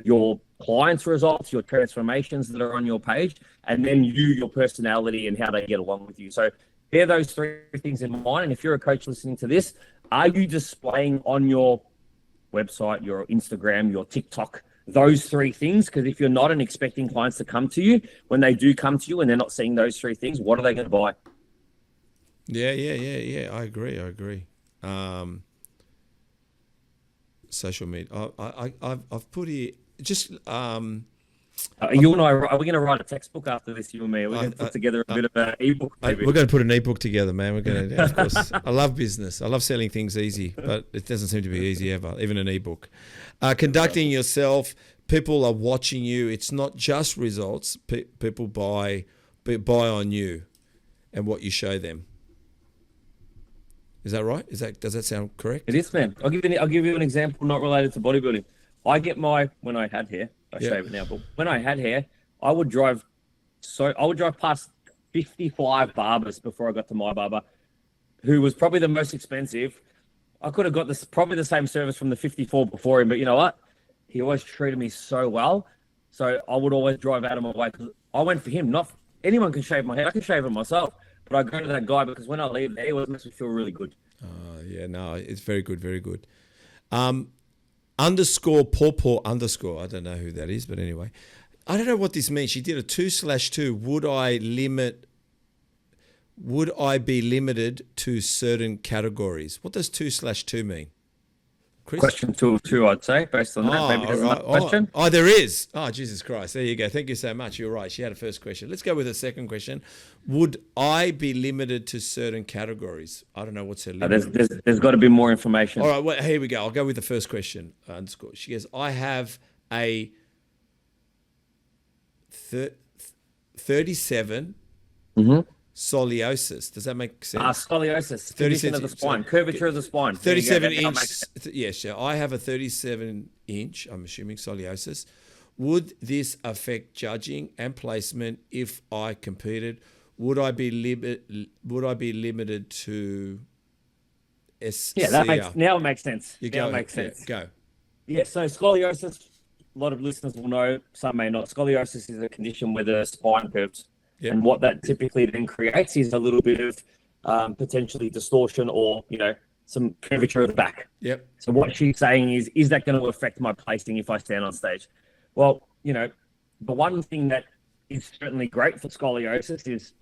your clients' results, your transformations that are on your page, and then your personality and how they get along with you. So bear those 3 things in mind. And if you're a coach listening to this, are you displaying on your website, your Instagram, your TikTok, those 3 things? Because if you're not and expecting clients to come to you, when they do come to you and they're not seeing those 3 things, what are they going to buy? Yeah. I agree. Social media. I've put here just. You and I, are we going to write a textbook after this? You and me? We're going to put together a bit of an ebook. We're going to put an ebook together, man. We're going to. Of course, I love business. I love selling things easy, but it doesn't seem to be easy ever. Even an ebook. Conducting yourself. People are watching you. It's not just results. People buy on you, and what you show them. Is that right? Does that sound correct? It is, man. I'll give you an example not related to bodybuilding. I get when I had hair, I shave it now, but when I had hair, I would drive past 55 barbers before I got to my barber, who was probably the most expensive. I could have got probably the same service from the 54 before him, but you know what? He always treated me so well. So I would always drive out of my way because I went for him. Not anyone can shave my hair. I can shave it myself. But I go to that guy because when I leave there, it always makes me feel really good. It's very good, very good. Underscore Paw underscore. I don't know who that is, but anyway. I don't know what this means. She did a 2/2. Would I be limited to certain categories? What does 2/2 mean? Chris? Question 2 of 2, I'd say, based on that. Maybe there's another question. Oh, there is. Oh, Jesus Christ. There you go. Thank you so much. You're right. She had a first question. Let's go with a second question. Would I be limited to certain categories? I don't know what's her limit. There's got to be more information. All right. Well, here we go. I'll go with the first question. Underscore. She goes, I have a 37 Mm-hmm. scoliosis. Does that make sense? Scoliosis, condition of the spine, curvature of the spine. 37 inch. Yes, yeah. I have a 37 inch, I'm assuming, scoliosis. Would this affect judging and placement if I competed? Would I be limited to SCR? Yeah, now it makes sense. Now it makes sense. Go. Yeah, so scoliosis, a lot of listeners will know, some may not. Scoliosis is a condition where the spine curves. Yep. And what that typically then creates is a little bit of potentially distortion or, some curvature of the back. Yep. So what she's saying is that going to affect my placing if I stand on stage? Well, the one thing that is certainly great for scoliosis is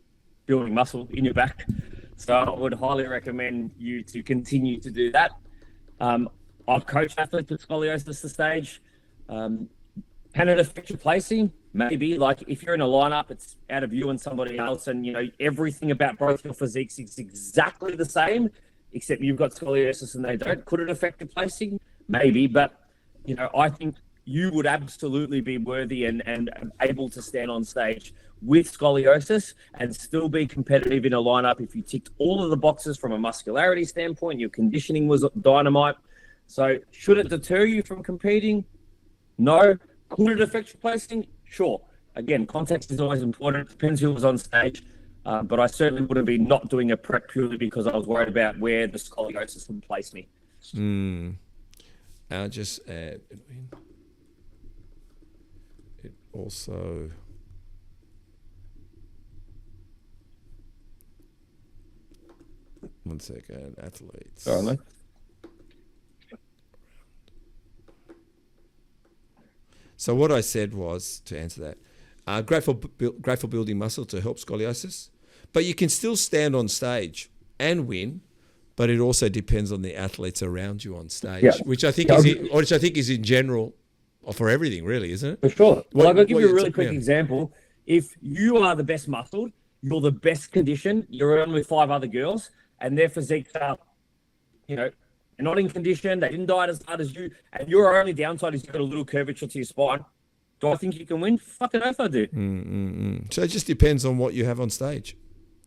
building muscle in your back. So I would highly recommend you to continue to do that. I've coached athletes with scoliosis to stage. Can it affect your placing? Maybe. Like if you're in a lineup, it's out of you and somebody else, and everything about both your physiques is exactly the same, except you've got scoliosis and they don't. Could it affect your placing? Maybe, but I think you would absolutely be worthy and able to stand on stage with scoliosis and still be competitive in a lineup if you ticked all of the boxes from a muscularity standpoint. Your conditioning was dynamite. So should it deter you from competing? No. Could it affect your placing? Sure. Again, context is always important. Depends who was on stage. But I certainly wouldn't be not doing a prep purely because I was worried about where the scoliosis would place me. I'll just add it also. One second, athletes. All right, So what I said was, to answer that, great for building muscle to help scoliosis, but you can still stand on stage and win, but it also depends on the athletes around you on stage, which I think is in general for everything, really, isn't it? For sure. Well, I'm going to give you a really quick example. If you are the best muscled, you're the best conditioned, you're on with 5 other girls, and their physiques are, they're not in condition, they didn't diet as hard as you, and your only downside is you've got a little curvature to your spine. Do I think you can win? Fucking oath I do. So it just depends on what you have on stage,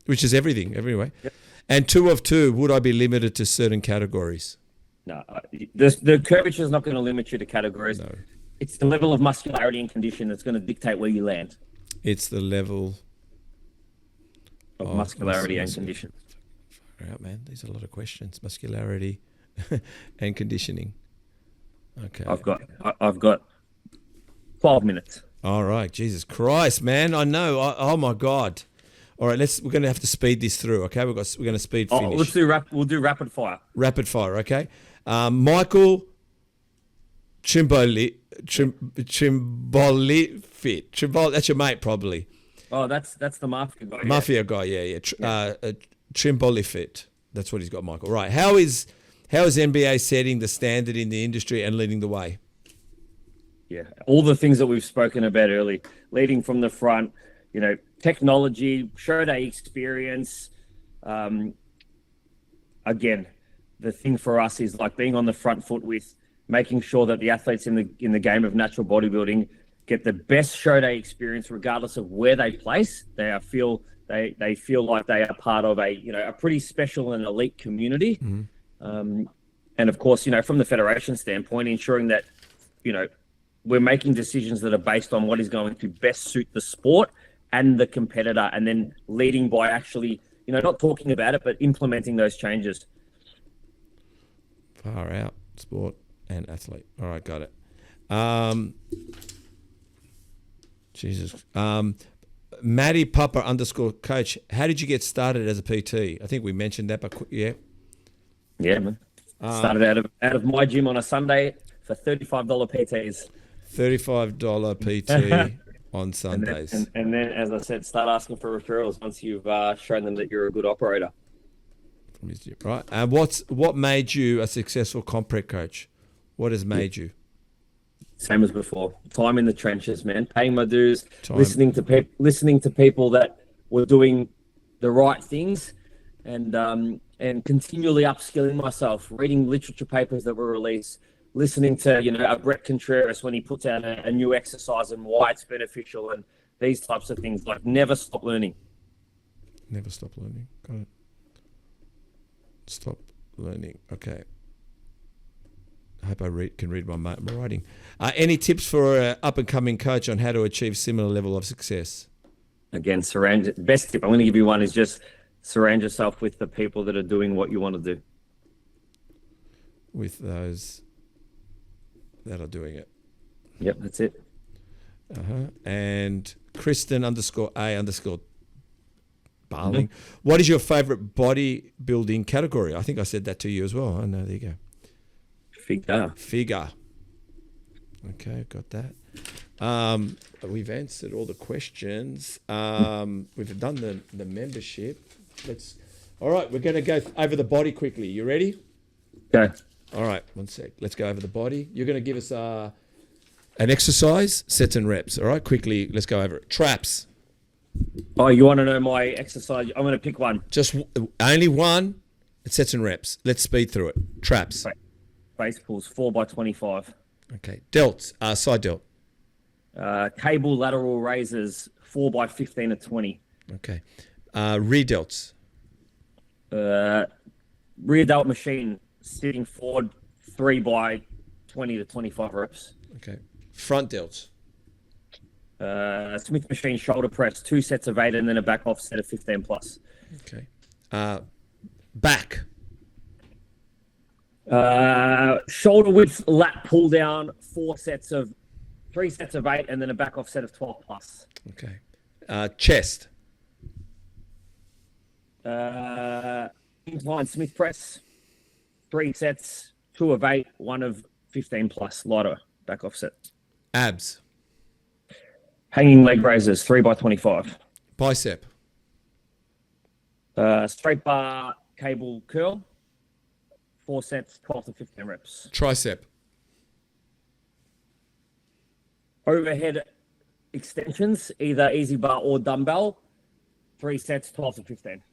which is everything, everyway. Yep. And 2 of 2, would I be limited to certain categories? No, the curvature is not going to limit you to categories. No. It's the level of muscularity and condition that's going to dictate where you land. It's the level of muscularity and condition. Far out, man. These are a lot of questions. Muscularity and conditioning. Okay. I've got 12 minutes. All right. Jesus Christ, man. I know. Oh my God. All right. We're going to have to speed this through. Okay. We're going to speed finish. We'll do rapid fire. Rapid fire. Okay. Michael Trimboli fit. That's your mate, probably. Oh, that's the mafia guy. Mafia guy. Yeah. Trimboli fit. That's what he's got, Michael. Right. How is NBA setting the standard in the industry and leading the way? Yeah, all the things that we've spoken about early, leading from the front, technology, show day experience. Again, the thing for us is like being on the front foot with making sure that the athletes in the game of natural bodybuilding get the best show day experience, regardless of where they place. They feel like they are part of a pretty special and elite community. Mm-hmm. And of course, from the federation standpoint, ensuring that, we're making decisions that are based on what is going to best suit the sport and the competitor, and then leading by actually, not talking about it, but implementing those changes. Far out, sport and athlete. All right, got it. Jesus. Maddie Papa _coach. How did you get started as a PT? I think we mentioned that, but yeah. Yeah, man. Started out of my gym on a Sunday for $35 PTs. $35 PT on Sundays. And then, as I said, start asking for referrals once you've shown them that you're a good operator. Right. And what made you a successful comp prep coach? What has made you? Same as before. Time in the trenches, man. Paying my dues, listening to people that were doing the right things, and continually upskilling myself, reading literature papers that were released, listening to a Brett Contreras when he puts out a new exercise and why it's beneficial, and these types of things. Like, never stop learning. Never stop learning. Got it. Stop learning. Okay. I hope I can read my writing. Any tips for an up-and-coming coach on how to achieve similar level of success? Again, best tip I'm going to give you one is just surround yourself with the people that are doing what you want to do. With those that are doing it. Yep, that's it. And Kristen_A_ Barling. What is your favorite bodybuilding category? I think I said that to you as well. Oh, no, there you go. Figure. Okay, got that. We've answered all the questions. We've done the membership. All right, we're going to go over the body quickly. You ready? Okay. All right, one sec. Let's go over the body. You're going to give us an exercise, sets and reps. All right, quickly, let's go over it. Traps. Oh, you want to know my exercise? I'm going to pick one. Just only one. It sets and reps. Let's speed through it. Traps. Base pulls 4x25. Okay. Delts. Side delt. Cable lateral raises 4x15 to 20. Okay. Rear delts. Rear delt machine sitting forward 3x20 to 25 reps. Okay. Front delts. Smith machine shoulder press, 2 sets of 8 and then a back off set of 15 plus. Okay. Back. Shoulder width lat pull down, 3 sets of 8 and then a back off set of 12 plus. Okay. Chest. Incline Smith press, 3 sets, 2 of 8, 1 of 15 plus, lighter back off set. Abs. Hanging leg raises, 3x25. Bicep. Straight bar cable curl, 4 sets, 12 to 15 reps. Tricep. Overhead extensions, either easy bar or dumbbell, 3 sets, 12 to 15.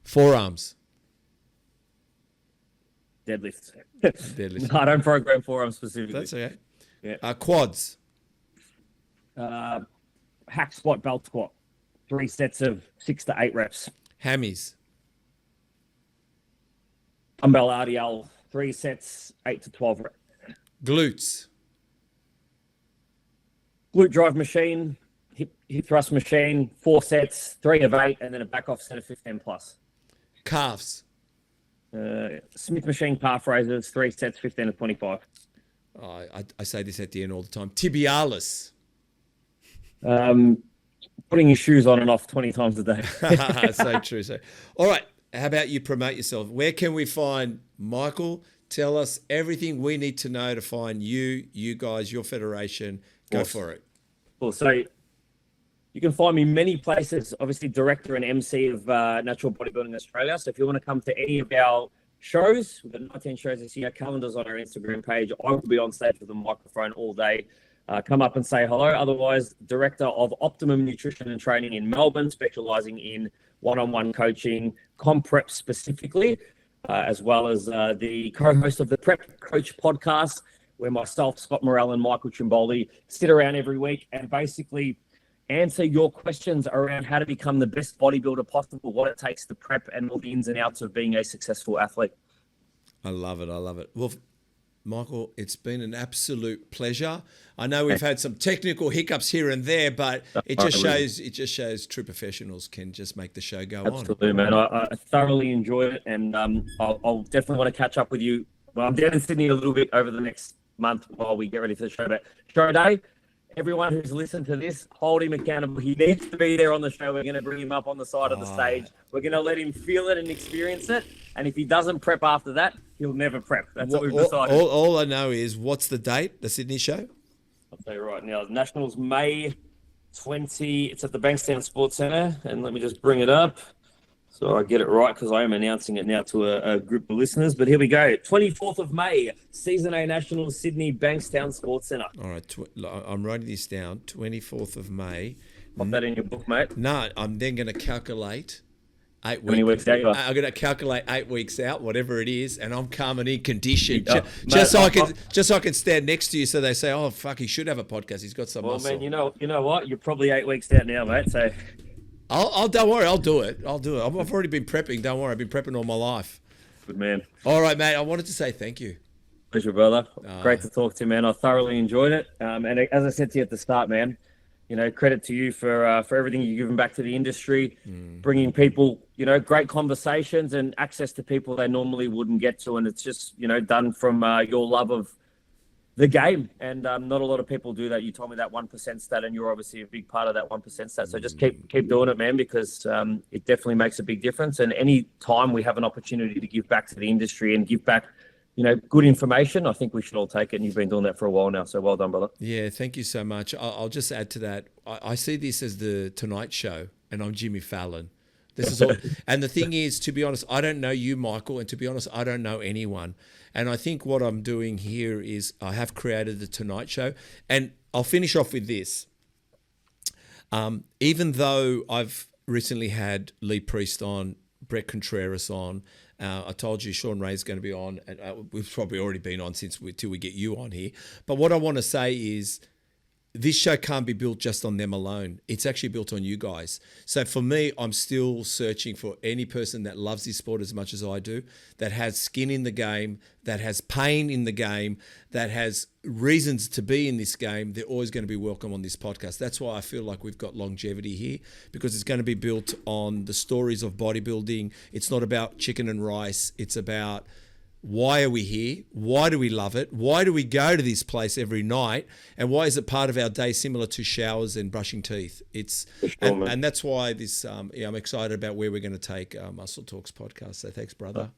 Forearms. Deadlifts. Deadlift. No, I don't program forearms specifically. That's okay. Yeah. Quads. Hack squat, belt squat, 3 sets of 6 to 8 reps. Hammies. Dumbbell RDL, 3 sets, 8 to 12 reps. Glutes. Glute drive machine, hip thrust machine, 4 sets, 3 of 8, and then a back off set of 15 plus. Calves. Smith machine calf raises, 3 sets, 15 to 25. Oh, I say this at the end all the time. Tibialis. Putting your shoes on and off 20 times a day. So true. So, all right. How about you promote yourself? Where can we find Michael? Tell us everything we need to know to find you guys, your federation. Go for it. Cool. So you can find me many places. Obviously, director and MC of Natural Bodybuilding Australia. So if you want to come to any of our shows, we've got 19 shows this year, calendars on our Instagram page. I will be on stage with a microphone all day. Come up and say hello. Otherwise, director of Optimum Nutrition and Training in Melbourne, specializing in one-on-one coaching, comp prep specifically, as well as the co-host of the Prep Coach podcast, where myself, Scott Morrell, and Michael Trimboli sit around every week and basically answer your questions around how to become the best bodybuilder possible, what it takes to prep, and all the ins and outs of being a successful athlete. I love it. I love it. Well, Michael, it's been an absolute pleasure. I know we've had some technical hiccups here and there, but it just shows true professionals can just make the show go on. Absolutely, man. I thoroughly enjoyed it, and I'll definitely want to catch up with you. Well, I'm down in Sydney a little bit over the next month while we get ready for the show. But show day, everyone who's listened to this, hold him accountable. He needs to be there on the show. We're going to bring him up on the side of the stage. We're going to let him feel it and experience it. And if he doesn't prep after that, he'll never prep. That's what we've decided. All I know is, what's the date, the Sydney show? I'll tell you right now. Nationals May 20. It's at the Bankstown Sports Centre. And let me just bring it up so I get it right, because I am announcing it now to a group of listeners. But here we go. 24th of May, Season A Nationals, Sydney, Bankstown Sports Centre. All right. I'm writing this down. 24th of May. Pop that in your book, mate. No, I'm then going to calculate 8 How many weeks out you are? I'm going to calculate 8 weeks out, whatever it is, and I'm calm and in condition. Yeah, Just mate, so I can stand next to you, so they say, "Oh fuck, he should have a podcast. He's got some Well, muscle." man, you know what? You're probably 8 weeks out now, mate. So I'll don't worry, I'll do it. I've already been prepping. Don't worry, I've been prepping all my life. good, man. All right, mate. I wanted to say thank you. Pleasure, brother. Great to talk to you, man. I thoroughly enjoyed it. And as I said to you at the start, man, you know, credit to you for everything you've given back to the industry, bringing people, you know, great conversations and access to people they normally wouldn't get to. And it's just, you know, done from your love of the game. And not a lot of people do that. You told me that 1% stat, and you're obviously a big part of that 1% stat. So just keep doing it, man, because it definitely makes a big difference. And any time we have an opportunity to give back to the industry and give back, you know, good information, I think we should all take it. And you've been doing that for a while now. So well done, brother. Yeah, thank you so much. I'll just add to that. I see this as the Tonight Show, and I'm Jimmy Fallon. This is all. And the thing is, to be honest, I don't know you, Michael, and to be honest, I don't know anyone. And I think what I'm doing here is I have created the Tonight Show, and I'll finish off with this. Even though I've recently had Lee Priest on, Brett Contreras on, I told you Sean Ray's going to be on, and we've probably already been on till we get you on here. But what I want to say is, this show can't be built just on them alone. It's actually built on you guys. So for me, I'm still searching for any person that loves this sport as much as I do, that has skin in the game, that has pain in the game, that has reasons to be in this game. They're always going to be welcome on this podcast. That's why I feel like we've got longevity here, because it's going to be built on the stories of bodybuilding. It's not about chicken and rice. It's about, why are we here? Why do we love it? Why do we go to this place every night? And why is it part of our day, similar to showers and brushing teeth? And that's why this. I'm excited about where we're going to take Muscle Talks podcast. So thanks, brother.